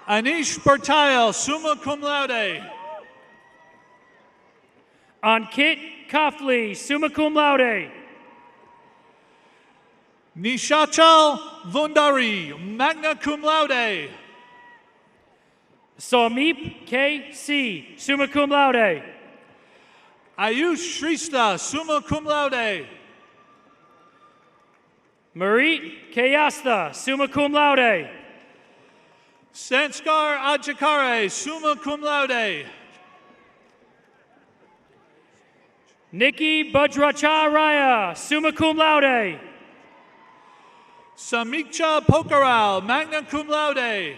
Anish Bertile, summa cum laude. Ankit Kafli, summa cum laude. Nishachal Vundari, magna cum laude. Somip K.C., summa cum laude. Ayush Shrista, summa cum laude. Marit Kayasta, summa cum laude. Sanskar Ajakare, summa cum laude. Nikki Bajracharaya, summa cum laude. Samiksha Pokaral, magna cum laude.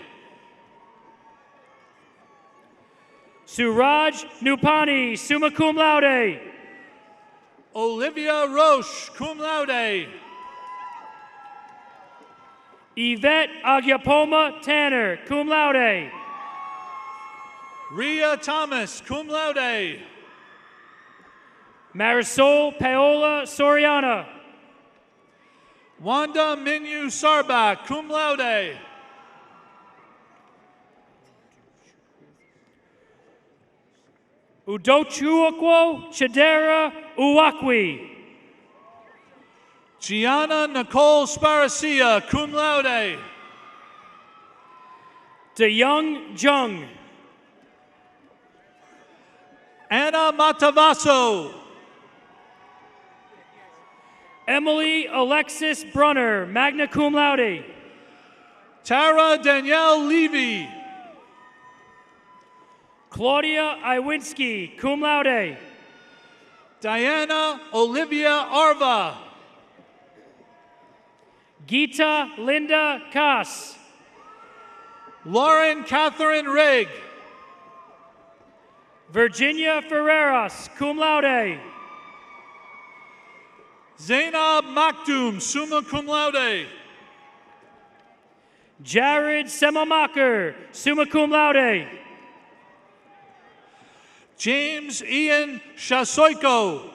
Suraj Nupani, summa cum laude. Olivia Roche, cum laude. Yvette Agyapoma Tanner, cum laude. Ria Thomas, cum laude. Marisol Paola Soriana. Wanda Minu Sarbak, cum laude. Udochuokwo Chidera Uwakwi. Gianna Nicole Sparacia, cum laude. DeYoung Jung. Anna Matavaso. Emily Alexis Brunner, magna cum laude. Tara Danielle Levy. Claudia Iwinski, cum laude. Diana Olivia Arva. Gita Linda Kass. Lauren Catherine Rigg. Virginia Ferreras, cum laude. Zainab Maktoum, summa cum laude. Jared Semamaker, summa cum laude. James Ian Shasoiko.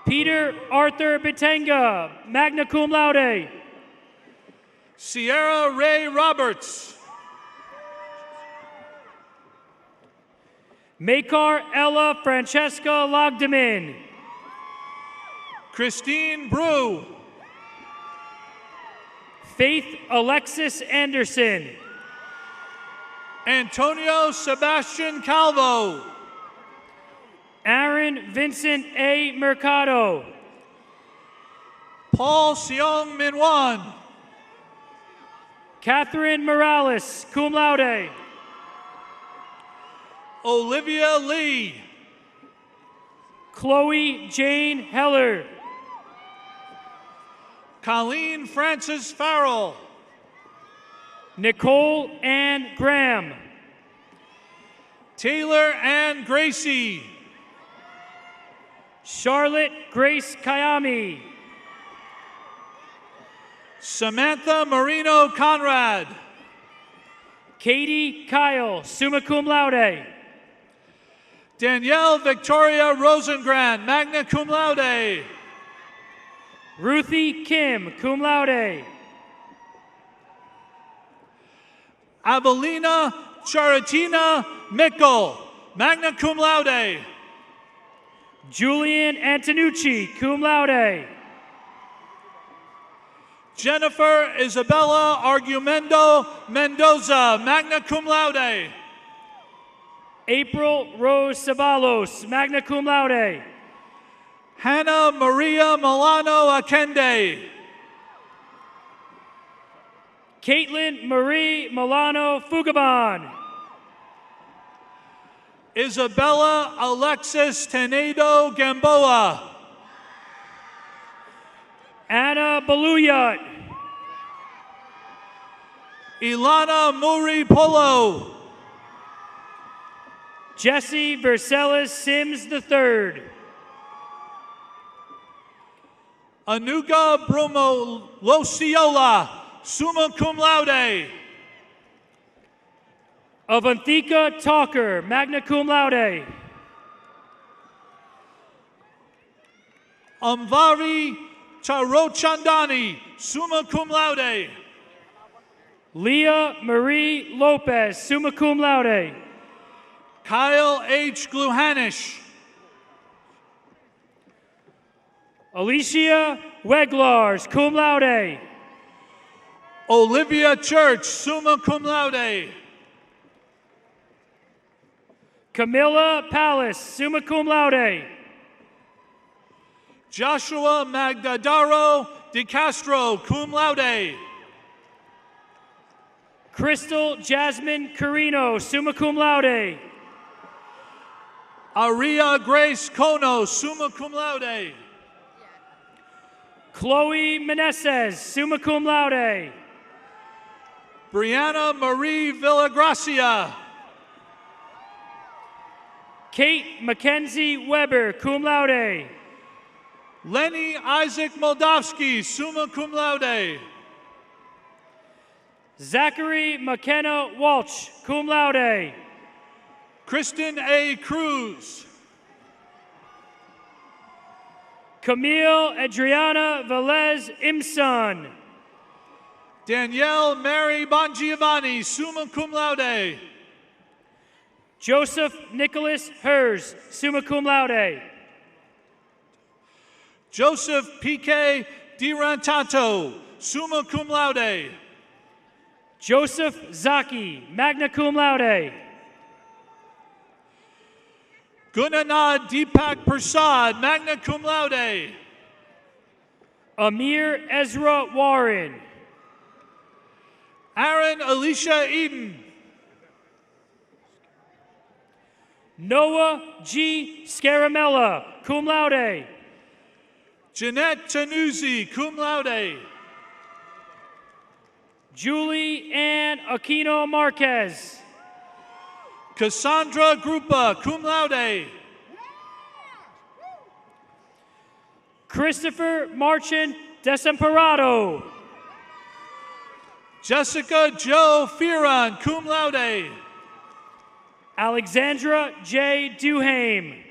Peter Arthur Bitenga, magna cum laude. Sierra Ray Roberts. Makar Ella Francesca Lagdemin. Christine Brew. Faith Alexis Anderson. Antonio Sebastian Calvo. Aaron Vincent A. Mercado. Paul Seong Min Wan. Catherine Morales, cum laude. Olivia Lee. Chloe Jane Heller. Colleen Frances Farrell. Nicole Ann Graham. Taylor Ann Gracie. Charlotte Grace Kayami. Samantha Marino Conrad. Katie Kyle, summa cum laude. Danielle Victoria Rosengrant, magna cum laude. Ruthie Kim, cum laude. Avelina Charitina Mickle, magna cum laude. Julian Antonucci, cum laude. Jennifer Isabella Argumendo Mendoza, magna cum laude. April Rose Ceballos, magna cum laude. Hannah Maria Milano Akende. Caitlin Marie Milano Fugaban. Isabella Alexis Tenedo Gamboa. Anna Baluyat. Ilana Muri Polo. Jesse Vercelis Sims III. Anuga Brumo Lociola, summa cum laude. Avanthika Talker, magna cum laude. Amvari Charochandani, summa cum laude. Leah Marie Lopez, summa cum laude. Kyle H. Gluhanish. Alicia Weglars, cum laude. Olivia Church, summa cum laude. Camilla Palace, summa cum laude. Joshua Magdadaro De Castro, cum laude. Crystal Jasmine Carino, summa cum laude. Aria Grace Kono, summa cum laude. Chloe Meneses, summa cum laude. Brianna Marie Villagracia. Kate Mackenzie Weber, cum laude. Lenny Isaac Moldavsky, summa cum laude. Zachary McKenna Walsh, cum laude. Kristen A. Cruz. Camille Adriana Velez Imson. Danielle Mary Bongiovanni, summa cum laude. Joseph Nicholas Hers, summa cum laude. Joseph P.K. Dirantato, summa cum laude. Joseph Zaki, magna cum laude. Gunanad Deepak Prasad, magna cum laude. Amir Ezra Warren. Aaron Alicia Eden. Noah G. Scaramella, cum laude. Jeanette Tanuzzi, cum laude. Julie Ann Aquino Marquez. Cassandra Grupa, cum laude. Christopher Marchand Desemperado. Jessica Jo Fearon, cum laude. Alexandra J. Duhame.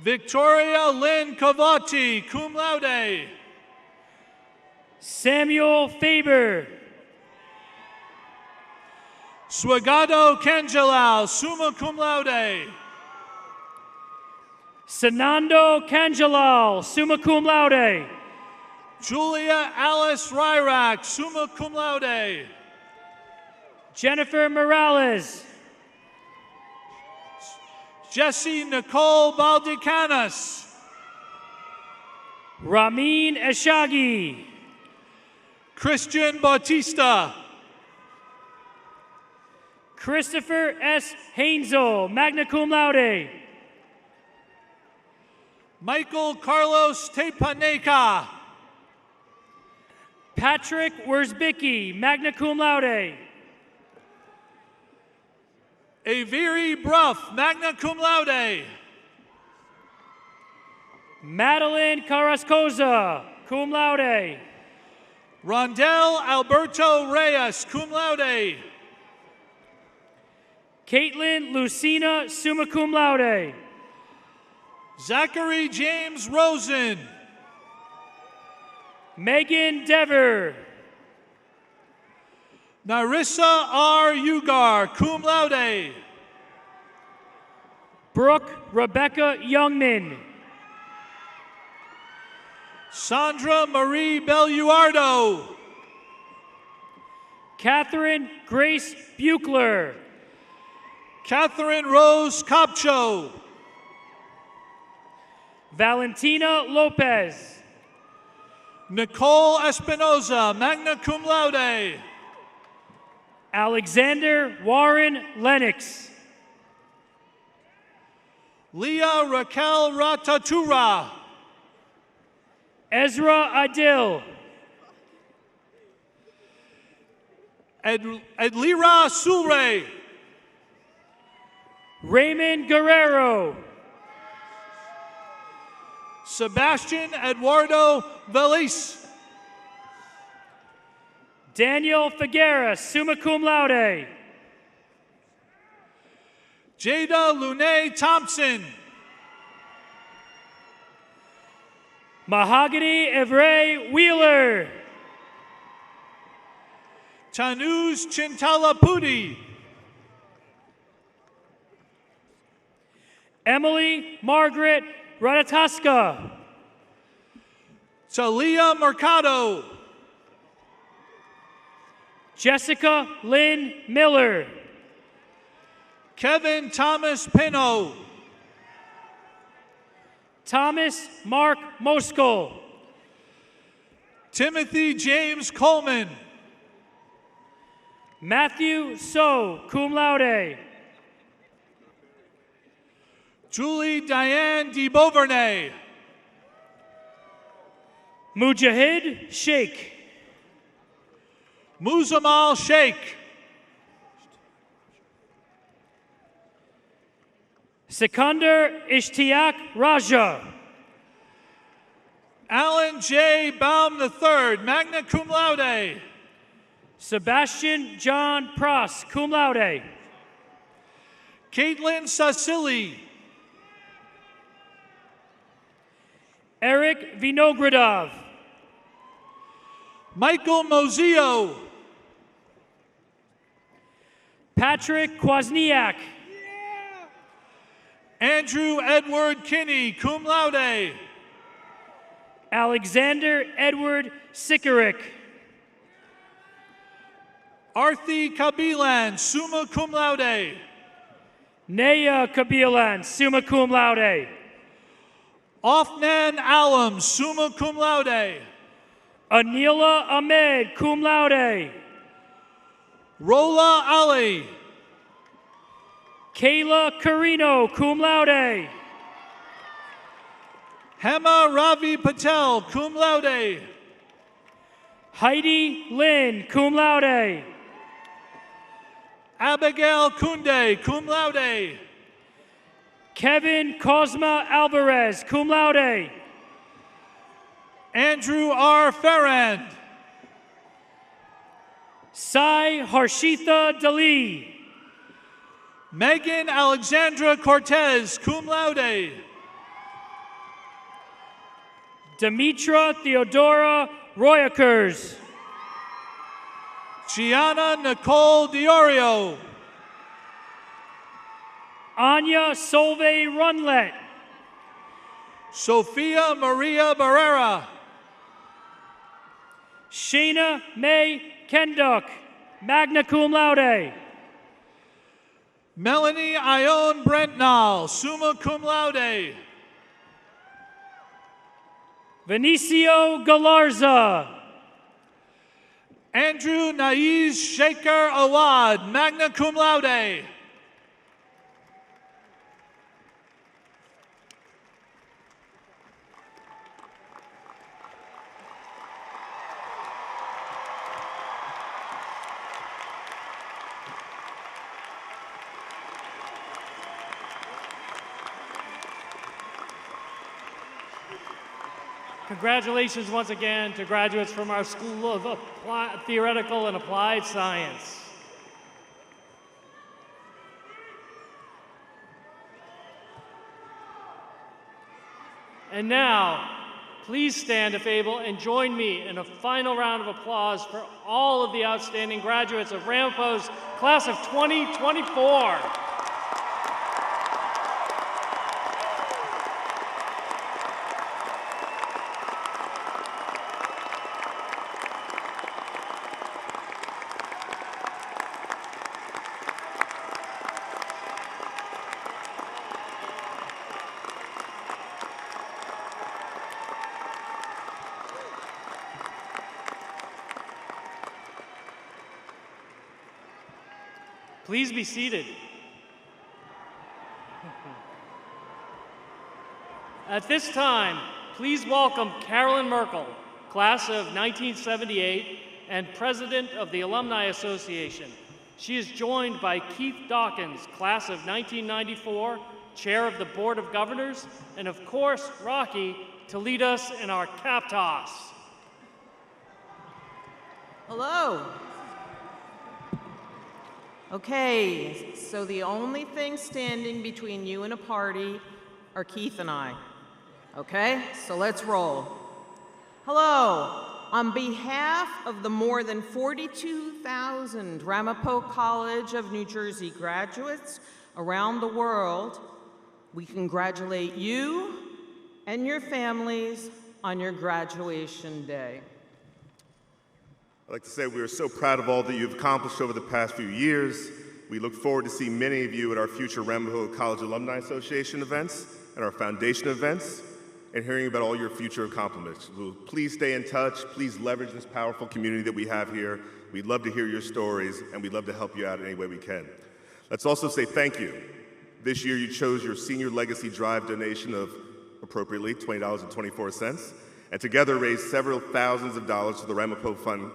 Victoria Lynn Cavati, cum laude. Samuel Faber. Swagado Kanjalal, summa cum laude. Sanando Kanjalal, summa cum laude. Julia Alice Ryrack, summa cum laude. Jennifer Morales. Jessie Nicole Baldicanas. Ramin Eshagi. Christian Bautista. Christopher S. Hainzel, magna cum laude. Michael Carlos Tepaneka. Patrick Wersbicki, magna cum laude. Avery Bruff, magna cum laude. Madeline Carrascosa, cum laude. Rondell Alberto Reyes, cum laude. Caitlin Lucina, summa cum laude. Zachary James Rosen. Megan Dever. Narissa R. Ugar, cum laude. Brooke Rebecca Youngman. Sandra Marie Belluardo. Catherine Grace Buchler. Catherine Rose Copcho. Valentina Lopez. Nicole Espinoza, magna cum laude. Alexander Warren Lennox. Leah Raquel Ratatura. Ezra Adil. Edlira Sulre. Raymond Guerrero. Sebastian Eduardo Velis. Daniel Figueras, summa cum laude. Jada Lune Thompson. Mahogany Evray Wheeler. Tanuz Chintalapudi. Emily Margaret Radataska. Talia Mercado. Jessica Lynn Miller. Kevin Thomas Pino. Thomas Mark Moskal. Timothy James Coleman. Matthew So, cum laude. Julie Diane de Beauvernay. Mujahid Sheikh. Muzamal Sheikh. Sikander Ishtiaq Raja. Alan J. Baum III, magna cum laude. Sebastian John Pross, cum laude. Caitlin Sasili. Eric Vinogradov. Michael Mozio. Patrick Kwasniak. Andrew Edward Kinney, cum laude. Alexander Edward Sikorick. Arthi Kabilan, summa cum laude. Naya Kabilan, summa cum laude. Afnan Alam, summa cum laude. Anila Ahmed, cum laude. Rola Ali. Kayla Carino, cum laude. Hema Ravi Patel, cum laude. Heidi Lynn, cum laude. Abigail Kunde, cum laude. Kevin Cosma Alvarez, cum laude. Andrew R. Ferrand. Sai Harshitha Dali. Megan Alexandra Cortez, cum laude. Demetra Theodora Royakers. Gianna Nicole Diorio. Anya Solveig Runlet. Sophia Maria Barrera. Shayna May Kenduk, magna cum laude. Melanie Ione Brentnall, summa cum laude. Vinicio Galarza. Andrew Naiz Shaker Awad, magna cum laude. Congratulations once again to graduates from our School of Theoretical and Applied Science. And now, please stand if able and join me in a final round of applause for all of the outstanding graduates of Ramapo's class of 2024. Please be seated. At this time, please welcome Carolyn Merkel, class of 1978 and president of the Alumni Association. She is joined by Keith Dawkins, class of 1994, chair of the Board of Governors, and of course, Rocky, to lead us in our cap toss. Hello. Okay, so the only thing standing between you and a party are Keith and I. Okay, so let's roll. Hello, on behalf of the more than 42,000 Ramapo College of New Jersey graduates around the world, we congratulate you and your families on your graduation day. I'd like to say we are so proud of all that you've accomplished over the past few years. We look forward to seeing many of you at our future Ramapo College Alumni Association events and our foundation events, and hearing about all your future accomplishments. Please stay in touch. Please leverage this powerful community that we have here. We'd love to hear your stories, and we'd love to help you out in any way we can. Let's also say thank you. This year you chose your Senior Legacy Drive donation of, appropriately, $20.24, and together raised several thousands of dollars to the Ramapo Fund,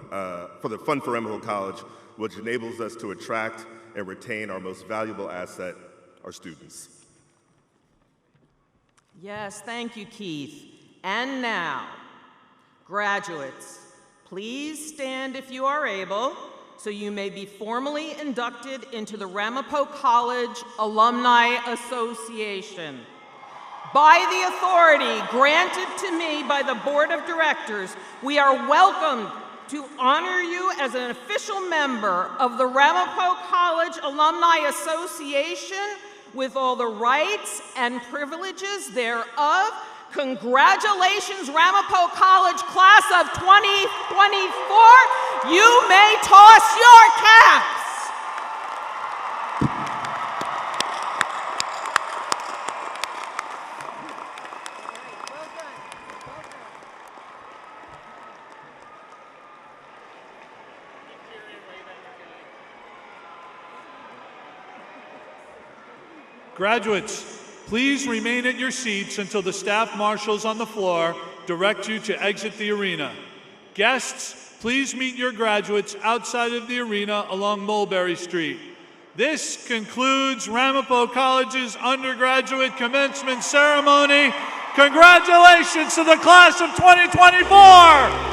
for the Fund for Ramapo College, which enables us to attract and retain our most valuable asset, our students. Yes, thank you, Keith. And now, graduates, please stand if you are able, so you may be formally inducted into the Ramapo College Alumni Association. By the authority granted to me by the Board of Directors, we are welcome to honor you as an official member of the Ramapo College Alumni Association with all the rights and privileges thereof. Congratulations, Ramapo College class of 2024. You may toss your caps. Graduates, please remain at your seats until the staff marshals on the floor direct you to exit the arena. Guests, please meet your graduates outside of the arena along Mulberry Street. This concludes Ramapo College's undergraduate commencement ceremony. Congratulations to the class of 2024!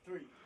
3.